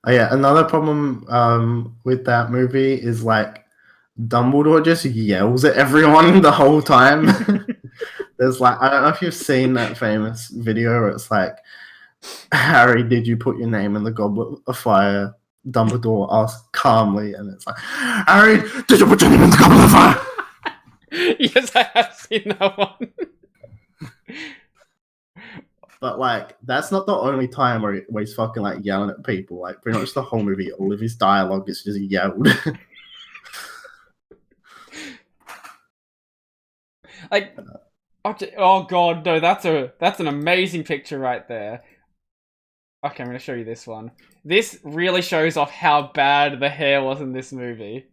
Speaker 2: yeah, another problem with that movie is like Dumbledore just yells at everyone the whole time. There's like, I don't know if you've seen that famous video where it's like, Harry, did you put your name in the goblet of fire? Dumbledore asks calmly, and it's like, Harry, did you put your name in the goblet of fire?
Speaker 1: Yes, I have seen that one.
Speaker 2: But like, that's not the only time where he's fucking like yelling at people. Like, pretty much the whole movie, all of his dialogue is just yelled.
Speaker 1: Like, oh god, no, that's an amazing picture right there. Okay, I'm gonna show you this one. This really shows off how bad the hair was in this movie.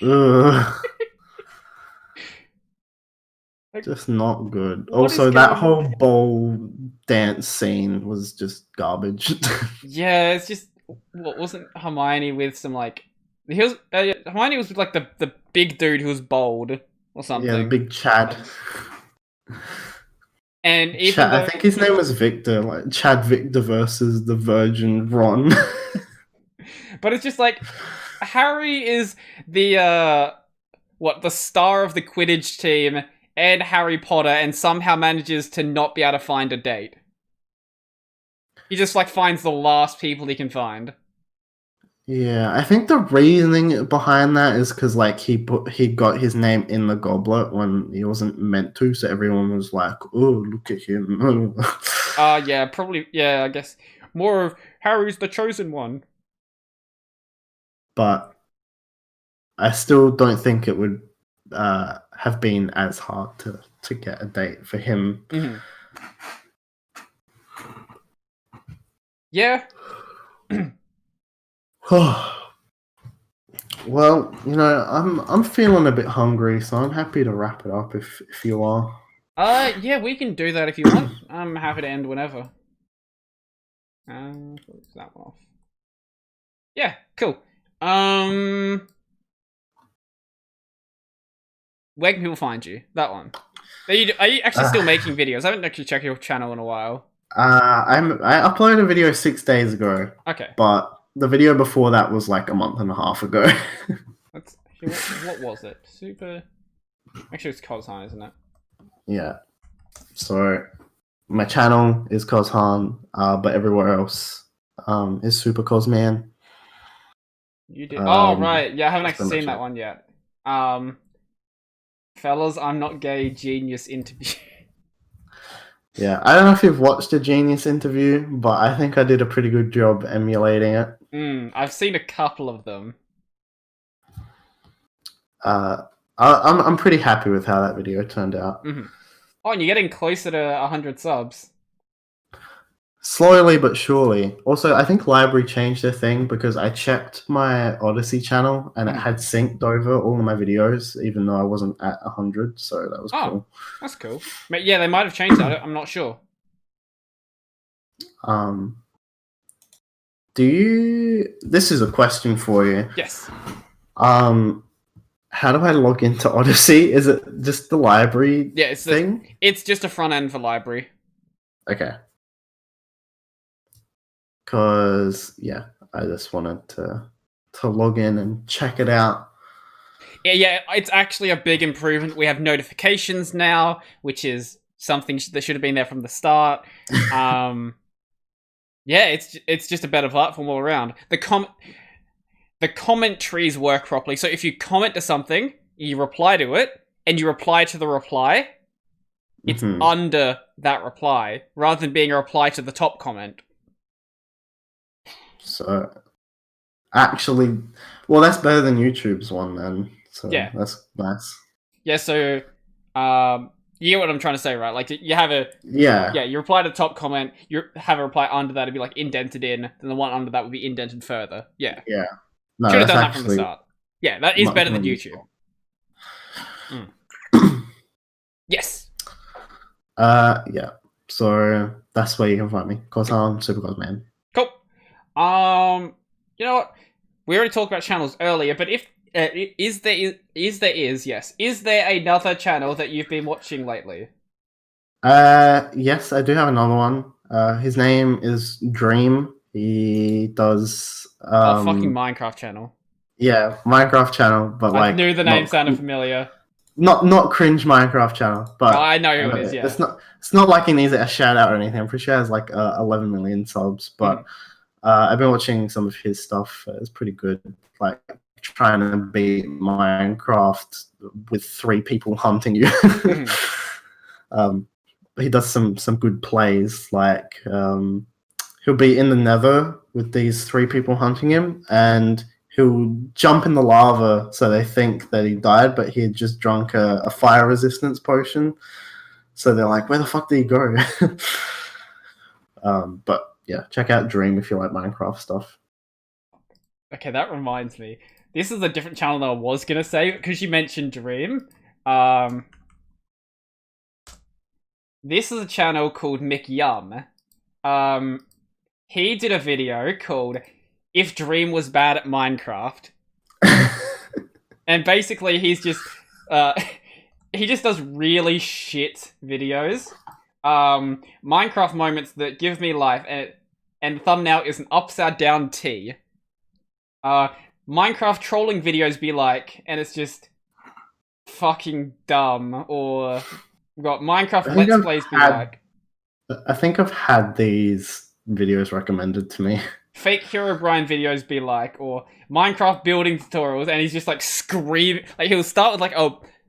Speaker 2: Ugh. Just not good. Also, that whole bowl dance scene was just garbage.
Speaker 1: Yeah, it's just wasn't Hermione with some like Hermione was with like the big dude who was bold or something.
Speaker 2: Yeah, the big Chad.
Speaker 1: And even
Speaker 2: I think his name was Victor. Like Chad Victor versus the Virgin Ron.
Speaker 1: But it's just like Harry is the star of the Quidditch team and Harry Potter, and somehow manages to not be able to find a date. He just like finds the last people he can find.
Speaker 2: Yeah, I think the reasoning behind that is because like he got his name in the goblet when he wasn't meant to, so everyone was like, "Oh, look at him."
Speaker 1: Yeah, probably. Yeah, I guess more of Harry's the chosen one.
Speaker 2: But I still don't think it would have been as hard to get a date for him.
Speaker 1: Mm-hmm. Yeah.
Speaker 2: Well, you know, I'm feeling a bit hungry, so I'm happy to wrap it up if you are.
Speaker 1: Yeah, we can do that if you want. I'm happy to end whenever. Close that one off. Yeah, cool. Where can people find you? That one. Are you actually still making videos? I haven't actually checked your channel in a while.
Speaker 2: I uploaded a video 6 days ago.
Speaker 1: Okay.
Speaker 2: But the video before that was like a month and a half ago.
Speaker 1: What was it? Actually, it's Kozhan, isn't it?
Speaker 2: Yeah. So my channel is Kozhan, but everywhere else is Supercozman.
Speaker 1: You did. Oh right, yeah. I haven't actually seen that one yet. Fellas, I'm not gay. Genius interview.
Speaker 2: Yeah, I don't know if you've watched a Genius interview, but I think I did a pretty good job emulating it.
Speaker 1: I've seen a couple of them.
Speaker 2: I'm pretty happy with how that video turned out.
Speaker 1: Mm-hmm. Oh, and you're getting closer to 100 subs.
Speaker 2: Slowly but surely. Also, I think Library changed their thing because I checked my Odyssey channel and it had synced over all of my videos, even though I wasn't at 100. So that was cool.
Speaker 1: That's cool. Yeah, they might have changed that. I'm not sure.
Speaker 2: This is a question for you.
Speaker 1: Yes.
Speaker 2: How do I log into Odyssey? Is it just the library thing?
Speaker 1: It's just a front end for library.
Speaker 2: Okay. Because, yeah, I just wanted to log in and check it out.
Speaker 1: Yeah, it's actually a big improvement. We have notifications now, which is something that should have been there from the start. Yeah, it's just a better platform all around. The comment trees work properly. So if you comment to something, you reply to it, and you reply to the reply, it's under that reply, rather than being a reply to the top comment.
Speaker 2: So, actually, well, that's better than YouTube's one, then. So, yeah. That's nice.
Speaker 1: Yeah, so, you get what I'm trying to say, right? Like, you have a...
Speaker 2: Yeah.
Speaker 1: Yeah, you reply to the top comment, you have a reply under that, it'd be, like, indented in, then the one under that would be indented further. Yeah.
Speaker 2: Yeah. No,
Speaker 1: should have done that from the start. Yeah, that is better than YouTube. Yes.
Speaker 2: Yeah. So, that's where you can find me. Kozhan, Supercozman.
Speaker 1: Cool. You know what? We already talked about channels earlier, but if is there another channel that you've been watching lately?
Speaker 2: Yes, I do have another one. His name is Dream. He does
Speaker 1: Oh, fucking Minecraft channel.
Speaker 2: yeah, Minecraft channel, but
Speaker 1: I
Speaker 2: like
Speaker 1: knew the name sounded familiar.
Speaker 2: not cringe Minecraft channel,
Speaker 1: Oh,
Speaker 2: but
Speaker 1: I know who it is. Yeah.
Speaker 2: it's not like he needs a shout out or anything. I'm pretty sure he has like 11 million subs, but I've been watching some of his stuff. It's pretty good. Like trying to beat Minecraft with 3 people hunting you. um, he does some good plays. Like he'll be in the Nether with these 3 people hunting him, and he'll jump in the lava so they think that he died, but he had just drunk a fire resistance potion. So they're like, "Where the fuck did he go?" But yeah, check out Dream if you like Minecraft stuff.
Speaker 1: Okay, that reminds me. This is a different channel than I was gonna say because you mentioned Dream. This is a channel called McYum. He did a video called "If Dream Was Bad at Minecraft," and basically he's just he just does really shit videos. Minecraft moments that give me life, and the thumbnail is an upside down T. Minecraft trolling videos be like, and it's just fucking dumb. Or we've got Minecraft Let's Plays be like.
Speaker 2: I think I've had these videos recommended to me.
Speaker 1: Fake Herobrine videos be like, or Minecraft building tutorials, and he's just like screaming. Like he'll start with like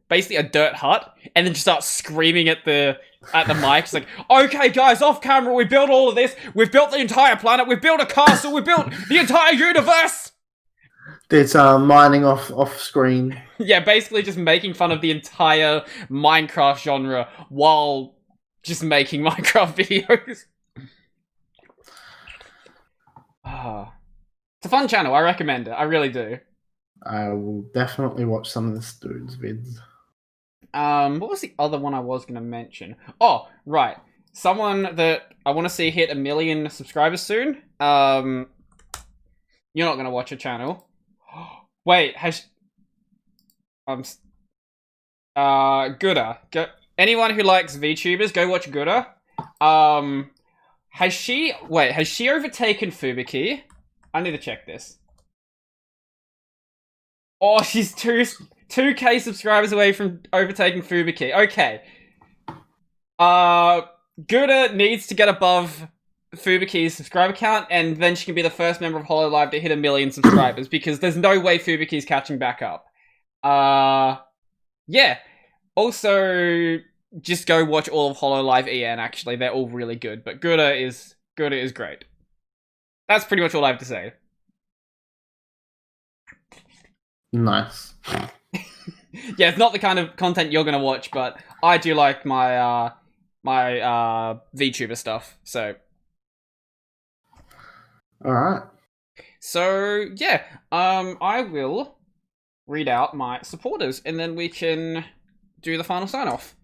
Speaker 1: basically a dirt hut, and then just start screaming at the mic. It's like, okay, guys, off camera, we built all of this. We've built the entire planet. We've built a castle. We built the entire universe.
Speaker 2: It's mining off screen.
Speaker 1: Yeah, basically just making fun of the entire Minecraft genre while just making Minecraft videos. It's a fun channel. I recommend it. I really do.
Speaker 2: I will definitely watch some of this dude's vids.
Speaker 1: What was the other one I was going to mention? Oh, right. Someone that I want to see hit 1 million subscribers soon. You're not going to watch her channel. Wait, Gooda. Anyone who likes VTubers, go watch Gooda. Has she overtaken Fubuki? I need to check this. Oh, she's 2k subscribers away from overtaking Fubuki. Okay. Gooda needs to get above Fubuki's subscriber count, and then she can be the first member of HoloLive to hit 1 million subscribers, because there's no way Fubuki's catching back up. Yeah. Also, just go watch all of HoloLive EN, actually. They're all really good, but Gooda is great. That's pretty much all I have to say.
Speaker 2: Nice.
Speaker 1: Yeah, it's not the kind of content you're gonna watch, but I do like my VTuber stuff, so.
Speaker 2: Alright.
Speaker 1: So, yeah, I will read out my supporters, and then we can do the final sign-off.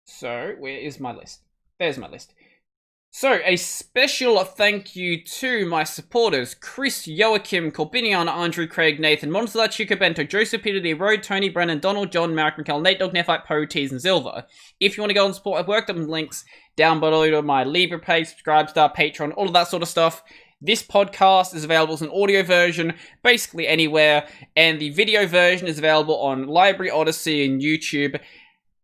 Speaker 1: So, where is my list? There's my list. So, a special thank you to my supporters: Chris, Joachim, Corbinian, Andrew, Craig, Nathan, Monster, Chico Bento, Joseph, Peter D. Road, Tony, Brennan, Donald, John, Marek, McKell, Nate Dog, Nephite, Poe, Tees, and Silver. If you want to go and support, I've worked up links down below to my Libra page, Subscribestar, Patreon, all of that sort of stuff. This podcast is available as an audio version, basically anywhere, and the video version is available on Library, Odyssey, and YouTube.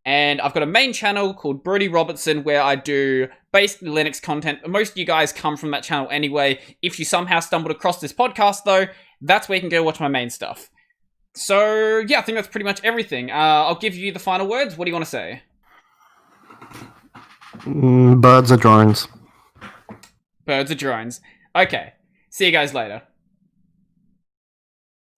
Speaker 1: And I've got a main channel called Brody Robertson where I do basically Linux content. Most of you guys come from that channel anyway. If you somehow stumbled across this podcast, though, that's where you can go watch my main stuff. So, yeah, I think that's pretty much everything. I'll give you the final words. What do you want to say?
Speaker 2: Birds are drones.
Speaker 1: Birds are drones. Okay. See you guys later.